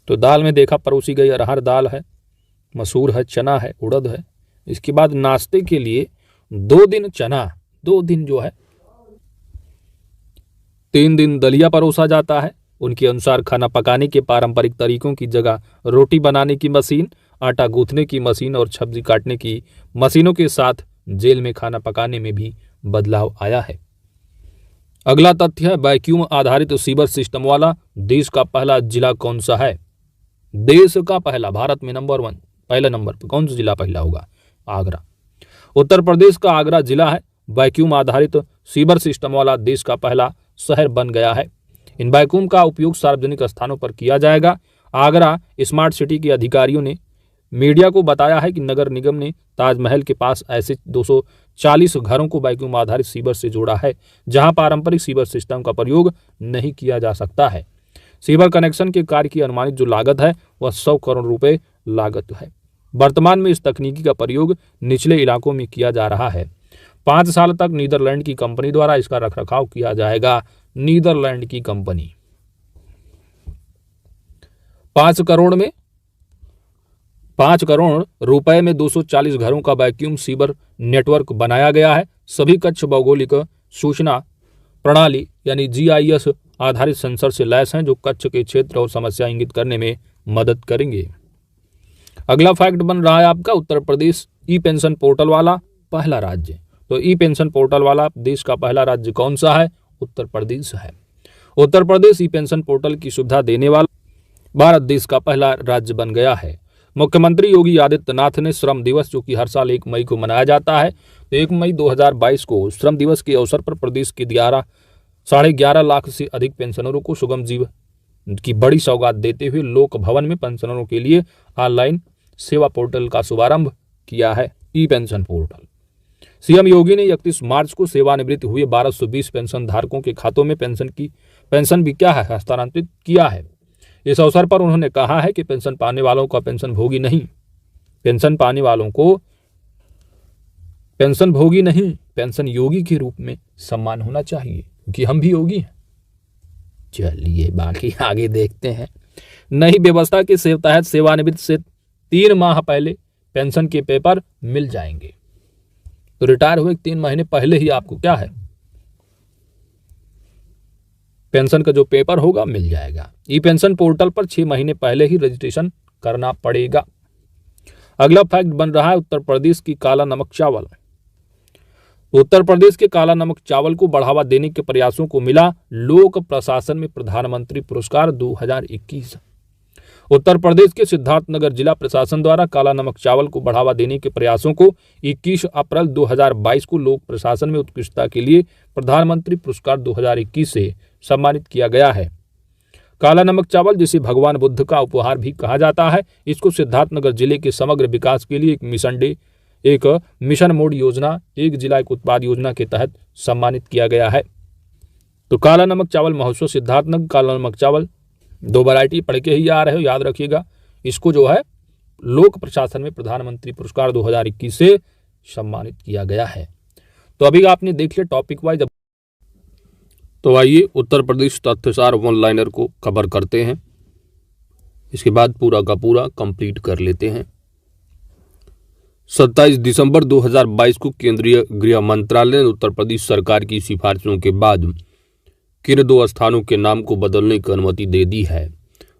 तो दाल में देखा परोसी गई अरहर दाल है, मसूर है, चना है, उड़द है। इसके बाद नाश्ते के लिए 2 दिन चना, 2 दिन जो है 3 दिन दलिया परोसा जाता है। उनके अनुसार खाना पकाने के पारंपरिक तरीकों की जगह रोटी बनाने की मशीन, आटा गूंथने की मशीन और सब्जी काटने की मशीनों के साथ जेल में खाना पकाने में भी बदलाव आया है। अगला तथ्य है वैक्यूम आधारित सीवर सिस्टम वाला देश का पहला जिला कौन सा है? देश का पहला, भारत में नंबर 1, पहले नंबर पर कौन सा जिला पहला होगा? आगरा। उत्तर प्रदेश का आगरा जिला है। वैक्यूम आधारित सीवर सिस्टम वाला देश का पहला शहर बन गया है। इन वैक्यूम का उपयोग सार्वजनिक स्थानों पर किया जाएगा। आगरा स्मार्ट सिटी के अधिकारियों ने मीडिया को बताया है कि नगर निगम ने ताजमहल के पास ऐसे 240 घरों को वैक्यूम आधारित सीवर से जोड़ा है जहां पारंपरिक सीवर सिस्टम का प्रयोग नहीं किया जा सकता है। सीवर कनेक्शन के कार्य की अनुमानित जो लागत है वह 100 करोड़ रुपए लागत है। वर्तमान में इस तकनीकी का प्रयोग निचले इलाकों में किया जा रहा है। 5 साल तक नीदरलैंड की कंपनी द्वारा इसका रखरखाव किया जाएगा। नीदरलैंड की कंपनी 5 5 करोड़ रुपए में 240 घरों का वैक्यूम सीवर नेटवर्क बनाया गया है। सभी कक्ष भौगोलिक सूचना प्रणाली यानी GIS आधारित सेंसर से लैस हैं, जो कक्ष के क्षेत्र और समस्या इंगित करने में मदद करेंगे। अगला फैक्ट बन रहा है आपका, उत्तर प्रदेश ई पेंशन पोर्टल वाला पहला राज्य। तो ई पेंशन पोर्टल वाला देश का पहला राज्य कौन सा है? उत्तर प्रदेश है। उत्तर प्रदेश ई पेंशन पोर्टल की सुविधा देने वाला भारत देश का पहला राज्य बन गया है। मुख्यमंत्री योगी आदित्यनाथ ने श्रम दिवस, जो कि हर साल 1 मई को मनाया जाता है, तो 1 मई 2022 को श्रम दिवस के अवसर पर प्रदेश के 11.5 लाख से अधिक पेंशनरों को सुगम जीवन की बड़ी सौगात देते हुए लोक भवन में पेंशनरों के लिए ऑनलाइन सेवा पोर्टल का शुभारंभ किया है, ई पेंशन पोर्टल। सीएम योगी ने 31 मार्च को सेवानिवृत्त हुए 1220 पेंशन धारकों के खातों में पेंशन भी क्या है हस्तांतरित किया है। इस अवसर पर उन्होंने कहा है कि पेंशन पाने वालों का पेंशन भोगी नहीं, पेंशन पाने वालों को पेंशन भोगी नहीं, पेंशन योगी के रूप में सम्मान होना चाहिए, क्योंकि हम भी योगी हैं। चलिए बाकी आगे देखते हैं। नई व्यवस्था के तहत सेवानिवृत्त से 3 माह पहले पेंशन के पेपर मिल जाएंगे। तो रिटायर हुए 3 महीने पहले ही आपको क्या है, पेंशन का जो पेपर होगा मिल जाएगा। ई पेंशन पोर्टल पर 6 महीने पहले ही रजिस्ट्रेशन करना पड़ेगा। अगला फैक्ट बन रहा है उत्तर प्रदेश की काला नमक चावल। उत्तर प्रदेश के काला नमक चावल को बढ़ावा देने के प्रयासों को मिला लोक प्रशासन में प्रधानमंत्री पुरस्कार 2021। उत्तर प्रदेश के सिद्धार्थनगर जिला प्रशासन द्वारा काला नमक चावल को बढ़ावा देने के प्रयासों को 21 अप्रैल 2022 को लोक प्रशासन में उत्कृष्टता के लिए प्रधानमंत्री पुरस्कार 2021 से सम्मानित किया गया है। काला नमक चावल, जिसे भगवान बुद्ध का उपहार भी कहा जाता है, इसको सिद्धार्थनगर जिले के समग्र विकास के लिए एक मिशन मोड योजना, एक जिला एक उत्पाद योजना के तहत सम्मानित किया गया है। तो काला नमक चावल महोत्सव सिद्धार्थनगर काला नमक चावल 2 वैरायटी पढ़ के ही आ रहे हो, याद रखिएगा। इसको जो है लोक प्रशासन में प्रधानमंत्री पुरस्कार 2021 से सम्मानित किया गया है। तो अभी आपने देख लिया टॉपिक वाइज। तो आइए उत्तर प्रदेश तथ्यसार वन लाइनर को कवर करते हैं, इसके बाद पूरा का पूरा कंप्लीट कर लेते हैं। 27 दिसंबर 2022 को केंद्रीय गृह मंत्रालय ने उत्तर प्रदेश सरकार की सिफारिशों के बाद किन 2 स्थानों के नाम को बदलने की अनुमति दे दी है।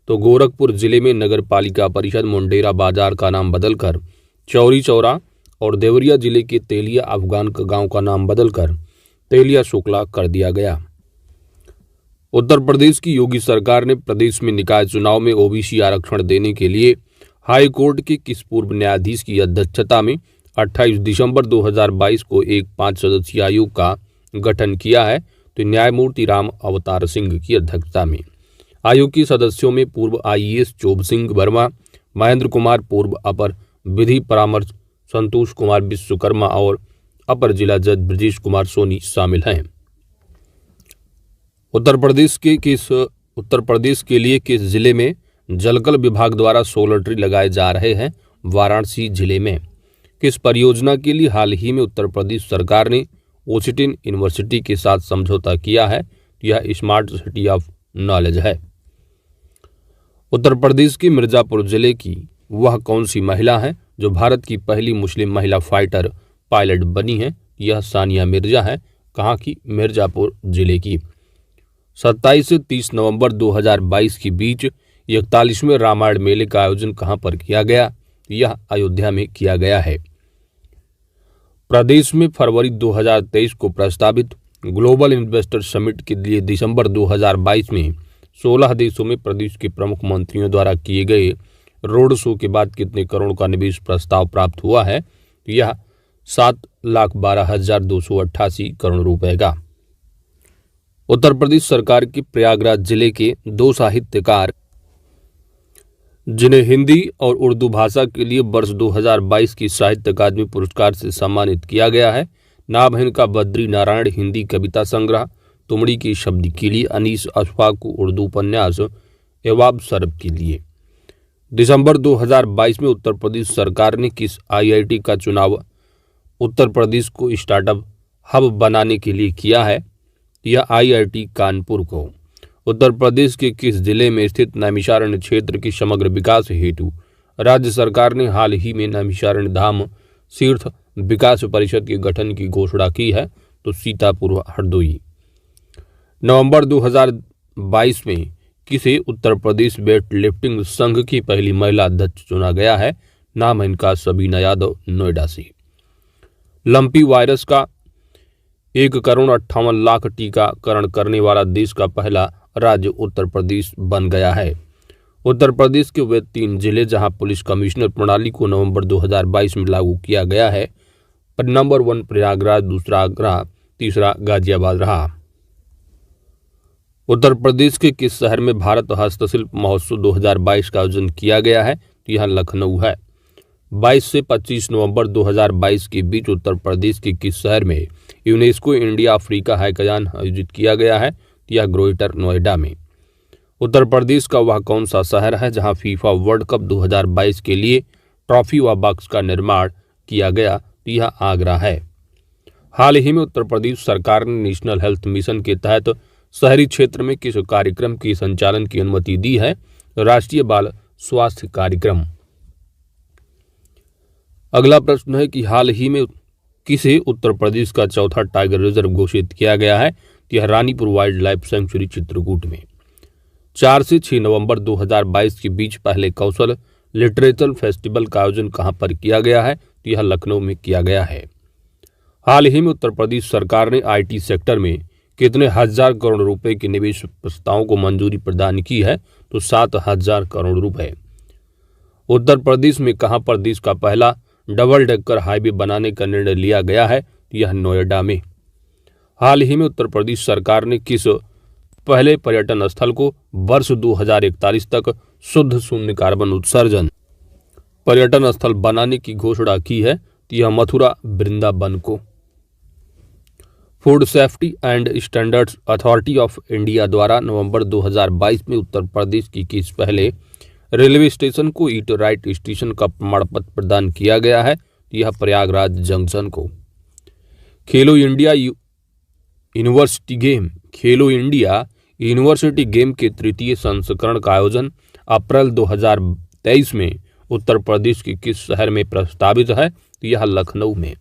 तो गोरखपुर जिले में नगर पालिका परिषद मुंडेरा बाजार का नाम बदलकर चौरी चौरा और देवरिया जिले के तेलिया अफगान गांव का नाम बदलकर तेलिया शुक्ला कर दिया गया। उत्तर प्रदेश की योगी सरकार ने प्रदेश में निकाय चुनाव में ओबीसी आरक्षण देने के लिए हाई कोर्ट के किस पूर्व न्यायाधीश की अध्यक्षता में 28 दिसंबर 2022 को एक 5 सदस्यीय आयोग का गठन किया है। तो न्यायमूर्ति राम अवतार सिंह की अध्यक्षता में आयोग के सदस्यों में पूर्व IAS चोब सिंह वर्मा, महेंद्र कुमार पूर्व अपर विधि परामर्श, संतोष कुमार विश्वकर्मा और अपर जिला जज ब्रजेश कुमार सोनी शामिल हैं। उत्तर प्रदेश के लिए किस जिले में जलकल विभाग द्वारा सोलर ट्री लगाए जा रहे हैं? वाराणसी जिले में। किस परियोजना के लिए हाल ही में उत्तर प्रदेश सरकार ने ओसिटिन यूनिवर्सिटी के साथ समझौता किया है? यह स्मार्ट सिटी ऑफ नॉलेज है। उत्तर प्रदेश के मिर्जापुर जिले की वह कौन सी महिला है जो भारत की पहली मुस्लिम महिला फाइटर पायलट बनी है? यह सानिया मिर्जा है। कहाँ की? मिर्जापुर जिले की। 27 से 30 नवंबर 2022 के बीच 41वें रामायण मेले का आयोजन कहां पर किया गया? यह अयोध्या में किया गया है। प्रदेश में फरवरी 2023 को प्रस्तावित ग्लोबल इन्वेस्टर समिट के लिए दिसंबर 2022 में 16 देशों में प्रदेश के प्रमुख मंत्रियों द्वारा किए गए रोड शो के बाद कितने करोड़ का निवेश प्रस्ताव प्राप्त हुआ है? यह 7,12,288 करोड़ रुपए का। उत्तर प्रदेश सरकार के प्रयागराज जिले के 2 साहित्यकार जिन्हें हिंदी और उर्दू भाषा के लिए वर्ष 2022 की साहित्य अकादमी पुरस्कार से सम्मानित किया गया है। नाम है इनका बद्री नारायण हिंदी कविता संग्रह, तुमड़ी की शब्द के लिए, अनीस अशफाक उर्दू उपन्यास एवाब सरब के लिए। दिसंबर 2022 में उत्तर प्रदेश सरकार ने किस IIT का चुनाव उत्तर प्रदेश को स्टार्टअप हब बनाने के लिए किया है? यह IIT कानपुर को। उत्तर प्रदेश के किस जिले में स्थित नैमिषारण्य क्षेत्र के समग्र विकास हेतु राज्य सरकार ने हाल ही में नैमिषारण्य धाम तीर्थ विकास परिषद के गठन की घोषणा की है। तो सीतापुर हरदोई। नवंबर 2022 में किसे उत्तर प्रदेश वेट लिफ्टिंग संघ की पहली महिला अध्यक्ष चुना गया है। नाम है इनका सबीना यादव, नोएडा से। लंपी वायरस का 1,58,00,000 टीकाकरण करने वाला देश का पहला राज्य उत्तर प्रदेश बन गया है। उत्तर प्रदेश के वे 3 जिले जहां पुलिस कमिश्नर प्रणाली को नवंबर 2022 में लागू किया गया है, पर नंबर 1 प्रयागराज, दूसरा आगरा, तीसरा गाजियाबाद रहा। उत्तर प्रदेश के किस शहर में भारत हस्तशिल्प महोत्सव 2022 का आयोजन किया गया है। तो यह लखनऊ है। 22 से 25 नवंबर 2022 के बीच उत्तर प्रदेश के किस शहर में यूनेस्को इंडिया अफ्रीका हैकाथन आयोजित किया गया है। तो यह ग्रेटर नोएडा में। उत्तर प्रदेश का वह कौन सा शहर है जहां फीफा वर्ल्ड कप 2022 के लिए ट्रॉफी व बॉक्स का निर्माण किया गया। तो यह आगरा है। हाल ही में उत्तर प्रदेश सरकार ने नेशनल हेल्थ मिशन के तहत शहरी क्षेत्र में किस कार्यक्रम के संचालन की अनुमति दी है। राष्ट्रीय बाल स्वास्थ्य कार्यक्रम। अगला प्रश्न है कि हाल ही में किसे उत्तर प्रदेश का चौथा टाइगर रिजर्व घोषित किया गया है। तो यह Ranipur wild life sanctuary Chitrakoot में। 4 से 6 नवंबर 2022 के बीच पहले कौशल लिटरेचर फेस्टिवल का आयोजन कहां पर किया गया है। तो यह लखनऊ में किया गया है। हाल ही में उत्तर प्रदेश सरकार ने IT सेक्टर में कितने हजार करोड़ रुपए के निवेश प्रस्तावों को मंजूरी प्रदान की है। तो 7,000 करोड़ रुपए। उत्तर प्रदेश में कहां पर देश का पहला डबल डेकर हाईवे बनाने का निर्णय लिया गया है। तो यह नोएडा में। हाल ही में उत्तर प्रदेश सरकार ने किस पहले पर्यटन स्थल को वर्ष 2041 तक शुद्ध शून्य कार्बन उत्सर्जन पर्यटन स्थल बनाने की घोषणा की है। तो यह मथुरा वृंदावन को। Food safety and standards authority of India द्वारा नवंबर 2022 में उत्तर प्रदेश की किस पहले रेलवे स्टेशन को ईट राइट स्टेशन का प्रमाण पत्र प्रदान किया गया है। यह प्रयागराज जंक्शन को। खेलो इंडिया यूनिवर्सिटी गेम। खेलो इंडिया यूनिवर्सिटी गेम के 3य संस्करण का आयोजन अप्रैल 2023 में उत्तर प्रदेश के किस शहर में प्रस्तावित है। तो यह लखनऊ में।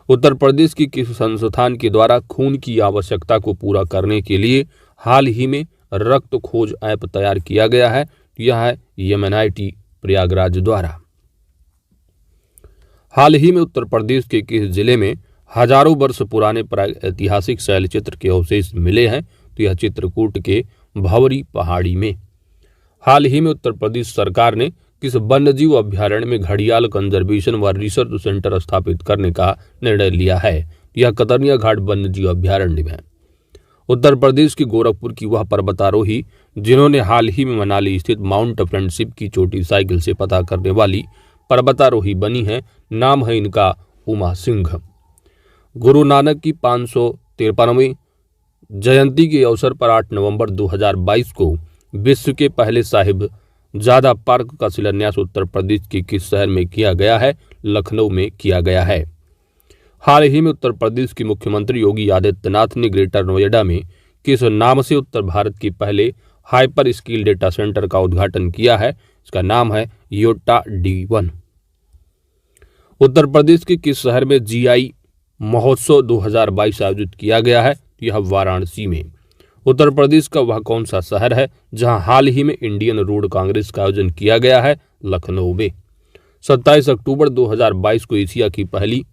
उत्तर प्रदेश की किस संस्थान के द्वारा खून की आवश्यकता को पूरा करने के लिए हाल ही में रक्त खोज ऐप तैयार किया गया है। यह है MNIT प्रयागराज द्वारा। हाल ही में उत्तर प्रदेश के किस जिले में हजारों वर्ष पुराने ऐतिहासिक शैलचित्र के अवशेष मिले हैं। तो यह चित्रकूट के भंवरी पहाड़ी में। हाल ही में उत्तर प्रदेश सरकार ने किस वन्यजीव अभ्यारण्य में घड़ियाल कंजर्वेशन व रिसर्च सेंटर स्थापित करने का निर्णय लिया है। यह कतर्निया घाट वन्यजीव अभ्यारण्य में। उत्तर प्रदेश के गोरखपुर की वह पर्वतारोही जिन्होंने हाल ही में मनाली स्थित माउंट फ्रेंडशिप की चोटी साइकिल से पता करने वाली पर्वतारोही बनी है। नाम है इनका उमा सिंह। गुरु नानक की 553वीं जयंती के अवसर पर 8 नवंबर 2022 को विश्व के पहले साहिबजादा पार्क का शिलान्यास उत्तर प्रदेश के किस शहर में किया गया है। लखनऊ में किया गया है। हाल ही में उत्तर प्रदेश के मुख्यमंत्री योगी आदित्यनाथ ने ग्रेटर नोएडा में किस नाम से उत्तर भारत के पहले हाइपर स्किल डेटा सेंटर का उद्घाटन किया है। इसका नाम है योटा D1। उत्तर प्रदेश के किस शहर में GI महोत्सव 2022 आयोजित किया गया है। यह वाराणसी में। उत्तर प्रदेश का वह कौन सा शहर है जहां हाल ही में इंडियन रोड कांग्रेस का आयोजन किया गया है। लखनऊ में। 27 अक्टूबर 2022 को एशिया की पहली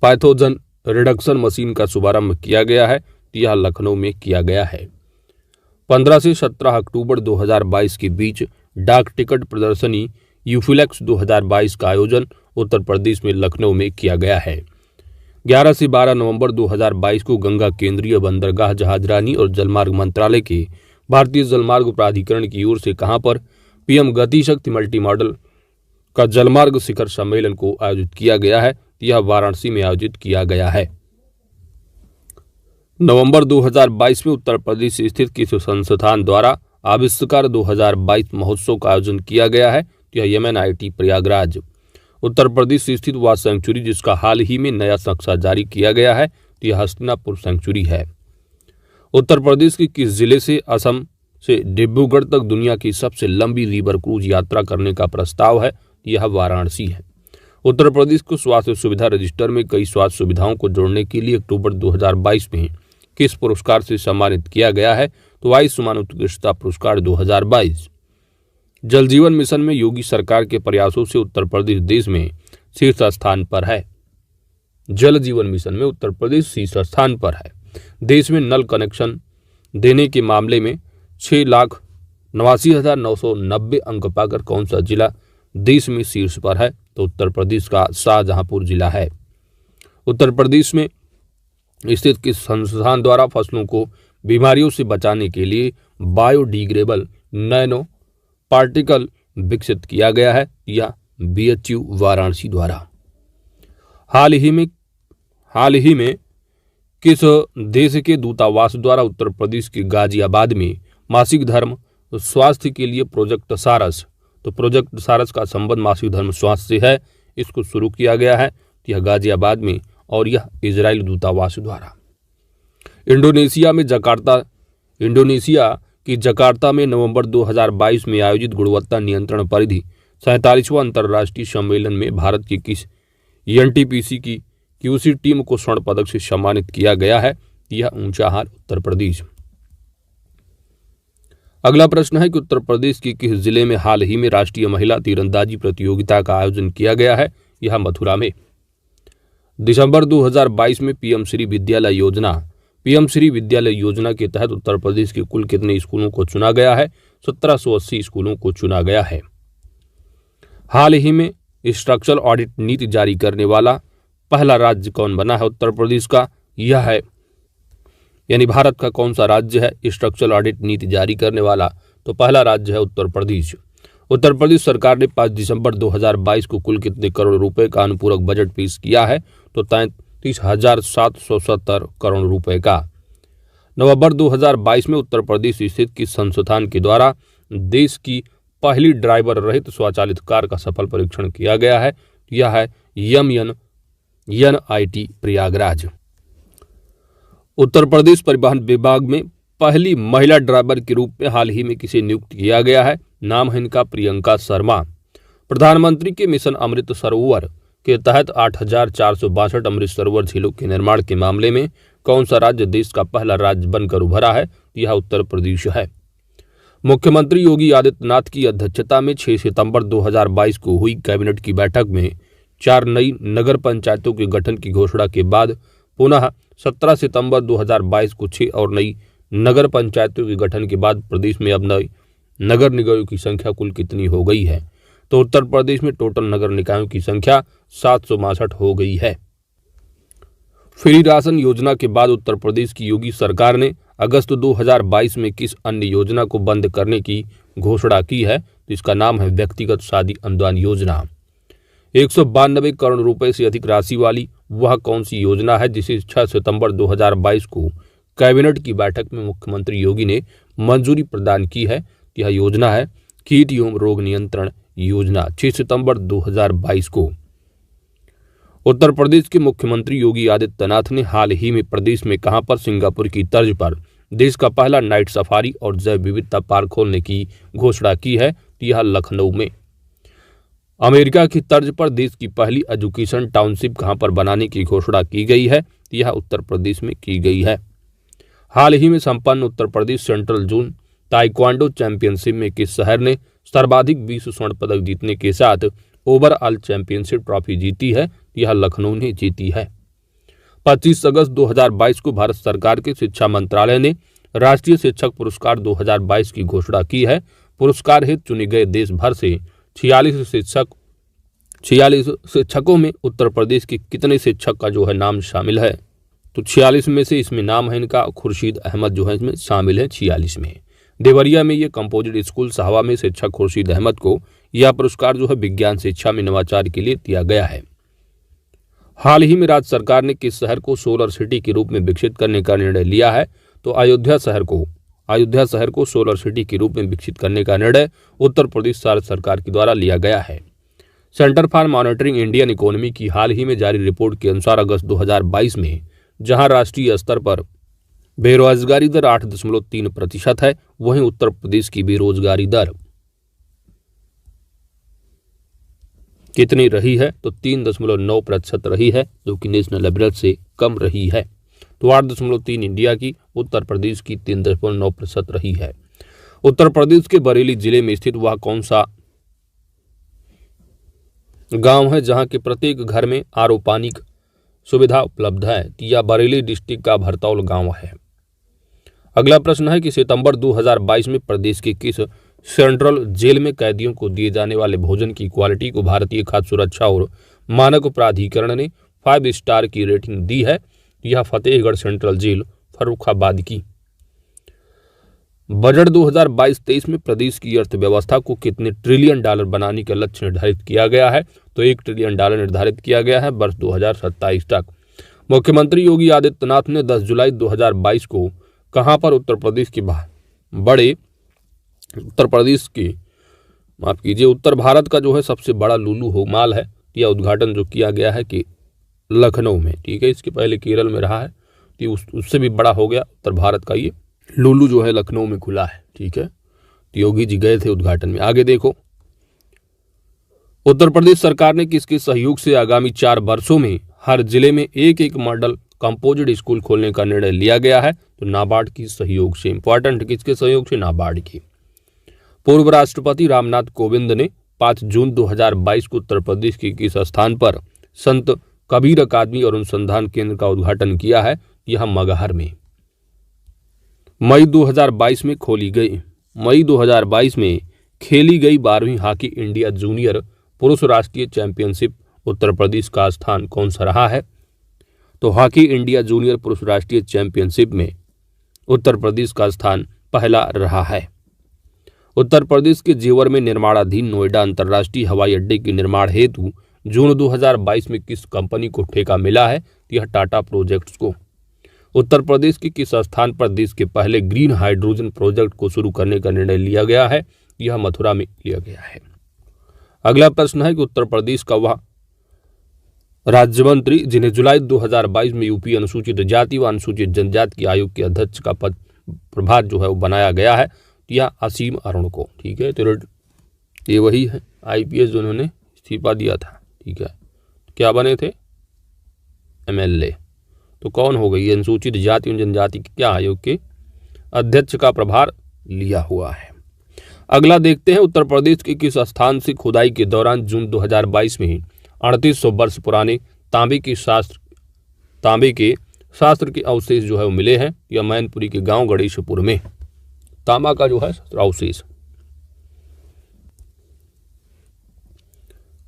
पैथोजन रिडक्शन मशीन का शुभारंभ किया गया है। यह लखनऊ में किया गया है। 15 से 17 अक्टूबर 2022 के बीच डाक टिकट प्रदर्शनी यूफिलेक्स 2022 का आयोजन उत्तर प्रदेश में लखनऊ में किया गया है। 11 से 12 नवंबर 2022 को गंगा केंद्रीय बंदरगाह जहाजरानी और जलमार्ग मंत्रालय के भारतीय जलमार्ग प्राधिकरण की ओर से कहां पर PM गति शक्ति मल्टी मॉडल का जलमार्ग शिखर सम्मेलन को आयोजित किया गया है। यह वाराणसी में आयोजित किया गया है। नवंबर 2022 में उत्तर प्रदेश स्थित किस संस्थान द्वारा आविष्कार 2022 महोत्सव का आयोजन किया गया है। यह MNIT प्रयागराज। उत्तर प्रदेश स्थित वह सेंचुरी जिसका हाल ही में नया नक्शा जारी किया गया है। यह हस्तिनापुर सेंचुरी है। उत्तर प्रदेश के किस जिले से असम से डिब्रूगढ़ तक दुनिया की सबसे लंबी रिवर क्रूज यात्रा करने का प्रस्ताव है, यह वाराणसी है। उत्तर प्रदेश को स्वास्थ्य सुविधा रजिस्टर में कई स्वास्थ्य सुविधाओं को जोड़ने के लिए अक्टूबर 2022 में किस पुरस्कार से सम्मानित किया गया है? तो आयुष्मान उत्कृष्टता पुरस्कार 2022। जल जीवन मिशन में योगी सरकार के प्रयासों से उत्तर प्रदेश देश में शीर्ष स्थान पर है। जल जीवन मिशन में उत्तर प्रदेश शीर्ष स्थान पर है। देश में नल कनेक्शन देने के मामले में 6,89,990 अंक पाकर कौन सा जिला देश में शीर्ष पर है? तो उत्तर प्रदेश का शाहजहांपुर जिला है। उत्तर प्रदेश में स्थित किस संस्थान द्वारा फसलों को बीमारियों से बचाने के लिए बायोडिग्रेडेबल नैनो पार्टिकल विकसित किया गया है? या BHU वाराणसी द्वारा। हाल ही में किस देश के दूतावास द्वारा उत्तर प्रदेश के गाजियाबाद में मासिक धर्म स्वास्थ्य के लिए प्रोजेक्ट सारस, तो प्रोजेक्ट सारस का संबंध मासिक धर्म स्वास्थ्य से है, इसको शुरू किया गया है, यह गाजियाबाद में और यह इजराइल दूतावास द्वारा। इंडोनेशिया की जकार्ता में नवंबर 2022 में आयोजित गुणवत्ता नियंत्रण परिधि 47वां अंतर्राष्ट्रीय सम्मेलन में भारत की किस NTPC की QC टीम को स्वर्ण पदक से सम्मानित किया गया है? यह ऊंचाहार उत्तर प्रदेश। अगला प्रश्न है कि उत्तर प्रदेश के किस जिले में हाल ही में राष्ट्रीय महिला तीरंदाजी प्रतियोगिता का आयोजन किया गया है? यह मथुरा में। दिसंबर 2022 में PM श्री विद्यालय योजना के तहत उत्तर प्रदेश के कुल कितने स्कूलों को चुना गया है? 1780 स्कूलों को चुना गया है। हाल ही में स्ट्रक्चरल ऑडिट नीति जारी करने वाला पहला राज्य कौन बना है? उत्तर प्रदेश का यह है, यानी भारत का कौन सा राज्य है स्ट्रक्चरल ऑडिट नीति जारी करने वाला? तो पहला राज्य है उत्तर प्रदेश। उत्तर प्रदेश सरकार ने 5 दिसंबर 2022 को कुल कितने करोड़ रुपए का अनुपूरक बजट पेश किया है? तो 33,770 करोड़ रुपए का। नवंबर 2022 में उत्तर प्रदेश स्थित किस संस्थान के द्वारा देश की पहली ड्राइवर रहित स्वचालित कार का सफल परीक्षण किया गया है? यह है NIT प्रयागराज। उत्तर प्रदेश परिवहन विभाग में पहली महिला ड्राइवर के रूप में हाल ही में किसे नियुक्त किया गया है? नाम है इनका प्रियंका शर्मा। प्रधानमंत्री के मिशन अमृत सरोवर के तहत 8,462 अमृत सरोवर झीलों के निर्माण के मामले में कौन सा राज्य देश का पहला राज्य बनकर उभरा है? यह उत्तर प्रदेश है। मुख्यमंत्री योगी आदित्यनाथ की अध्यक्षता में 6 सितंबर 2022 को हुई कैबिनेट की बैठक में 4 नई नगर पंचायतों के गठन की घोषणा के बाद पुनः 17 सितंबर 2022 को 6 और नई नगर पंचायतों के गठन के बाद प्रदेश में अब नए नगर निकायों की संख्या कुल कितनी हो गई है? तो उत्तर प्रदेश में टोटल नगर निकायों की संख्या 762 हो गई है। फ्री राशन योजना के बाद उत्तर प्रदेश की योगी सरकार ने अगस्त 2022 में किस अन्य योजना को बंद करने की घोषणा की है? तो इसका नाम है व्यक्तिगत शादी अनुदान योजना। 192 करोड़ रुपए से अधिक राशि वाली वह कौन सी योजना है जिसे 6 सितंबर 2022 को कैबिनेट की बैठक में मुख्यमंत्री योगी ने मंजूरी प्रदान की है? यह योजना है कीट एवं रोग नियंत्रण योजना। 6 सितंबर 2022 को उत्तर प्रदेश के मुख्यमंत्री योगी आदित्यनाथ ने हाल ही में प्रदेश में कहां पर सिंगापुर की तर्ज पर देश का पहला नाइट सफारी और जैव विविधता पार्क खोलने की घोषणा की है? यह लखनऊ में। अमेरिका की तर्ज पर देश की पहली एजुकेशन टाउनशिप कहां पर बनाने की घोषणा की गई है? यह उत्तर प्रदेश में की गई है। हाल ही में संपन्न Uttar Pradesh central zone taekwondo championship में किस शहर ने सर्वाधिक 20 स्वर्ण पदक जीतने के साथ ओवरऑल चैंपियनशिप ट्रॉफी जीती है? यह लखनऊ ने जीती है। 25 अगस्त 2022 को भारत सरकार के शिक्षा मंत्रालय ने राष्ट्रीय शिक्षक पुरस्कार 2022 की घोषणा की है। पुरस्कार हेतु चुने गए देश भर से 46 शिक्षकों में उत्तर प्रदेश के कितने शिक्षक का जो है नाम शामिल है? तो 46 में से इसमें नाम है इनका खुर्शीद अहमद जो है इसमें शामिल है 46 में। देवरिया में ये कंपोजिट स्कूल साहवा में शिक्षक खुर्शीद अहमद को यह पुरस्कार जो है विज्ञान शिक्षा में नवाचार के लिए दिया गया है। हाल ही में राज्य सरकार ने किस शहर को सोलर सिटी के रूप में विकसित करने का निर्णय लिया है? तो अयोध्या शहर को सोलर सिटी के रूप में विकसित करने का निर्णय उत्तर प्रदेश सरकार के द्वारा लिया गया है। Centre for monitoring Indian economy की हाल ही में जारी रिपोर्ट के अनुसार अगस्त 2022 में जहां राष्ट्रीय स्तर पर बेरोजगारी दर 8.3% है। वहीं उत्तर प्रदेश की बेरोजगारी दर कितनी रही है? तो 3.9% रही है, जो कि नेशनल एवरेज से कम रही है। तो 8.3 इंडिया की, उत्तर प्रदेश की 3.9% रही है। उत्तर प्रदेश के बरेली जिले में स्थित वह कौन सा गांव है जहां के प्रत्येक घर में आरओ पानी की सुविधा उपलब्ध है? यह बरेली डिस्ट्रिक्ट का भरतौल गांव है। अगला प्रश्न है कि सितंबर 2022 में प्रदेश के किस सेंट्रल जेल में कैदियों को दिए जाने वाले भोजन की क्वालिटी को भारतीय खाद्य सुरक्षा और मानक प्राधिकरण ने 5 स्टार की रेटिंग दी है? यह फतेहगढ़ सेंट्रल जेल फर्रुखाबाद की। बजट 2022-23 में प्रदेश की अर्थव्यवस्था को कितने ट्रिलियन डॉलर बनाने का लक्ष्य निर्धारित किया गया है? तो 1 ट्रिलियन डॉलर निर्धारित किया गया है वर्ष 2027 तक। मुख्यमंत्री योगी आदित्यनाथ ने 10 जुलाई 2022 को कहां पर उत्तर प्रदेश उत्तर भारत का जो है सबसे बड़ा लुलु मॉल है, यह उद्घाटन जो किया गया है कि लखनऊ में, ठीक है। इसके पहले केरल में रहा है, तो उससे भी बड़ा हो गया उत्तर भारत का ये लुलु जो है लखनऊ में खुला है, ठीक है। तो योगी जी गए थे उद्घाटन में। आगे देखो, उत्तर प्रदेश सरकार ने किसके सहयोग से आगामी 4 वर्षों में हर जिले में एक मॉडल कंपोजिट स्कूल खोलने का निर्णय लिया गया है? तो नाबार्ड की सहयोग से। इंपॉर्टेंट, किसके सहयोग से? नाबार्ड की। पूर्व राष्ट्रपति रामनाथ कोविंद ने 5 जून 2022 को उत्तर प्रदेश के किस स्थान पर संत कबीर अकादमी और अनुसंधान केंद्र का उद्घाटन किया है? यह मगहर में। मई 2022 में खेली गई 12वीं हॉकी इंडिया जूनियर पुरुष राष्ट्रीय चैंपियनशिप उत्तर प्रदेश का स्थान कौन सा रहा है? तो हॉकी इंडिया जूनियर पुरुष राष्ट्रीय चैंपियनशिप में उत्तर प्रदेश का स्थान पहला रहा है। उत्तर प्रदेश के जेवर में निर्माणाधीन नोएडा अंतर्राष्ट्रीय हवाई अड्डे के निर्माण हेतु जून 2022 में किस कंपनी को ठेका मिला है? यह टाटा प्रोजेक्ट्स को। उत्तर प्रदेश के किस स्थान पर देश के पहले ग्रीन हाइड्रोजन प्रोजेक्ट को शुरू करने का निर्णय लिया गया है? यह मथुरा में लिया गया है। अगला प्रश्न है कि उत्तर प्रदेश का वह राज्य मंत्री जिन्हें जुलाई 2022 में यूपी अनुसूचित जाति व अनुसूचित जनजाति के आयोग के अध्यक्ष का पद प्रभार जो है वो बनाया गया है? यह असीम अरुण को, ठीक है। तो ये वही है IPS जो उन्होंने इस्तीफा दिया था, ठीक है। क्या बने थे? MLA। तो कौन हो गई? अनुसूचित जाति एवं जनजाति के क्या आयोग के अध्यक्ष का प्रभार लिया हुआ है। अगला देखते हैं, उत्तर प्रदेश के किस स्थान से खुदाई के दौरान जून 2022 में 3800 वर्ष पुराने तांबे के शास्त्र के अवशेष जो है वो मिले हैं? या मैनपुरी के गांव गणेशपुर में तांबा का जो है अवशेष।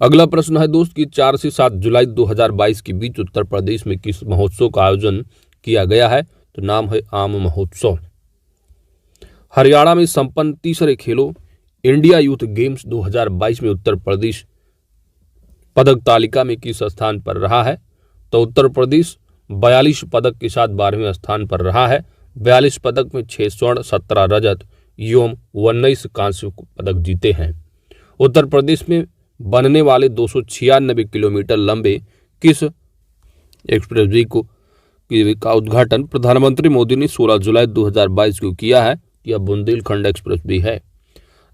अगला प्रश्न है दोस्त कि 4 से 7 जुलाई 2022 के बीच उत्तर प्रदेश में किस महोत्सव का आयोजन किया गया है? तो नाम है आम महोत्सव। हरियाणा में संपन्न तीसरे खेलो इंडिया यूथ गेम्स 2022 में उत्तर प्रदेश पदक तालिका में किस स्थान पर रहा है? तो उत्तर प्रदेश 42 पदक के साथ 12वें स्थान पर रहा है। 42 पदक में 6 स्वर्ण, 17 रजत एवं 19 कांस्य पदक जीते हैं। उत्तर प्रदेश में बनने वाले 296 किलोमीटर लंबे किस एक्सप्रेसवे का उद्घाटन प्रधानमंत्री मोदी ने 16 जुलाई 2022 को किया है? यह बुंदेलखंड एक्सप्रेसवे है।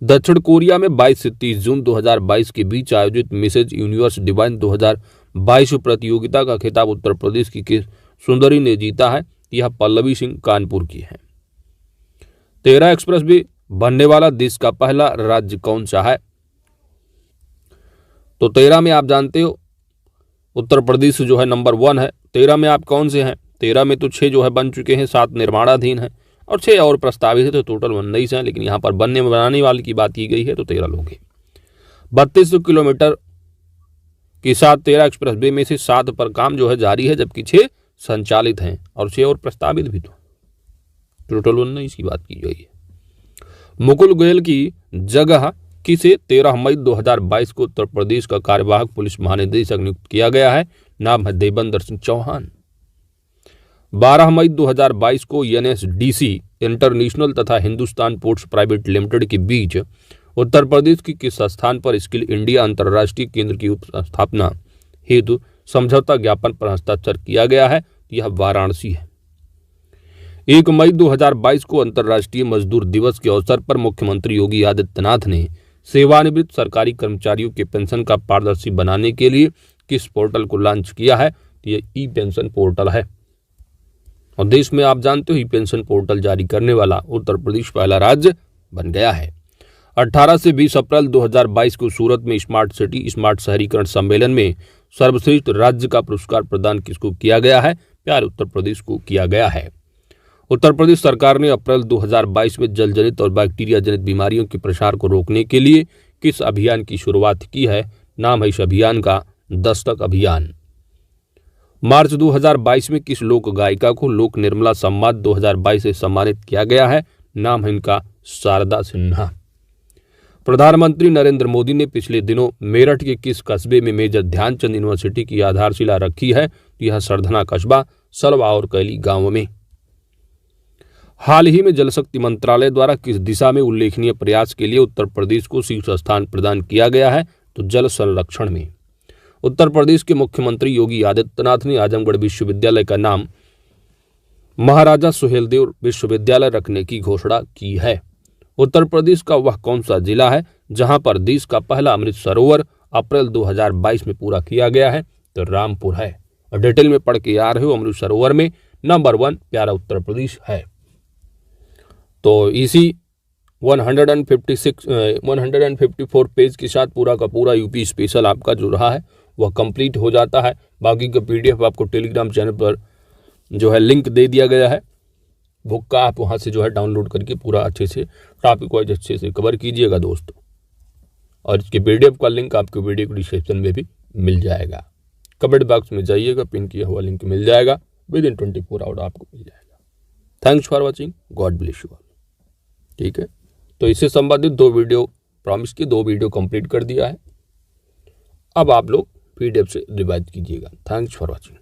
दक्षिण कोरिया में 22 से 30 जून 2022 के बीच आयोजित मिसेज यूनिवर्स डिवाइन 2022 प्रतियोगिता का खिताब उत्तर प्रदेश की किस सुंदरी ने जीता है? यह पल्लवी सिंह कानपुर की है। 13 एक्सप्रेसवे बनने वाला देश का पहला राज्य कौन सा है? तो 13 में आप जानते हो उत्तर प्रदेश जो है नंबर 1 है। 13 में आप कौन से हैं? 13 में तो 6 जो है बन चुके हैं, 7 निर्माणाधीन हैं और 6 और प्रस्तावित है, तो टोटल 19 हैं। लेकिन यहाँ पर बनाने वाले की बात की गई है तो 13 लोग हैं। 3200 किलोमीटर के साथ 13 एक्सप्रेसवे में से 7 पर काम जो है जारी है, जबकि 6 संचालित हैं और 6 और प्रस्तावित भी। तो टोटल 19 की बात की गई है। मुकुल गोयल की जगह किसे 13 मई 2022 को उत्तर प्रदेश का कार्यवाहक पुलिस महानिदेशक नियुक्त किया गया है? नाम है देवेंद्र सिंह चौहान। 12 मई 2022 को NSDC इंटरनेशनल तथा हिंदुस्तान पोर्ट्स प्राइवेट लिमिटेड के बीच उत्तर प्रदेश की किस स्थान पर स्किल इंडिया अंतर्राष्ट्रीय केंद्र की स्थापना हेतु समझौता ज्ञापन पर हस्ताक्षर किया गया है? यह वाराणसी है। 1 मई 2022 को अंतर्राष्ट्रीय मजदूर दिवस के अवसर पर मुख्यमंत्री योगी आदित्यनाथ ने सेवानिवृत्त सरकारी कर्मचारियों के पेंशन का पारदर्शी बनाने के लिए किस पोर्टल को लॉन्च किया है? तो ये ई पेंशन पोर्टल है। और देश में आप जानते हो ई पेंशन पोर्टल जारी करने वाला उत्तर प्रदेश पहला राज्य बन गया है। 18 से 20 अप्रैल 2022 को सूरत में स्मार्ट सिटी स्मार्ट शहरीकरण सम्मेलन में सर्वश्रेष्ठ राज्य का पुरस्कार प्रदान किसको किया गया है? प्यारे उत्तर प्रदेश को किया गया है। उत्तर प्रदेश सरकार ने अप्रैल 2022 में जल जनित और बैक्टीरिया जनित बीमारियों के प्रसार को रोकने के लिए किस अभियान की शुरुआत की है? नाम है इस अभियान का दस्तक अभियान। मार्च 2022 में किस लोक गायिका को लोक निर्मला सम्मान 2022 से सम्मानित किया गया है? नाम है इनका शारदा सिन्हा। प्रधानमंत्री नरेंद्र मोदी ने पिछले दिनों मेरठ के किस कस्बे में मेजर ध्यानचंद यूनिवर्सिटी की आधारशिला रखी है? यह सरधना कस्बा सलवा और कैली गांव में। हाल ही में जल शक्ति मंत्रालय द्वारा किस दिशा में उल्लेखनीय प्रयास के लिए उत्तर प्रदेश को शीर्ष स्थान प्रदान किया गया है? तो जल संरक्षण में। उत्तर प्रदेश के मुख्यमंत्री योगी आदित्यनाथ ने आजमगढ़ विश्वविद्यालय का नाम महाराजा सुहेलदेव विश्वविद्यालय रखने की घोषणा की है। उत्तर प्रदेश का वह कौन सा जिला है जहां पर देश का पहला अमृत सरोवर अप्रैल 2022 में पूरा किया गया है? तो रामपुर है। और डिटेल में पढ़ के आ रहे हो, अमृत सरोवर में नंबर 1 प्यारा उत्तर प्रदेश है। तो इसी 154 पेज के साथ पूरा का पूरा यूपी स्पेशल आपका जो रहा है वह कंप्लीट हो जाता है। बाकी का पीडीएफ आपको टेलीग्राम चैनल पर जो है लिंक दे दिया गया है बुक का, आप वहां से जो है डाउनलोड करके पूरा अच्छे से टॉपिक वाइज अच्छे से कवर कीजिएगा दोस्तों। और इसके पीडीएफ का लिंक आपको वीडियो के डिस्क्रिप्शन में भी मिल जाएगा। कमेंट बॉक्स में जाइएगा, पिन किया हुआ लिंक मिल जाएगा। विदिन 24 आवर आपको मिल जाएगा। Thanks for watching, God bless you all. ठीक है, तो इससे संबंधित 2 वीडियो प्रॉमिस की 2 वीडियो कंप्लीट कर दिया है। अब आप लोग पीडीएफ से रिवाइज कीजिएगा। Thanks for watching.